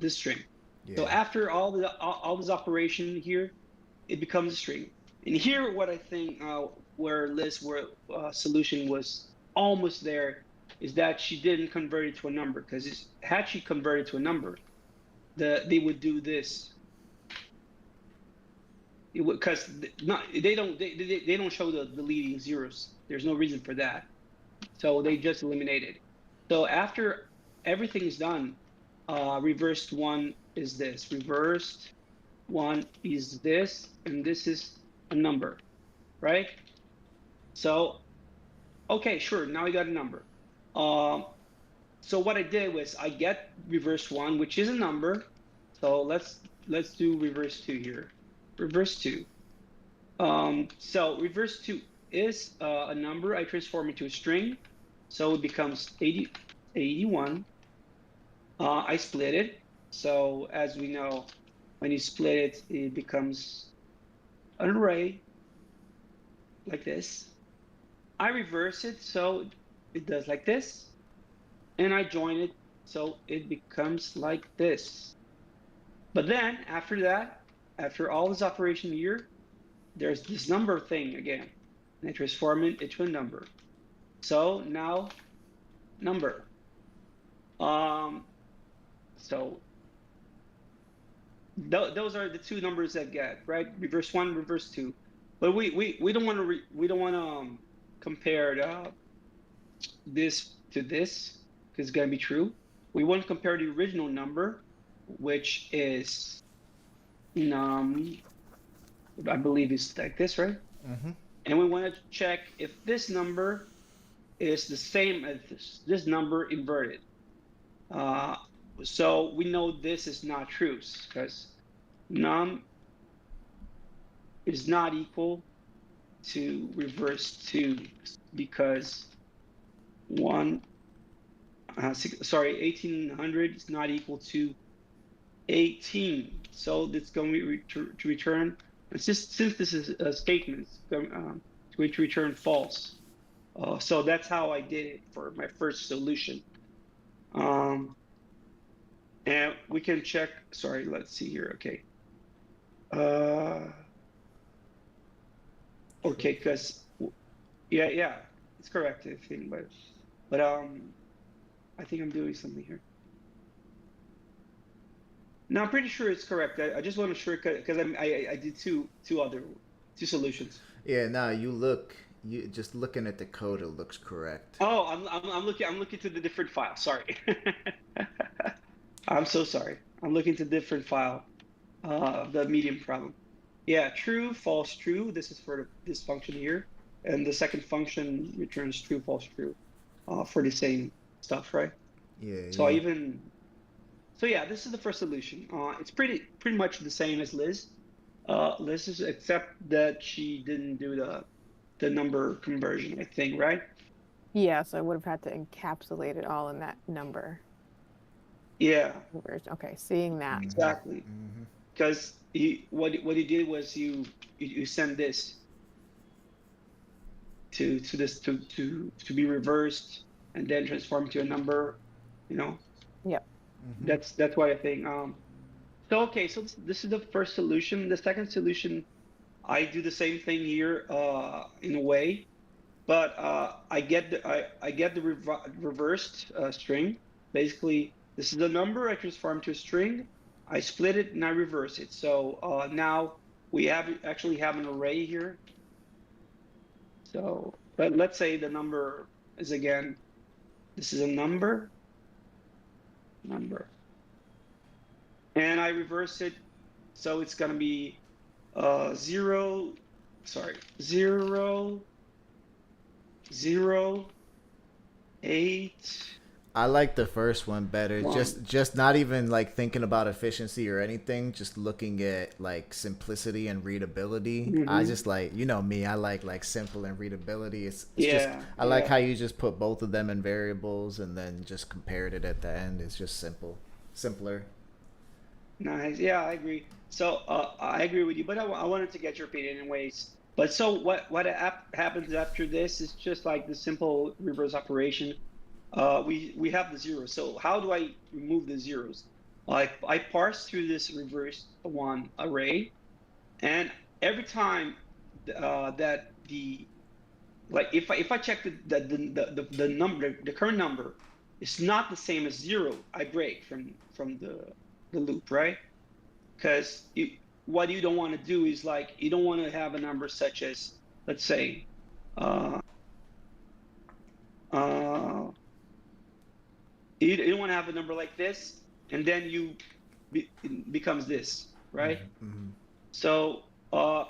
string. Yeah. So after all this operation here, it becomes a string. And here, what I think where Liz solution was almost there is that she didn't convert it to a number, because had she converted to a number, they would do this. Because they don't show the leading zeros. There's no reason for that, so they just eliminate it. So after everything is done, reversed 1 is this. Reversed 1 is this, and this is a number, right? So, okay, sure. Now I got a number. So what I did was I get reverse 1, which is a number. So let's do reverse 2 here. Reverse 2. So reverse 2 is a number. I transform it to a string, so it becomes 81. I split it. So as we know, when you split it, it becomes an array like this. I reverse it, so it does like this, and I join it, so it becomes like this. But then after that, after all this operation here, there's this number thing again, and I transform it into a number. So now number. So those are the 2 numbers I get, right? Reverse 1, reverse 2. But we don't want to we don't want to compare this to this because it's gonna be true. We want to compare the original number, which is I believe it's like this, right? Mm-hmm. And we want to check if this number is the same as this number inverted. So we know this is not true because num is not equal to reverse 2 because 1800 is not equal to 18. So it's going to return, it's just, since this is a statement, it's going to return false. So that's how I did it for my first solution. And we can check, sorry, let's see here, okay. Okay, because, yeah, it's correct, I think, but I think I'm doing something here. No, I'm pretty sure it's correct. I just want to sure because I did two solutions. Yeah, no, you just looking at the code, it looks correct. Oh, I'm looking to the different file. Sorry. I'm so sorry. I'm looking to different file. The medium problem. Yeah, true, false, true. This is for this function here, and the second function returns true, false, true, for the same stuff, right? Yeah. So yeah. So yeah, this is the first solution. It's pretty much the same as Liz. Liz is, except that she didn't do the number conversion, I think, right? Yes, I would have had to encapsulate it all in that number. Yeah. Okay, seeing that. Exactly. Because what he did was you send this to be reversed and then transformed to a number, you know. Yep. That's why I think. So okay, so this is the first solution. The second solution, I do the same thing here in a way, but I get the reversed string. Basically, this is the number I transform to a string. I split it and I reverse it. So now we actually have an array here. So, but let's say the number is, again, this is a number, and I reverse it, so it's gonna be 0, 8. I like the first one better. One. Just not even like thinking about efficiency or anything. Just looking at like simplicity and readability. I just like, you know me. I like simple and readability. It's just I like how you just put both of them in variables and then just compared it at the end. It's just simpler. Nice. Yeah, I agree. So I agree with you, but I wanted to get your opinion anyways. But so what happens after this is just like the simple reverse operation. We have the zeros. So how do I remove the zeros? I parse through this reverse one array, and every time that if I check the number, the current number is not the same as 0, I break from the loop, right? Because what you don't want to do is, like, you don't want to have a number such as, let's say, you don't want to have a number like this, and then it becomes this, right? So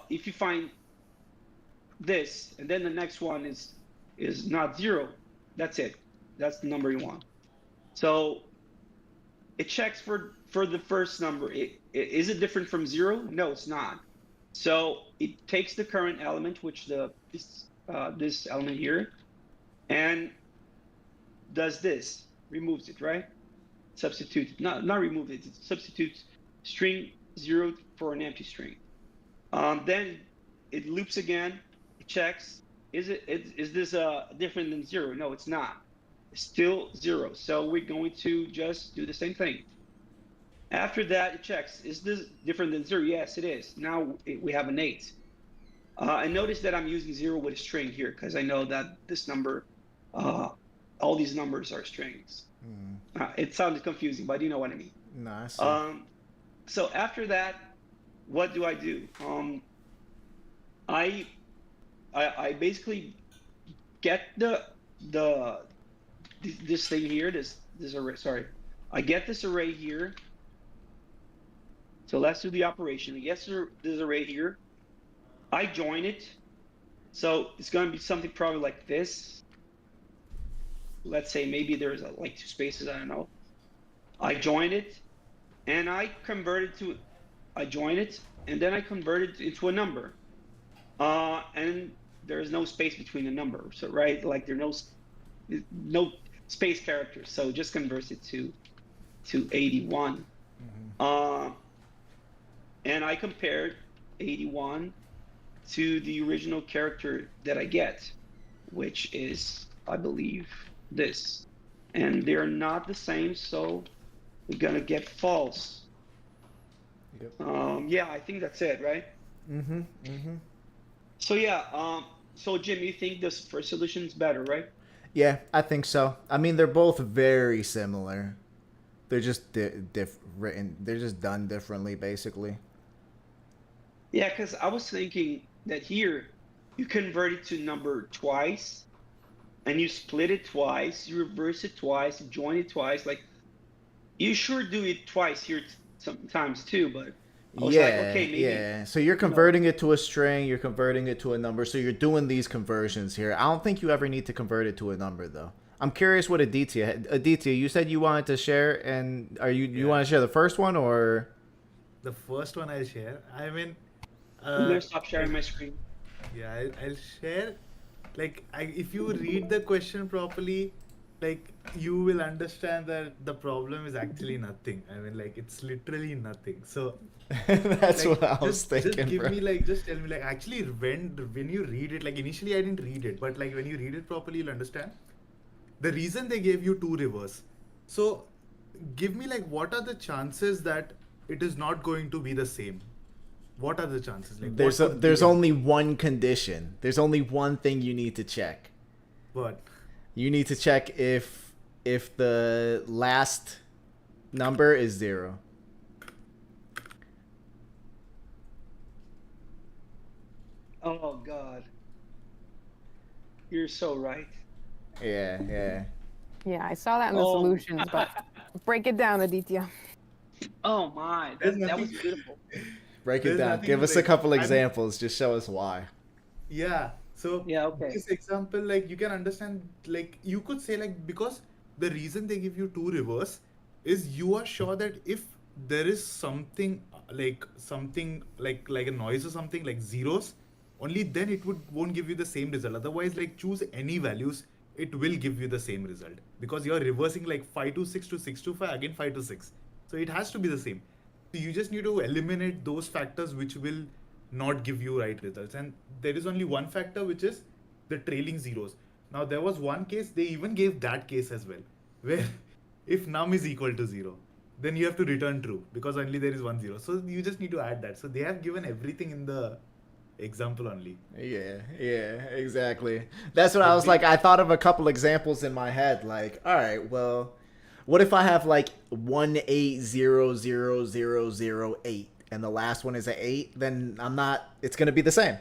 if you find this, and then the next one is not 0, that's it. That's the number you want. So it checks for the first number. Is it different from 0? No, it's not. So it takes the current element, which this element here, and does this. Removes it, right? Substitutes, not remove it. It substitutes string 0 for an empty string. Then it loops again. It checks. Is this different than 0? No, it's not. It's still 0. So we're going to just do the same thing. After that, it checks. Is this different than 0? Yes, it is. Now we have an 8. And notice that I'm using 0 with a string here because I know that this number. All these numbers are strings. It sounded confusing, but you know what I mean. No, I see. So after that, what do? I basically get this thing here, this array. Sorry, I get this array here. So let's do the operation. I guess this array here. I join it. So it's going to be something probably like this. Let's say maybe there's like 2 spaces. I don't know. I join it, and I convert it to. I join it, and then I convert it into a number. And there's no space between the numbers, so right, like there's no space characters, so it just converts it to 81. And I compared 81 to the original character that I get, which is, I believe, this, and they're not the same, so we're gonna get false. Yep. Yeah, I think that's it, right? So yeah, so Jim, you think this first solution is better, right? Yeah, I think so. I mean, they're both very similar. They're just written. They're just done differently, basically. Yeah, because I was thinking that here you convert it to number twice, and you split it twice, you reverse it twice, you join it twice. Like, you sure do it twice here sometimes too, but I was like, okay, maybe. Yeah. So you're converting it to a string, you're converting it to a number. So you're doing these conversions here. I don't think you ever need to convert it to a number, though. I'm curious what Aditya, you said you wanted to share, and you want to share the first one or? The first one I'll share. I mean, I'm gonna stop sharing my screen. yeah, I'll share. Like, if you read the question properly, like, you will understand that the problem is actually nothing. I mean, like, it's literally nothing. So That's like, what I was thinking, just give bro. me like, just tell me like, actually when you read it, like initially I didn't read it, but like when you read it properly, you'll understand. The reason they gave you 2 rivers. So give me like, what are the chances that it is not going to be the same? What are the chances? Like, There's only one condition. There's only one thing you need to check. What? You need to check if the last number is 0. Oh God, you're so right. Yeah. Yeah, I saw that in the solutions, but break it down, Aditya. Oh my, There's that nothing- was beautiful. Break it There's down. nothing Give us a like- couple I'm- examples. Just show us why. Yeah. So Yeah, okay. this example, like, you can understand, like, you could say like, because the reason they give you 2 rivers is you are sure that if there is something like a noise or something like zeros, only then it won't give you the same result. Otherwise, like, choose any values, it will give you the same result because you're reversing like 5 to 6 to 6 to 5 again 5 to 6. So it has to be the same. So you just need to eliminate those factors which will not give you right results, and there is only one factor, which is the trailing zeros. Now there was one case, they even gave that case as well, where if num is equal to 0, then you have to return true because only there is 1 0. So you just need to add that. So they have given everything in the example only. Yeah, exactly. That's what I was like. I thought of a couple examples in my head. Like, all right, well, what if I have like 1800008 and the last one is an 8? Then it's gonna be the same.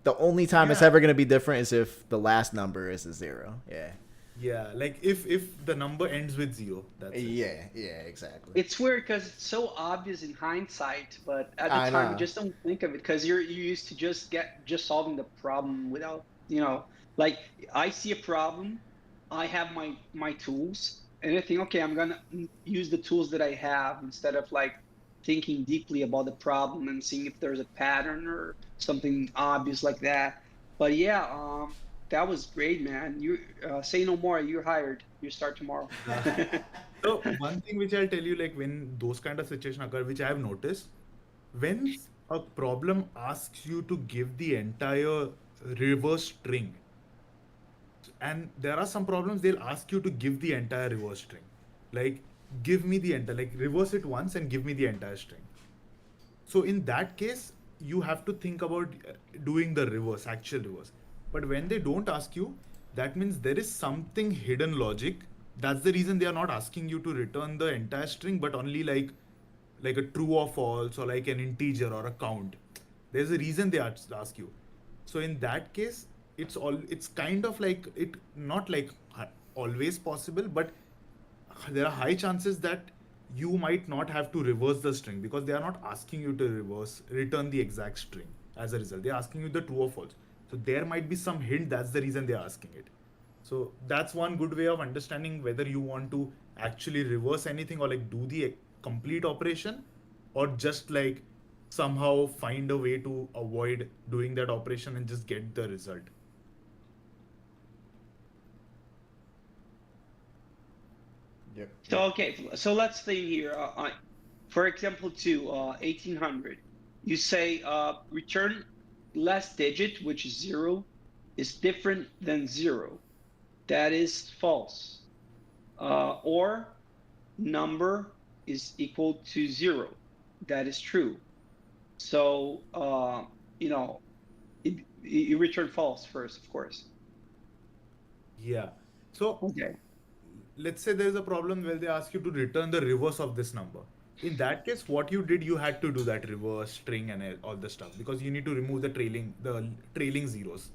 The only time it's Yeah. ever gonna be different is if the last number is a 0. Yeah. Yeah, like if the number ends with 0, that's it. Yeah, exactly. It's weird because it's so obvious in hindsight, but at the I time know. you just don't think of it because you're used to just solving the problem without, like, I see a problem, I have my tools, and I think, okay, I'm gonna use the tools that I have instead of like thinking deeply about the problem and seeing if there's a pattern or something obvious like that. But yeah, that was great, man. You say no more. You're hired. You start tomorrow. So one thing which I'll tell you, like, when those kind of situation occur, which I have noticed, when a problem asks you to give the entire reverse string, and there are some problems they'll ask you to give the entire reverse string, like, give me the entire, like, reverse it once and give me the entire string. So in that case, you have to think about doing the reverse, actual reverse. But when they don't ask you, that means there is something hidden logic. That's the reason they are not asking you to return the entire string, but only like a true or false or like an integer or a count. There's a reason they ask you. So in that case, it's kind of like it not like always possible, but there are high chances that you might not have to reverse the string because they are not asking you to return the exact string as a result. They're asking you the true or false. So there might be some hint, that's the reason they're asking it. So that's one good way of understanding whether you want to actually reverse anything or like do the complete operation, or just like somehow find a way to avoid doing that operation and just get the result. Yep. So okay, so let's say here, for example, to 1800, you say return last digit, which is 0, is different than 0. That is false. Or number is equal to 0. That is true. So you know, you return false first, of course. Yeah. So Okay. let's say there's a problem where they ask you to return the reverse of this number. In that case, what you did, you had to do that reverse string and all the stuff, because you need to remove the trailing zeros,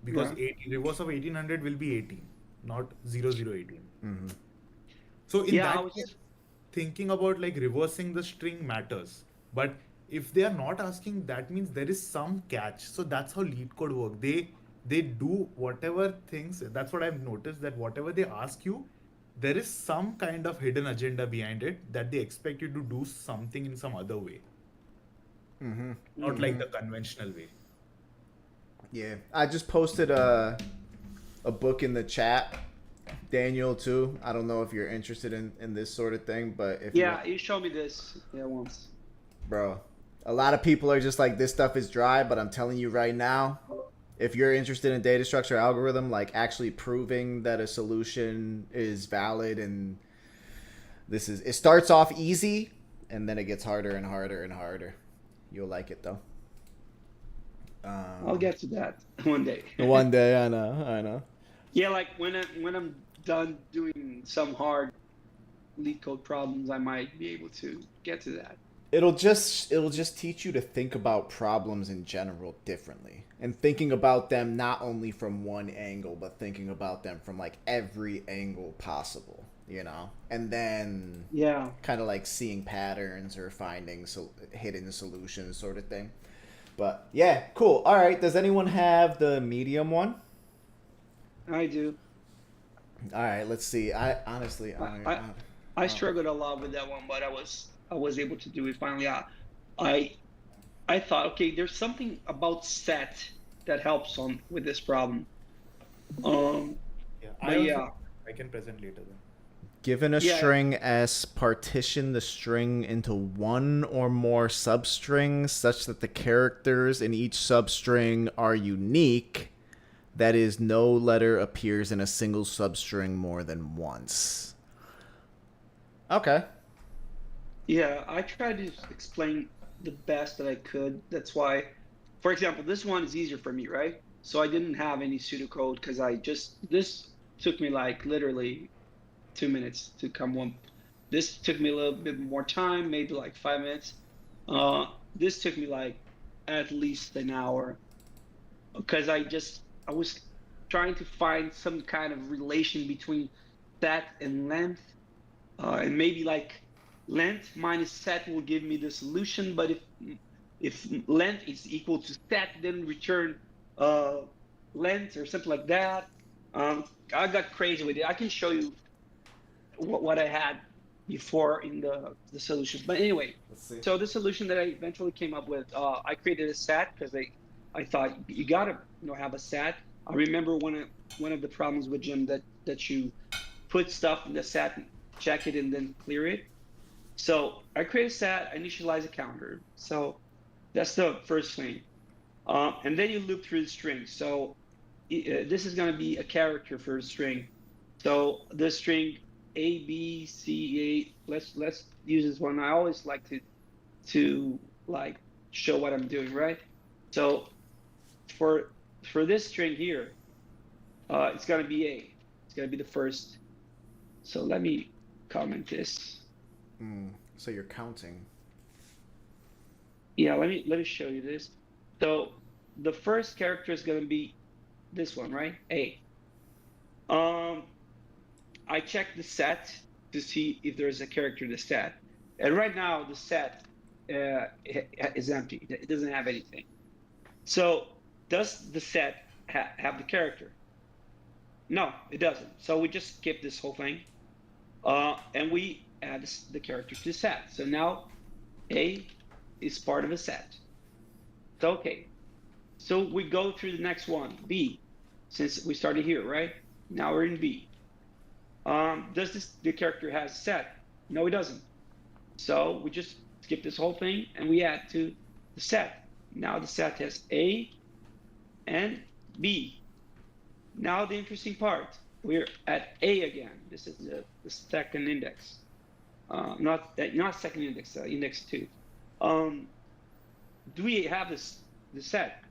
because Yeah. reverse of 1800 will be 18, not 0018. Mm-hmm. So in Yeah, I that case, was. thinking about like reversing the string matters. But if they are not asking, that means there is some catch. So that's how lead code work. They do whatever things. That's what I've noticed, that whatever they ask you, there is some kind of hidden agenda behind it, that they expect you to do something in some other way, Mm-hmm. not like the conventional way. Yeah, I just posted a book in the chat, Daniel, too. I don't know if you're interested in this sort of thing, but if Yeah, you showed me this once. bro, a lot of people are just like, this stuff is dry, but I'm telling you right now, if you're interested in data structure algorithm, like actually proving that a solution is valid, and it starts off easy and then it gets harder and harder and harder. You'll like it though. I'll get to that one day. One day, I know. Yeah, like when I'm done doing some hard lead code problems, I might be able to get to that. It'll just teach you to think about problems in general differently, and thinking about them not only from one angle, but thinking about them from like every angle possible, and then Yeah. kind of like seeing patterns or finding hidden solutions, sort of thing. But yeah, cool. All right, does anyone have the medium one? I do. All right, let's see. I honestly, I struggled a lot with that one, but I was able to do it finally. I thought, okay, there's something about set that helps with this problem. Yeah, But yeah. I can present later then. Given a Yeah. string S, partition the string into one or more substrings such that the characters in each substring are unique. That is, no letter appears in a single substring more than once. Okay. Yeah, I tried to explain the best that I could. That's why, for example, this one is easier for me, right? So I didn't have any pseudocode because this took me like literally 2 minutes to come one. This took me a little bit more time, maybe like 5 minutes. This took me like at least an hour because I was trying to find some kind of relation between set and length, and maybe like length minus set will give me the solution. But if length is equal to set, then return length or something like that. I got crazy with it. I can show you what I had before in the solutions. But anyway, so the solution that I eventually came up with, I created a set because I thought you gotta have a set. I remember one of the problems with Jim that you put stuff in the set, check it, and then clear it. So I create a set, initialize a counter. So that's the first thing. And then you loop through the string. So this is going to be a character for a string. So the string A, B, C, A. Let's use this one. I always like to like show what I'm doing, right? So for this string here, it's going to be A. It's going to be the first. So let me comment this. So you're counting. Yeah, let me show you this. So the first character is going to be this one, right? A. I check the set to see if there's a character in the set. And right now the set is empty. It doesn't have anything. So does the set have the character? No, it doesn't. So we just skip this whole thing. And we add the character to the set. So now A is part of a set. So, okay. So we go through the next one, B, since we started here, right? Now we're in B. Does the character has a set? No, it doesn't. So we just skip this whole thing and we add to the set. Now the set has A and B. Now the interesting part, we're at A again. This is the second index. Not second index, index 2. Do we have this set,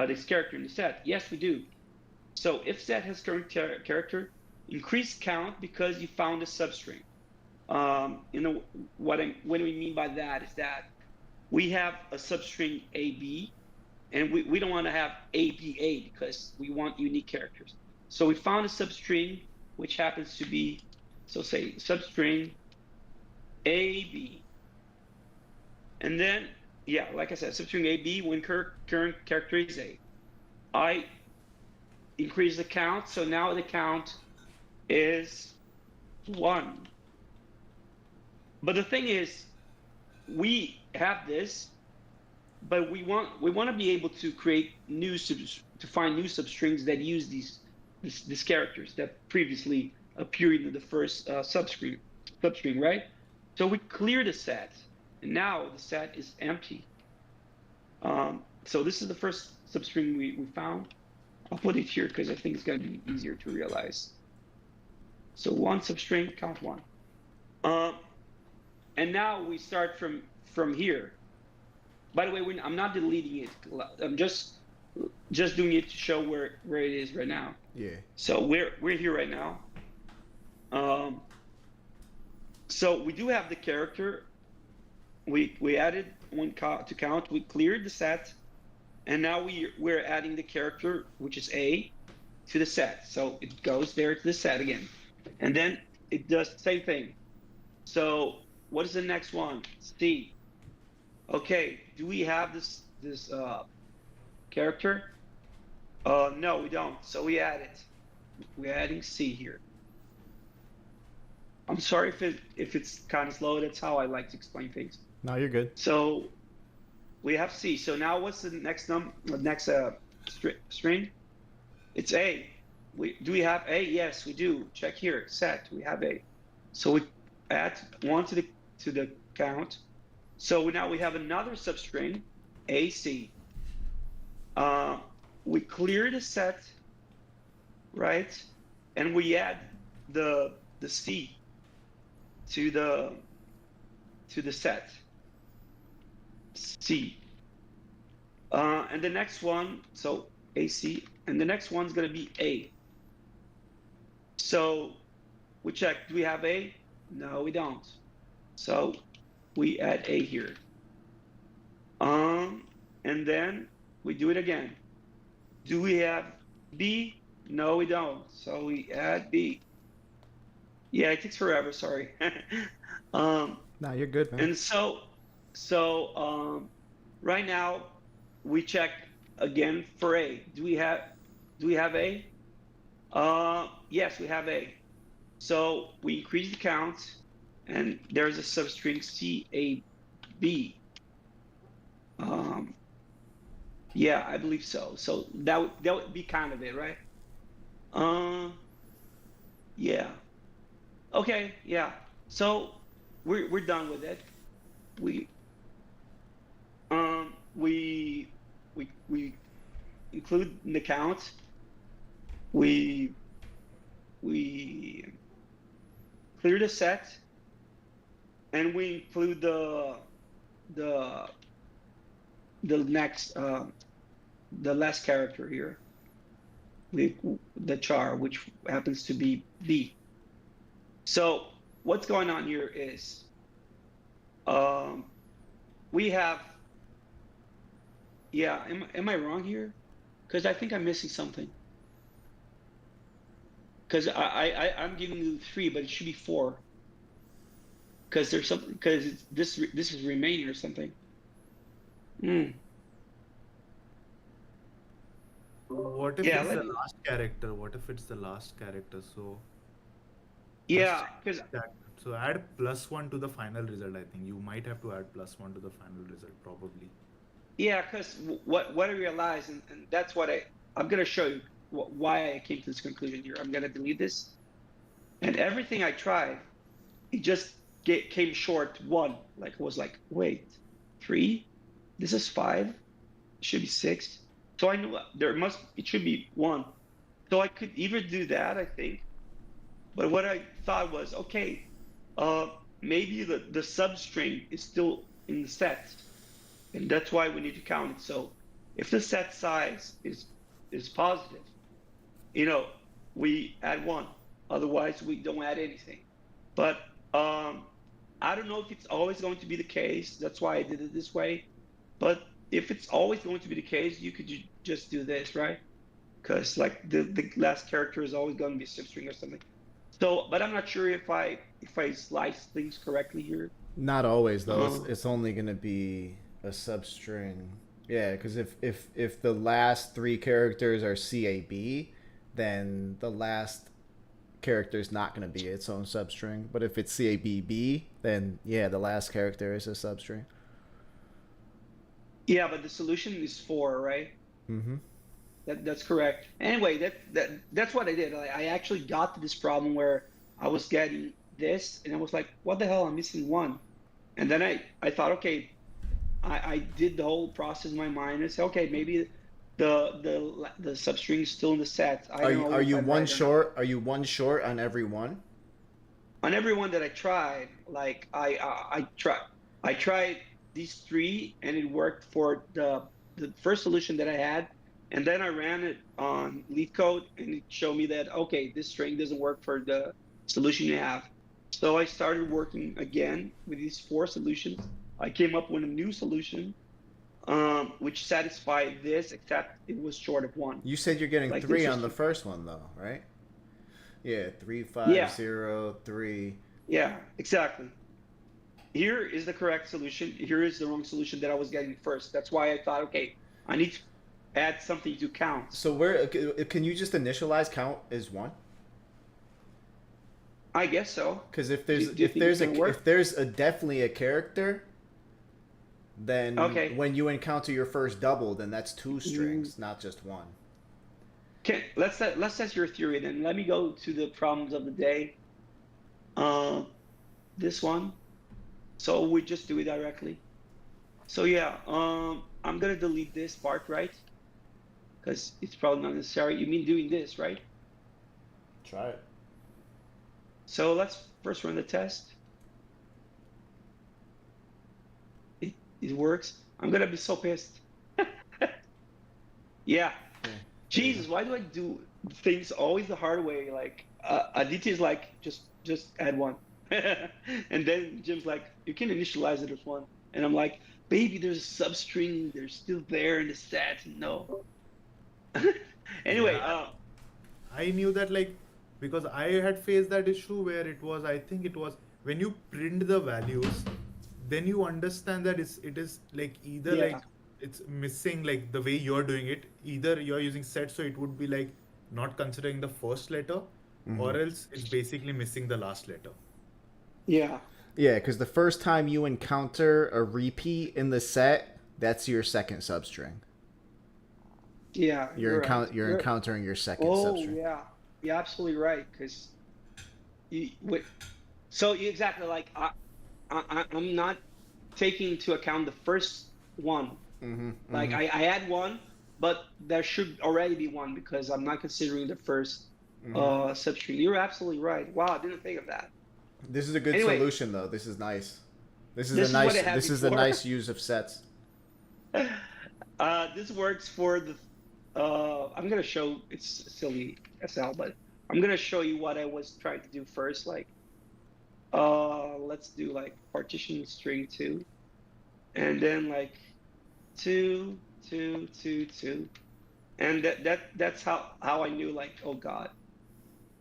this character in the set? Yes, we do. So if set has current character, increase count because you found a substring. What we mean by that is that we have a substring AB, and we don't want to have ABA because we want unique characters. So we found a substring which happens to be, so say substring AB, and then yeah, like I said, substring AB when current character is A. I increase the count, so now the count is 1. But the thing is, we have this, but we want to be able to create to find new substrings that use these characters that previously appeared in the first substring, right? So we clear the set, and now the set is empty. So this is the first substring we found. I'll put it here because I think it's going to be easier to realize. So 1 substring, count 1. And now we start from here. By the way, I'm not deleting it. I'm just doing it to show where it is right now. Yeah. So we're here right now. So we do have the character. We added 1 to count. We cleared the set, and now we're adding the character, which is A, to the set. So it goes there to the set again, and then it does the same thing. So what is the next one? C. Okay, do we have this character? No, we don't. So we add it. We're adding C here. I'm sorry if it's kind of slow. That's how I like to explain things. No, you're good. So we have C. So now what's the next string? It's A. Do we have A? Yes, we do. Check here. Set. We have A. So we add 1 to the count. So now we have another substring, AC. We clear the set, right? And we add the C to the set. C. And the next one, so AC, and the next one's going to be A. So we check, do we have A? No, we don't. So we add A here. And then we do it again. Do we have B? No, we don't. So we add B. Yeah, it takes forever, sorry. No, you're good, man. And so right now we check again for A. Do we have A? Yes, we have A. So we increase the count, and there's a substring CAB. Yeah, I believe so. So that would be kind of it, right? Yeah. Okay, yeah. So we're done with it. We include the count. We clear the set, and we include the next the last character here, the char, which happens to be B. So what's going on here is we have Yeah, am I wrong here? Because I think I'm missing something. Because I'm giving you 3, but it should be 4. Because there's something. Because this is remaining or something. Hmm. What if Yeah. it's the last character? What if it's the last character? So let's Yeah. check Because that. So add +1 to the final result. I think you might have to add +1 to the final result, probably. yeah. Because what I realized, and that's what I'm gonna show you why I came to this conclusion here. I'm gonna delete this, and everything I tried, it just came short 1. Like it was like, wait, 3. This is 5. It should be 6. So I knew it should be 1. So I could either do that, I think. But what I thought was, okay, uh, maybe the substring is still in the set, and that's why we need to count it. So if the set size is positive, you know, we add 1. Otherwise, we don't add anything. But I don't know if it's always going to be the case. That's why I did it this way. But if it's always going to be the case, you could just do this, right? Because like the last character is always going to be substring or something. So, but I'm not sure if I slice things correctly here. Not always though. Uh, It's only gonna be a substring. Yeah, because if the last 3 characters are CAB, then the last character is not going to be its own substring. But if it's CABB, then yeah, the last character is a substring. yeah, but the solution is 4, right? Mm-hmm. That's correct. Anyway, that's what I did. I actually got to this problem where I was getting this, and I was like, what the hell? I'm missing 1. And then I thought, okay, I did the whole process in my mind and said, okay, maybe the substring is still in the set. I don't know Are if you I'm one right or not. short? Are you one short on every one? On every one that I tried, like I tried these 3, and it worked for the first solution that I had, and then I ran it on LeetCode, and it showed me that okay, this string doesn't work for the solution you have. So I started working again with these 4 solutions. I came up with a new solution, which satisfied this, except it was short of 1. You said you're getting Like 3 this on was the first one though, right? Yeah, 3, 5, yeah 0, 3. yeah exactly. Here is the correct solution. Here is the wrong solution that I was getting first. That's why I thought, okay, I need to add something to count. So where can you just initialize count as 1? I guess so. Because if Do there's you think it's gonna work? if there's a definitely a character, then Okay. when you encounter your first double, then that's 2 strings, not just 1. Okay, let's test your theory then. Let me go to the problems of the day. This one. So we just do it directly. So yeah, I'm gonna delete this part, right? Because it's probably not necessary. You mean doing this, right? Try it. So let's first run the test. It works. I'm gonna be so pissed. Yeah. Jesus, why do I do things always the hard way? Like Aditya is like, just add 1. And then Jim's like, you can initialize it as 1. And I'm like, baby, there's a substring. They're still there in the set. No. Anyway, Yeah. I knew that, like, because I had faced that issue where I think it was when you print the values, then you understand that it is like either Yeah. like it's missing, like the way you're doing it, either you're using set, so it would be like not considering the first letter, or else it's basically missing the last letter. yeah. Yeah, because the first time you encounter a repeat in the set, that's your second substring. Yeah. You're right. You're- encountering your second Oh substring. yeah, you're absolutely right. Because so exactly like I'm not taking into account the first one. Like I add 1, but there should already be 1 because I'm not considering the first substring. You're absolutely right. Wow, I didn't think of that. This is a good Anyway. solution though. This is nice. This is This a is what nice I had this is a before. nice use of sets. This works for the. I'm gonna show it's silly SL, but I'm gonna show you what I was trying to do first. Like, let's do like partition string 2, and then like 2, 2, 2, 2. And that's how I knew, like, oh God.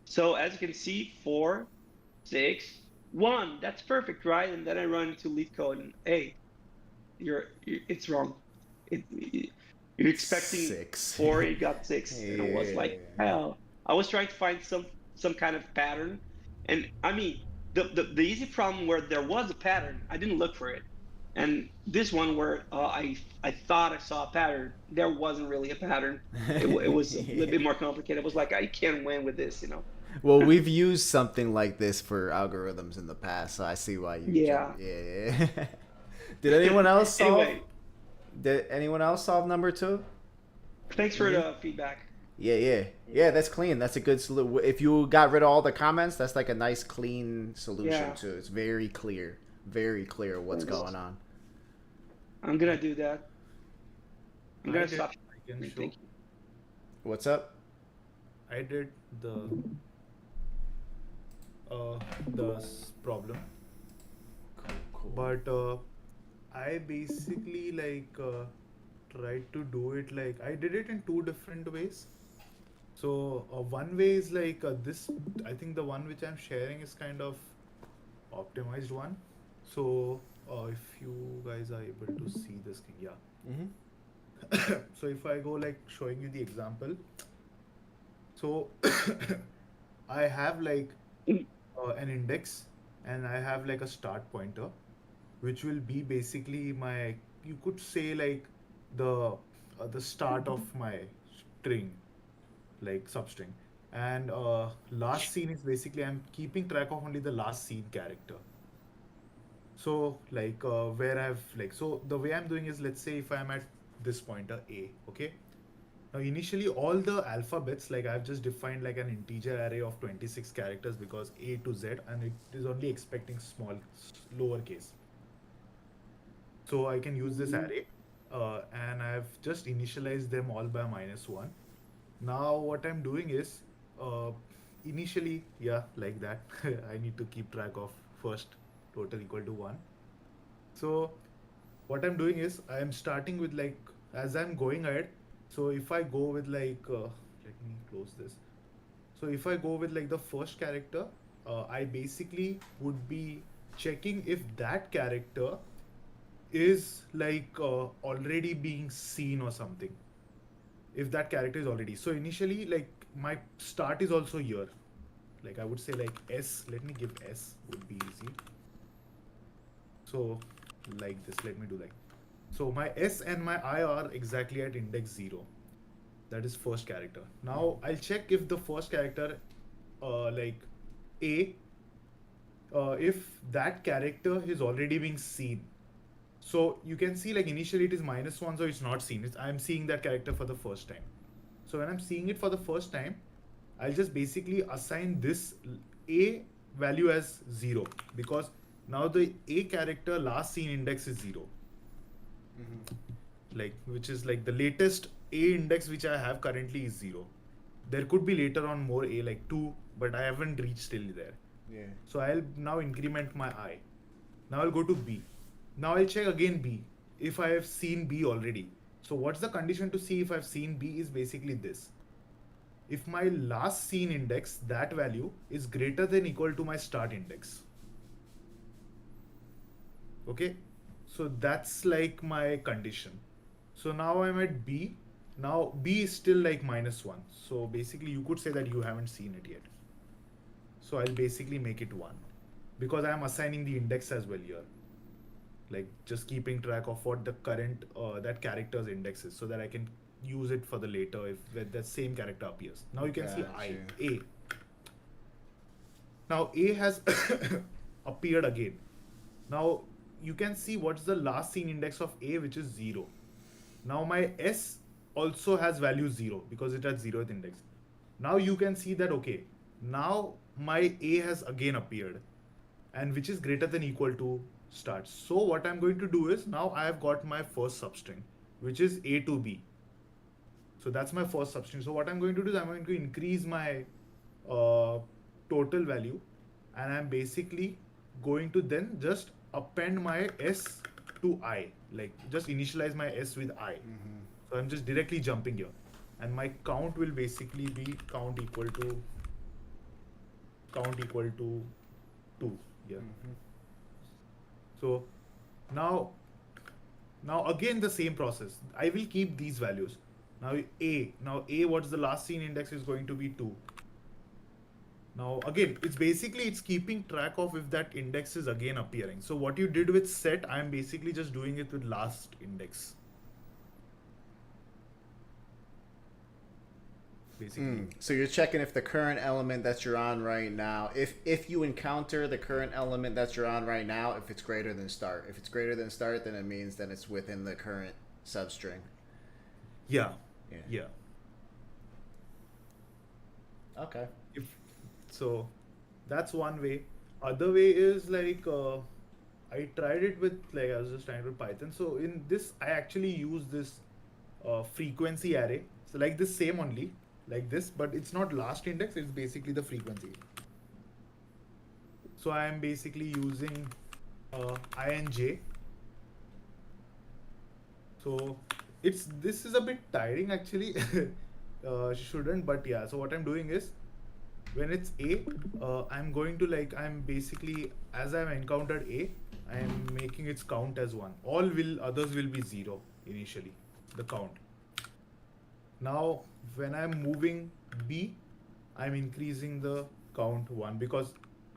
So as you can see, 4, 6, 1. That's perfect, right? And then I run into lead code and hey, it's wrong. You're expecting 6. 4, you got 6, and I was like, Yeah. hell. I was trying to find some kind of pattern, and I mean the easy problem where there was a pattern, I didn't look for it, and this one where I thought I saw a pattern, there wasn't really a pattern. It was a little bit more complicated. It was like I can't win with this, you know. Well, we've used something like this for algorithms in the past, so I see why you Yeah. Yeah. Did anyone else solve? Anyway, Did anyone else solve number 2? thanks for the feedback. Yeah. That's clean. That's a good solution. If you got rid of all the comments, that's like a nice clean solution Yeah. too. It's very clear what's Thanks. going on. I'm gonna do that. I'm gonna I did- stop. I can show. Thank you. What's up? I did the problem, but I basically like tried to do it like I did it in 2 different ways. So one way is like this. I think the one which I'm sharing is kind of optimized one. So if you guys are able to see this thing, yeah. Mm-hmm. So if I go like showing you the example, so I have like an index and I have like a start pointer, which will be basically my, you could say like the start of my string, like substring. And last scene is basically I'm keeping track of only the last scene character. So like where I've like, so the way I'm doing is, let's say if I'm at this pointer A, okay. Now initially all the alphabets, like I've just defined like an integer array of 26 characters because A to Z, and it is only expecting small, lowercase. So I can use this array and I've just initialized them all by -1. Now what I'm doing is initially, yeah, like that. I need to keep track of first total equal to 1. So what I'm doing is I'm starting with like, as I'm going ahead. So if I go with like, let me close this. So if I go with like the first character, I basically would be checking if that character is like already being seen or something. If that character is already, so initially like my start is also here. Like I would say like S, let me give S, would be easy. So like this, let me do like, so my S and my I are exactly at index 0. That is first character. Now I'll check if the first character, like A, if that character is already being seen. So you can see like initially it is -1, so it's not seen. I'm seeing that character for the first time. So when I'm seeing it for the first time, I'll just basically assign this A value as 0, because now the A character last seen index is 0. Like, which is like the latest A index which I have currently is 0. There could be later on more A, like 2, but I haven't reached still there. Yeah. So I'll now increment my I. Now I'll go to B. Now I'll check again B if I have seen B already. So what's the condition to see if I've seen B is basically this. If my last seen index, that value, is greater than equal to my start index. Okay, so that's like my condition. So now I'm at B. Now B is still like -1. So basically you could say that you haven't seen it yet. So I'll basically make it 1 because I'm assigning the index as well here. Like just keeping track of what the current that character's index is, so that I can use it for the later if that same character appears. Now you can see A. Now A has appeared again. Now you can see what's the last seen index of A, which is 0. Now my S also has value 0 because it has 0th index. Now you can see that, okay, now my A has again appeared, and which is greater than equal to start. So what I'm going to do is, now I have got my first substring, which is A to B. So that's my first substring. So what I'm going to do is I'm going to increase my total value, and I'm basically going to then just append my S to I, like just initialize my S with I. So I'm just directly jumping here. And my count will basically be count equal to 2 here. So now again the same process. I will keep these values. Now A, what's the last seen index is going to be 2. Now again, it's keeping track of if that index is again appearing. So what you did with set, I'm basically just doing it with last index. Basically. So you're checking if the current element that you're on right now, if you encounter the current element that you're on right now, if it's greater than start. If it's greater than start, then it means that it's within the current substring. Yeah. Okay. So that's one way. Other way is like I tried it with I was just trying with Python. So in this I actually use this frequency array. So like this same only like this, but it's not last index. It's basically the frequency. So I am basically using INJ. So this is a bit tiring actually. Shouldn't, but yeah. So what I'm doing is, when it's A, I'm going to I'm basically, as I've encountered A, I'm making its count as 1. Others will be 0 initially, the count. Now, when I'm moving B, I'm increasing the count 1 because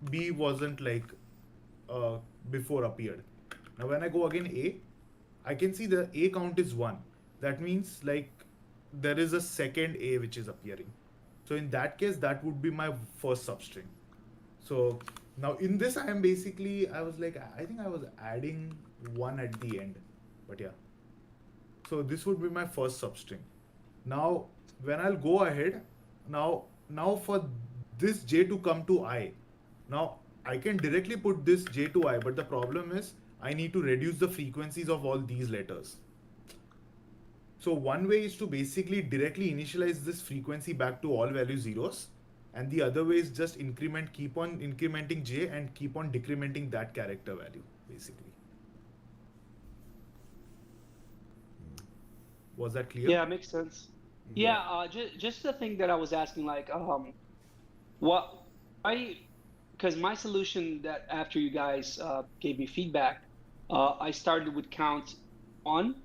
B wasn't before appeared. Now, when I go again A, I can see the A count is 1. That means there is a second A which is appearing. So in that case, that would be my first substring. So now in this, I think I was adding 1 at the end, but yeah. So this would be my first substring. Now, when I'll go ahead, now for this J to come to I, now I can directly put this J to I, but the problem is I need to reduce the frequencies of all these letters. So one way is to basically directly initialize this frequency back to all value zeros. And the other way is just keep on incrementing J and keep on decrementing that character value, basically. Was that clear? Yeah, makes sense. Yeah, just the thing that I was asking, because my solution that after you guys gave me feedback, I started with count 1,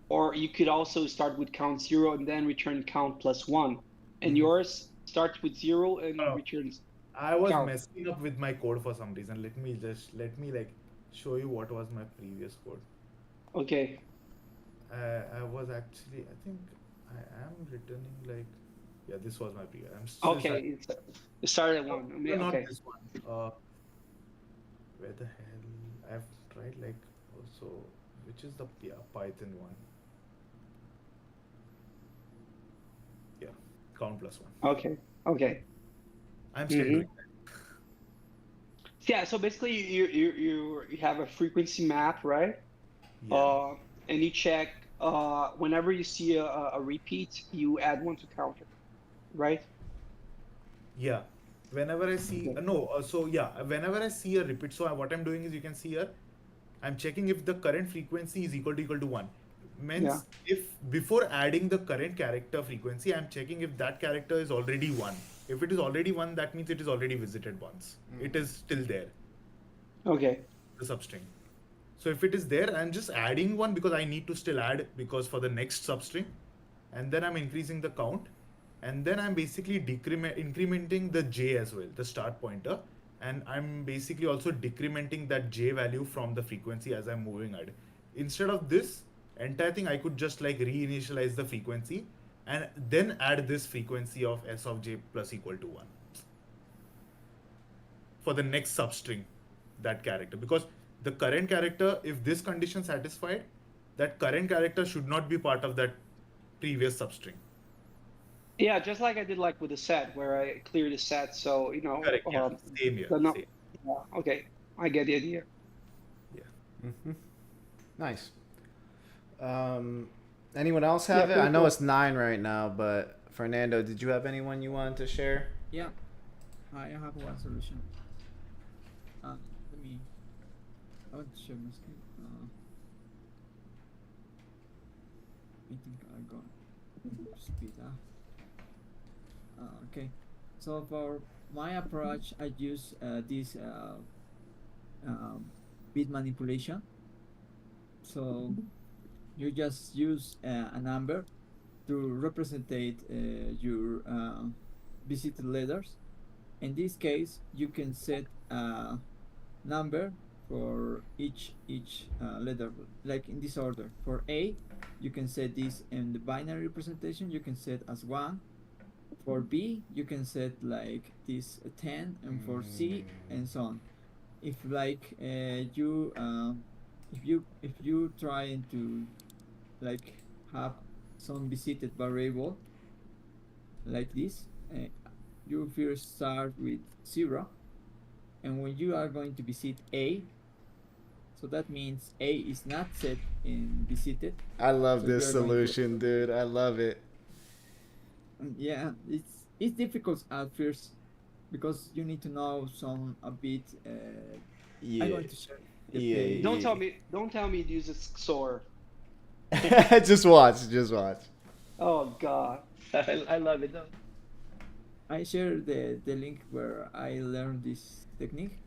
or you could also start with count 0 and then return count plus 1. And yours starts with 0 and returns. I was messing up with my code for some reason. Let me show you what was my previous code. Okay. I was actually, I think I am returning yeah, this was my previous. Okay, it started at 1. No, not okay. this one. Where the hell? I've tried also, which is the Python one? Yeah, count plus 1. Okay. I'm still doing that. Yeah, so basically you have a frequency map, right? Yeah. And you check whenever you see a repeat, you add 1 to counter, right? Yeah. Whenever I see whenever I see a repeat, so what I'm doing is, you can see here, I'm checking if the current frequency is equal to 1. Means if before adding the current character frequency, I'm checking if that character is already 1. If it is already 1, that means it is already visited once. It is still there. Okay. The substring. So if it is there, I'm just adding 1 because I need to still add because for the next substring, and then I'm increasing the count, and then I'm basically incrementing the J as well, the start pointer, and I'm basically also decrementing that J value from the frequency as I'm moving ahead. Instead of this entire thing, I could just reinitialize the frequency and then add this frequency of S of J plus equal to 1 for the next substring, that character, because the current character, if this condition satisfied, that current character should not be part of that previous substring. Yeah, just like I did with the set, where I cleared the set, so Correct. Same here. Same. Same. Yeah, okay, I get the idea. Yeah. Nice. Anyone else have it? I know it's 9 right now, but Fernando, did you have anyone you wanted to share? Yeah, I have one solution. Let me. I want to share my screen. think I got speed up. Okay, so for my approach, I use this bit manipulation. So you just use a number to represent your visited letters. In this case, you can set a number for each letter, like in this order. For A, you can set this in the binary representation. You can set as 1. For B, you can set like this 10, and for C, and so on. If like if you trying to like have some visited variable like this, you first start with 0, and when you are going to visit A, so that means A is not set in visited. I love So this you are going to- solution, dude. I love it. Yeah, it's difficult at first because you need to know some a bit. Yeah. I'm going to share the Yeah, page. Don't tell me it uses XOR. Just watch. Just watch. Oh God, I love it though. I share the link where I learned this technique,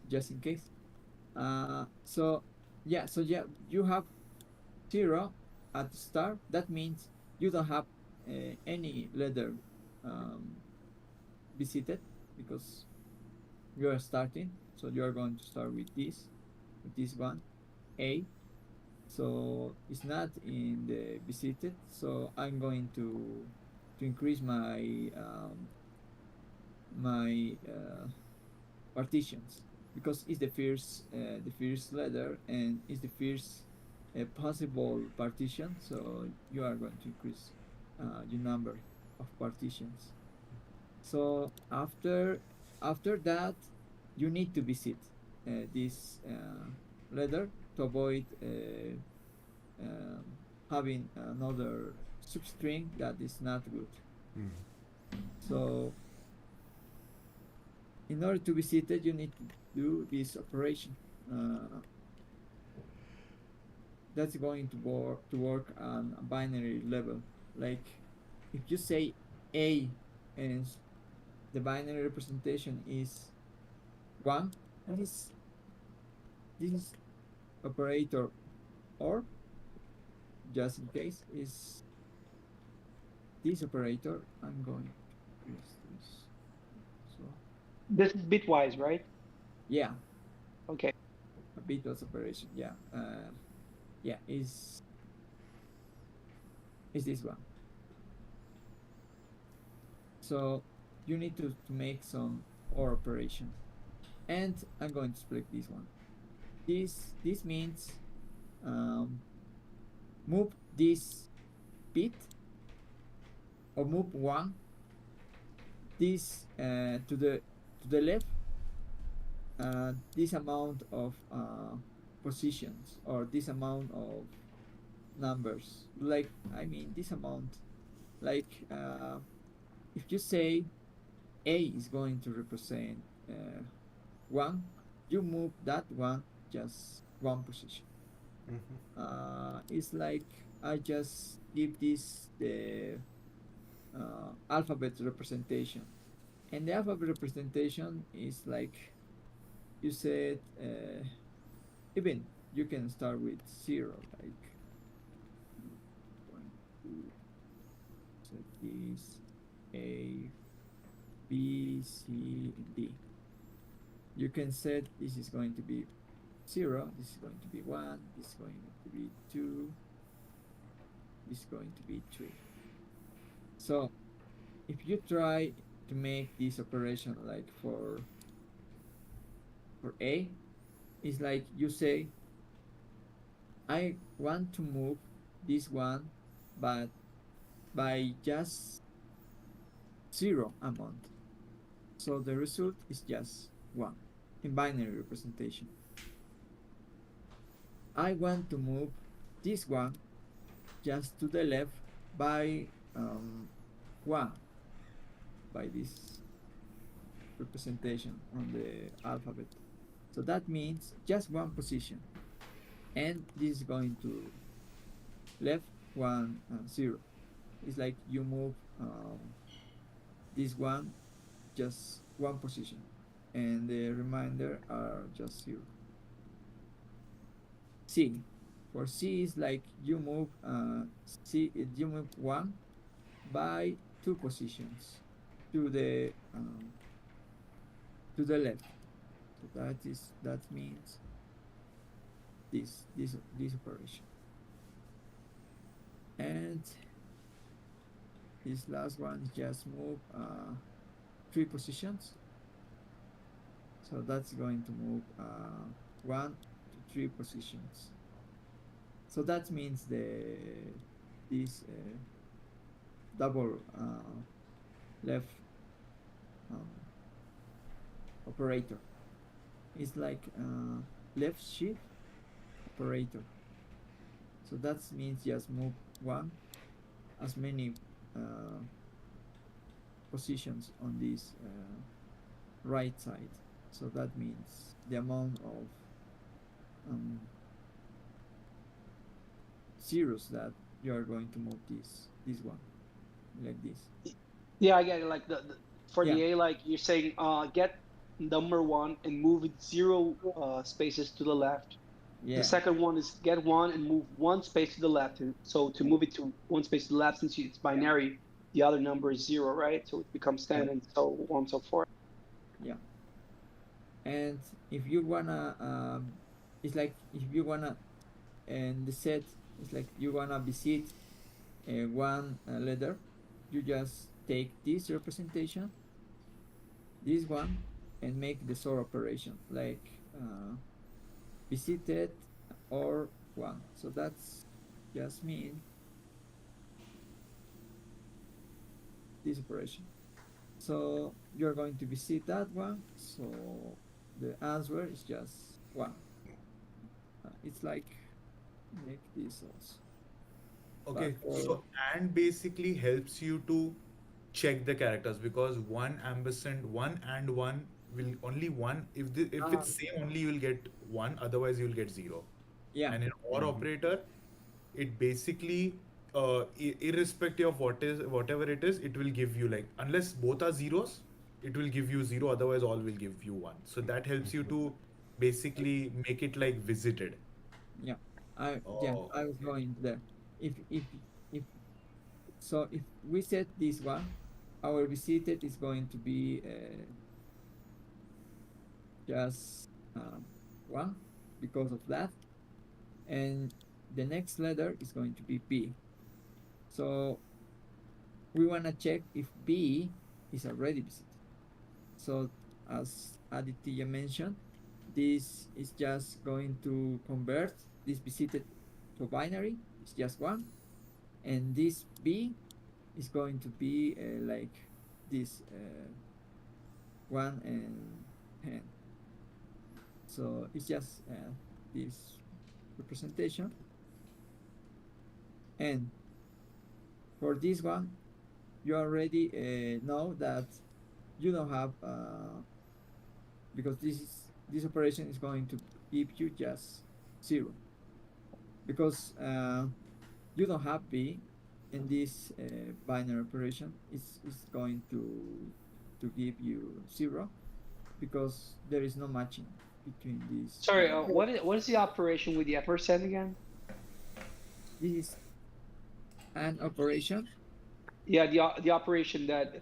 just in case. So yeah, you have 0 at the start. That means you don't have any letter visited because you are starting. So you are going to start with this one, A. So it's not in the visited. So I'm going to increase my partitions because it's the first letter and it's the first possible partition. So you are going to increase your number of partitions. So after that, you need to visit this letter to avoid having another substring that is not good. So in order to visit it, you need to do this operation. That's going to work on a binary level. Like if you say A and the binary representation is 1, and this operator, or just in case, is this operator. I'm going to use this. So This is bitwise, right? yeah, Okay. a bitwise operation. Yeah, yeah, is this one. So you need to make some OR operation, and I'm going to split this one. This means move this bit, or move 1 this to the left, this amount of positions, or this amount of numbers, like I mean this amount, like if you say A is going to represent 1, you move that one just 1 position. It's like I just give this the alphabet representation, and the alphabet representation is like you said, even you can start with 0, like going to set this A, B, C, and D. You can set this is going to be 0, this is going to be 1, this is going to be 2, this is going to be 3. So if you try to make this operation like for A, it's like you say I want to move this one, but by just 0 amount. So the result is just 1 in binary representation. I want to move this one just to the left by 1, by this representation on the alphabet. So that means just 1 position, and this is going to left 1 0. It's like you move this one just one position, and the remainder are just 0. C. For C is like you move you move 1 by 2 positions to the left. So that means this operation. And this last one just move 3 positions. So that's going to move 1 to 3 positions. So that means this double left operator is like left shift operator. So that means just move 1 as many positions on this right side. So that means the amount of zeros that you are going to move this one like this. Yeah, I get it. Like for the Yeah. A, like you're saying, get number 1 and move it 0 spaces to the left. Yeah. The second one is get 1 and move 1 space to the left. And so to move it to 1 space to the left, since it's binary, the other number is 0, right? So it becomes 10 and so on and so forth. Yeah. And if you wanna, it's like if you wanna, and the set is like you wanna visit one letter, you just take this representation, this one, and make the sort operation like visited or 1. So that's just mean this operation. So you're going to visit that one. So the answer is just 1. It's like make this also. Okay, But, so and basically helps you to check the characters, because 1 ampersand 1 and 1 will only 1, if it's same only you'll get 1, otherwise you'll get 0. Yeah. And in OR operator, it basically irrespective of whatever it is, it will give you, like, unless both are zeros, it will give you 0, otherwise all will give you 1. So that helps you to basically make it like visited. Yeah, I was going there. If so, if we set this one, our visited is going to be just 1 because of that, and the next letter is going to be B. So we want to check if B is already visited. So as Aditya mentioned, this is just going to convert this visited to binary. It's just 1, and this B is going to be like this 1 and 10. So it's just this representation. And for this one, you already know that you don't have because this operation is going to give you just 0, because you don't have B, and this binary operation is going to give you 0 because there is no matching between these. Sorry, what is the operation with the ampersand again? This is an operation. Yeah, the operation that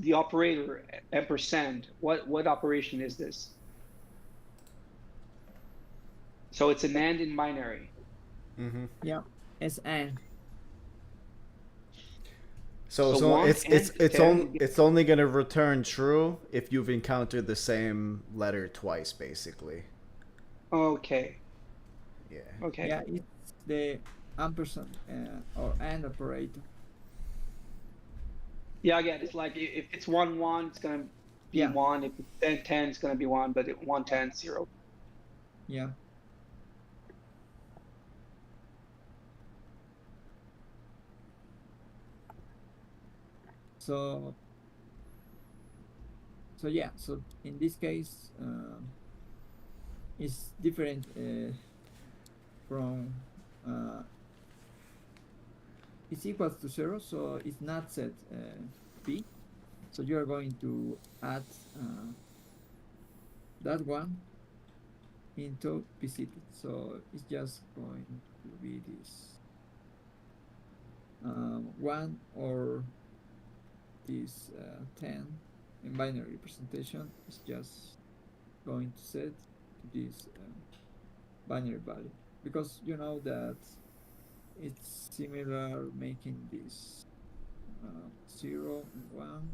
the operator ampersand. What operation is this? So it's an AND in binary. Yeah, it's AND. So it's only gonna return true if you've encountered the same letter twice, basically. Okay. Yeah. Okay. Yeah, it's the ampersand or AND operator. Yeah, again, it's like if it's 1 1, it's gonna be 1. If it's 10 10, it's gonna be 1. But 1 10 0. Yeah. So yeah, so in this case, it's different from is equals to 0, so it's not set b. So you are going to add that one into visited. So it's just going to be this 1 or this 10 in binary representation is just going to set to this binary value, because you know that it's similar making this 0 and 1,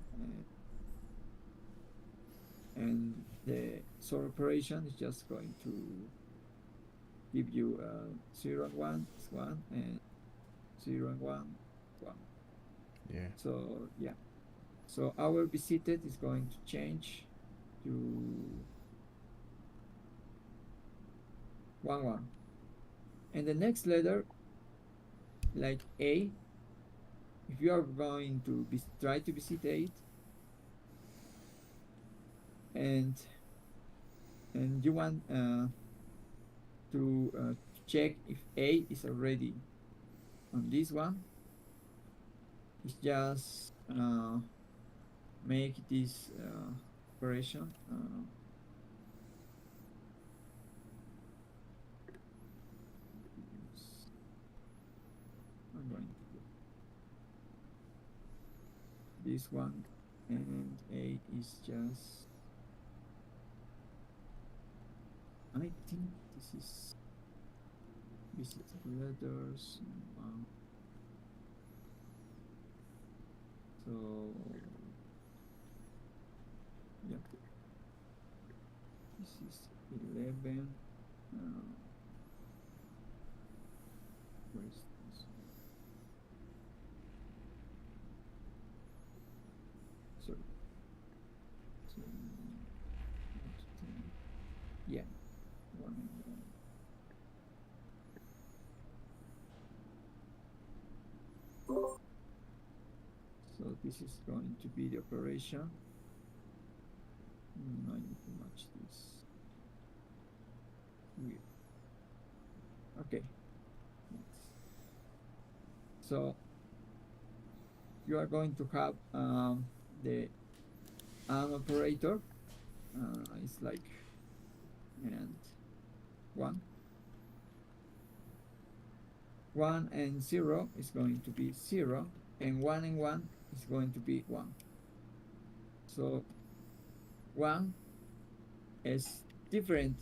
and the sort operation is just going to give you 0 and 1 is 1, and 0 and 1 1. Yeah. So yeah, so our visited is going to change to 1 1, and the next letter, like A, if you are going to try to visit 8, and you want to check if A is already on this one, it's just make this operation I'm going to do this one, and A is just, I think this is visit letters. So yeah, this is 11. Where's this? Sorry. So, 1 to 10. Yeah, 1 and 1. So this is going to be the operation. I need to match this. Weird. Okay. So you are going to have the AND operator. It's like and 1. 1 and 0 is going to be 0, and 1 and 1 is going to be 1. So 1 is different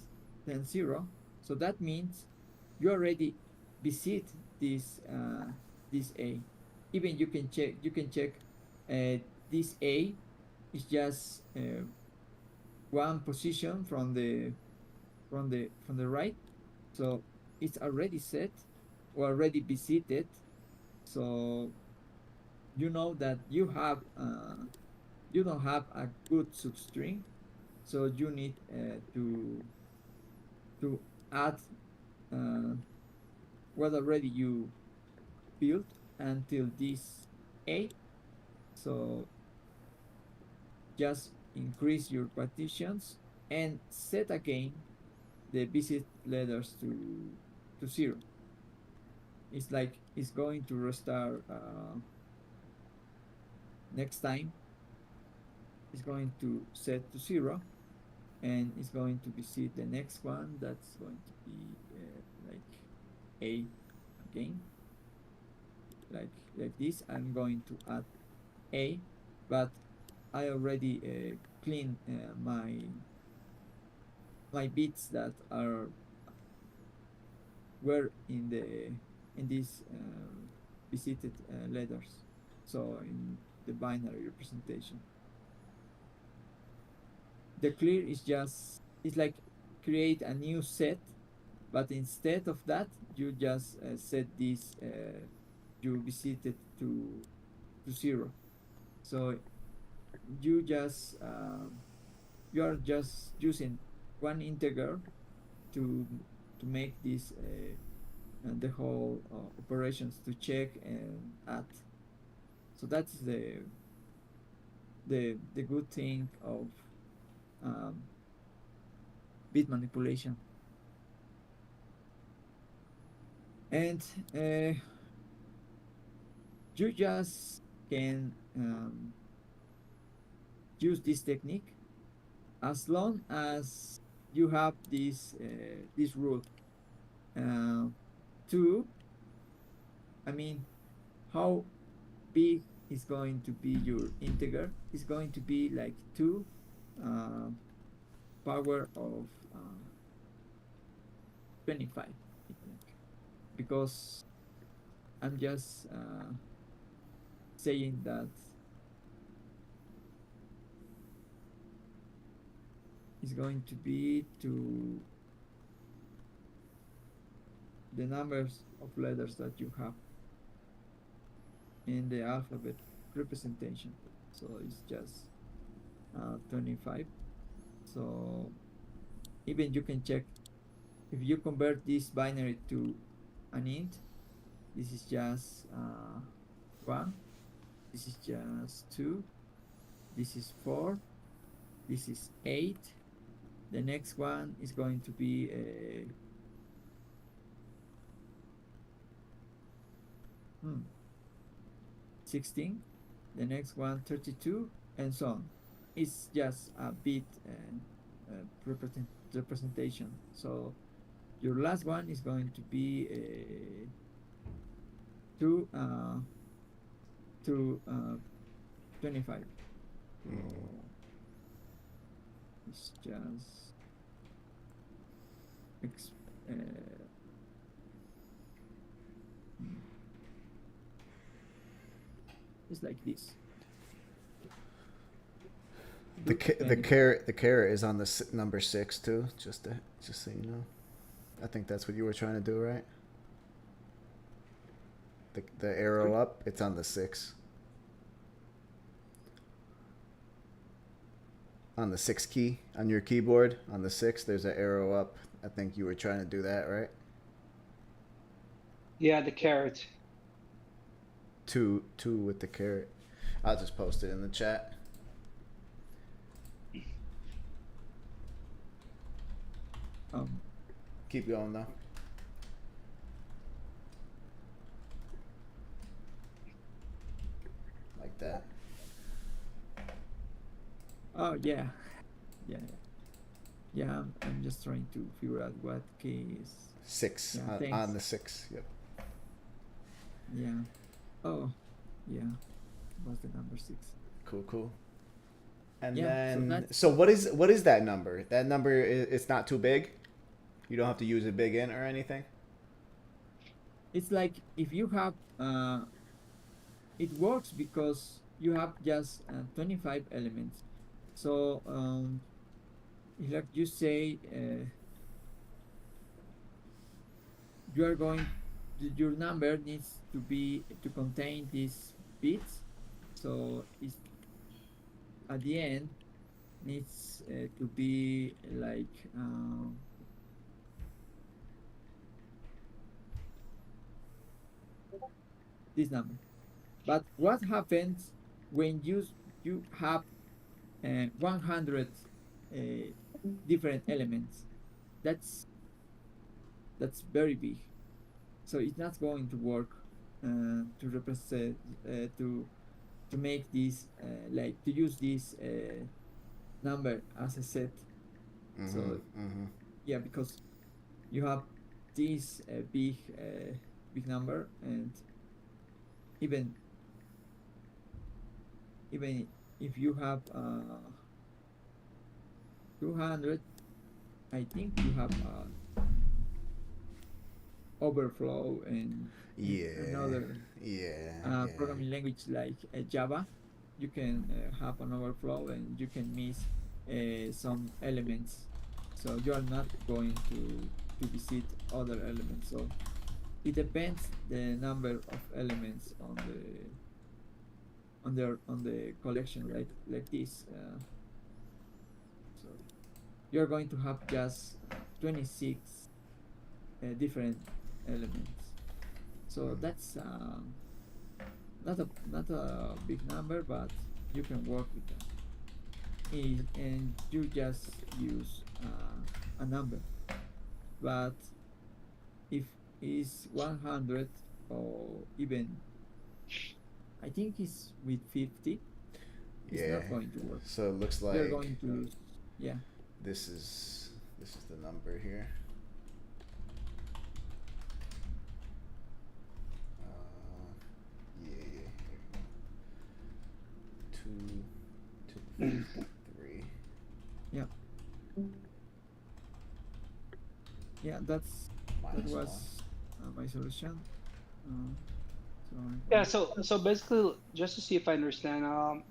than 0, so that means you already visit this this A. Even you can check this A is just one position from the right, so it's already set or already visited. So you know that you have you don't have a good substring, so you need to add what already you built until this A. So just increase your partitions and set again the visit letters to 0. It's like it's going to restart next time. It's going to set to 0, and it's going to visit the next one. That's going to be like A again, like this. I'm going to add A, but I already cleaned my bits that were in these visited letters, so in the binary representation. The clear is just, it's like create a new set, but instead of that you just set this you visited to 0. So you just you are just using one integer to make this the whole operations to check and add. So that's the good thing of bit manipulation. And you just can use this technique as long as you have this rule. Two, I mean, how big is going to be your integer? Is going to be like 2 power of 25, I think, because I'm just saying that is going to be to the numbers of letters that you have in the alphabet representation. So it's just 25. So even you can check if you convert this binary to an int. This is just 1. This is just 2. This is 4. This is 8. The next one is going to be 16. The next one 32, and so on. It's just a bit representation. So your last one is going to be 2 to 25. It's just it's like this. The caret is on the number 6 too. Just so you know, I think that's what you were trying to do, right? The arrow up, it's on the 6. On the 6 key on your keyboard, on the 6, there's an arrow up. I think you were trying to do that, right? Yeah, the caret. 2 with the caret. I'll just post it in the chat. Keep going though. Like that. Oh yeah, yeah. I'm just trying to figure out what key is 6 on the 6. Yep. Yeah. Oh, yeah. What's the number 6? Cool. And yeah, then, so what is that number? That number it's not too big. You don't have to use a big int or anything. It's like if you have, it works because you have just 25 elements. So like you say, you are going, your number needs to contain these bits. So it's at the end needs to be like this number. But what happens when you have 100 different elements? That's very big. So it's not going to work to represent to make this like to use this number as a set. So yeah, because you have this big number, and even if you have 200, I think you have overflow and another programming language like Java. You can have an overflow and you can miss some elements, so you are not going to visit other elements. So it depends the number of elements on the collection, right? Like this. So you're going to have just 26 different elements. So that's not a big number, but you can work with that. And you just use a number. But if it's 100 or even I think it's with 50. It's Yeah. not going to work. So it looks We're like going to, yeah. this is the number here. Yeah, here we go. 2 to 3. Yeah. Yeah, that Minus was my solution. So Yeah, so basically, just to see if I understand,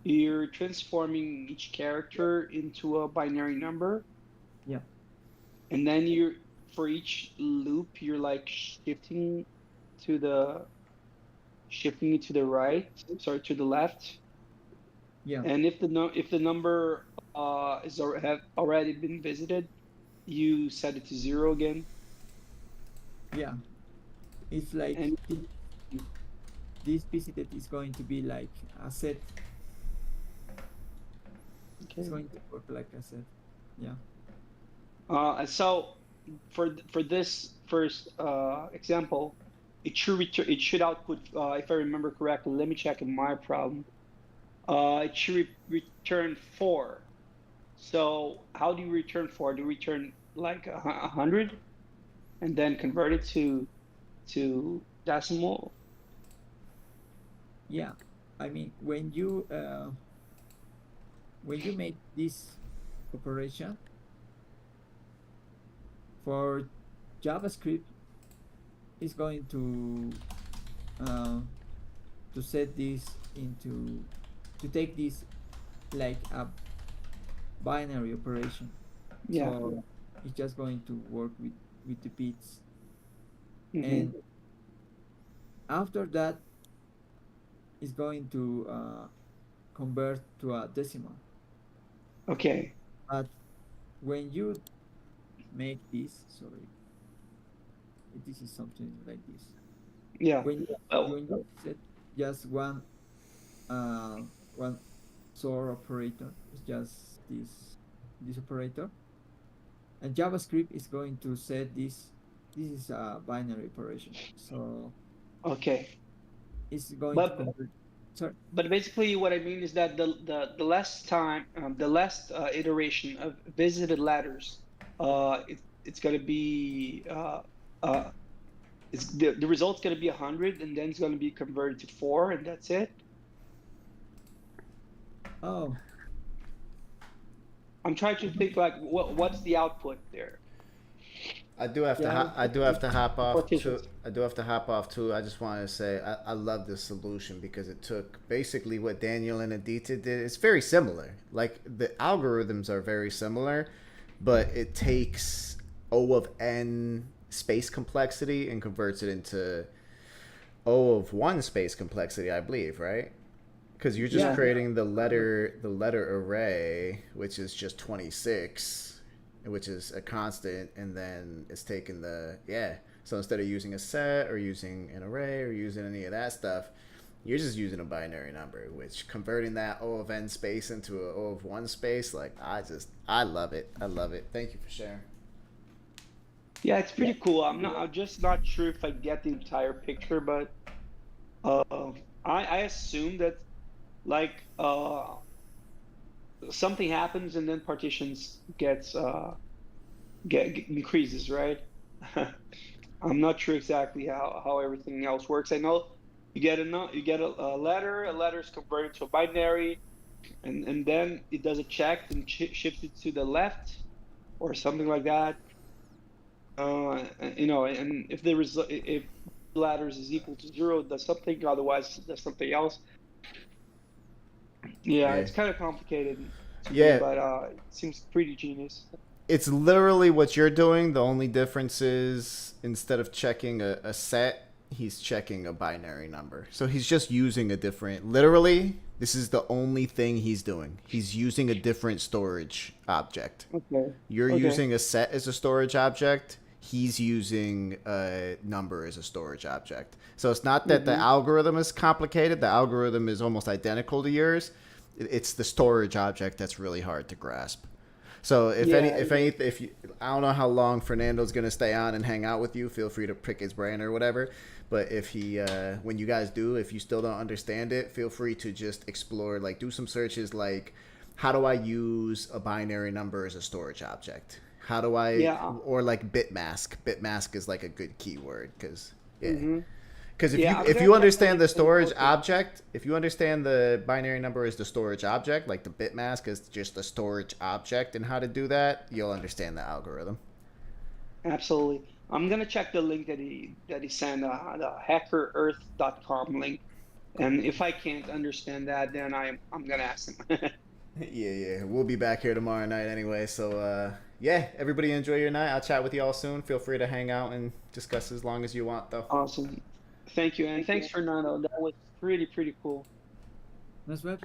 you're transforming each character into a binary number, yeah, and then for each loop, you're like shifting it to the right, sorry, to the left. yeah, And if the number have already been visited, you set it to 0 again. yeah. It's like And this visited is going to be like a set. It's going to work like a set. Yeah. So for this first example, it should output, if I remember correctly. Let me check in my problem. It should return 4. So how do you return 4? Do you return like 100 and then convert it to decimal? Yeah. I mean, when you make this operation for JavaScript, is going to set this to take this like a binary operation. Yeah. So it's just going to work with the bits. Mhm. And after that, it's going to convert to a decimal. Okay. But when you make this, sorry, this is something like this. Yeah. When you set just one XOR operator, it's just this operator, and JavaScript is going to set this. This is a binary operation, so Okay. it's going But- to convert. Sorry. But basically, what I mean is that the less time, the last iteration of visited letters, it's going to be the result's going to be 100, and then it's going to be converted to 4, and that's it. Oh, I'm trying to think like what's the output there. I do have Yeah, to. I do have to hop off too. partitions. I do have to hop off too. I just wanted to say I love this solution because it took basically what Daniel and Aditya did. It's very similar. Like the algorithms are very similar, but it takes O of n space complexity and converts it into O of 1 space complexity, I believe, right? Because you're just Yeah. creating the letter array, which is just 26, which is a constant, and then it's taking the so instead of using a set or using an array or using any of that stuff, you're just using a binary number, which converting that O of n space into a O of 1 space, like I love it. Thank you for sharing. Yeah, it's pretty cool. I'm just not sure if I get the entire picture, but I assume that like something happens and then partitions get increases, right? I'm not sure exactly how everything else works. I know you get a letter is converted to a binary, and then it does a check and shifts it to the left or something like that. And if if letters is equal to 0, it does something. Otherwise, it does something else. Yeah, it's kind of complicated. Yeah. But it seems pretty genius. It's literally what you're doing. The only difference is instead of checking a set, he's checking a binary number. So he's just using a different, literally, this is the only thing he's doing. He's using a different storage object. Okay. You're using a set as a storage object. He's using a number as a storage object. So it's not that the algorithm is complicated. The algorithm is almost identical to yours. It's the storage object that's really hard to grasp. So if Yeah, if you, I don't know how long Fernando's gonna stay on and hang out with you. Feel free to pick his brain or whatever. But if he, when you guys do, if you still don't understand it, feel free to just explore, like do some searches, like how do I use a binary number as a storage object? How do I, yeah. or like bitmask? Bitmask is like a good keyword because yeah. Mm-hmm. Because Yeah, I'm if gonna you check the understand the links and storage post it. object, if you understand the binary number is the storage object, like the bitmask is just the storage object, and how to do that, you'll understand the algorithm. Absolutely. I'm gonna check the link that he sent, the hackerearth.com link. Cool, And cool. if I can't understand that, then I'm gonna ask him. Yeah, yeah. We'll be back here tomorrow night anyway. So, yeah, everybody enjoy your night. I'll chat with you all soon. Feel free to hang out and discuss as long as you want, though. Awesome. Thank you, and thanks, Fernando. That was pretty cool. That's right.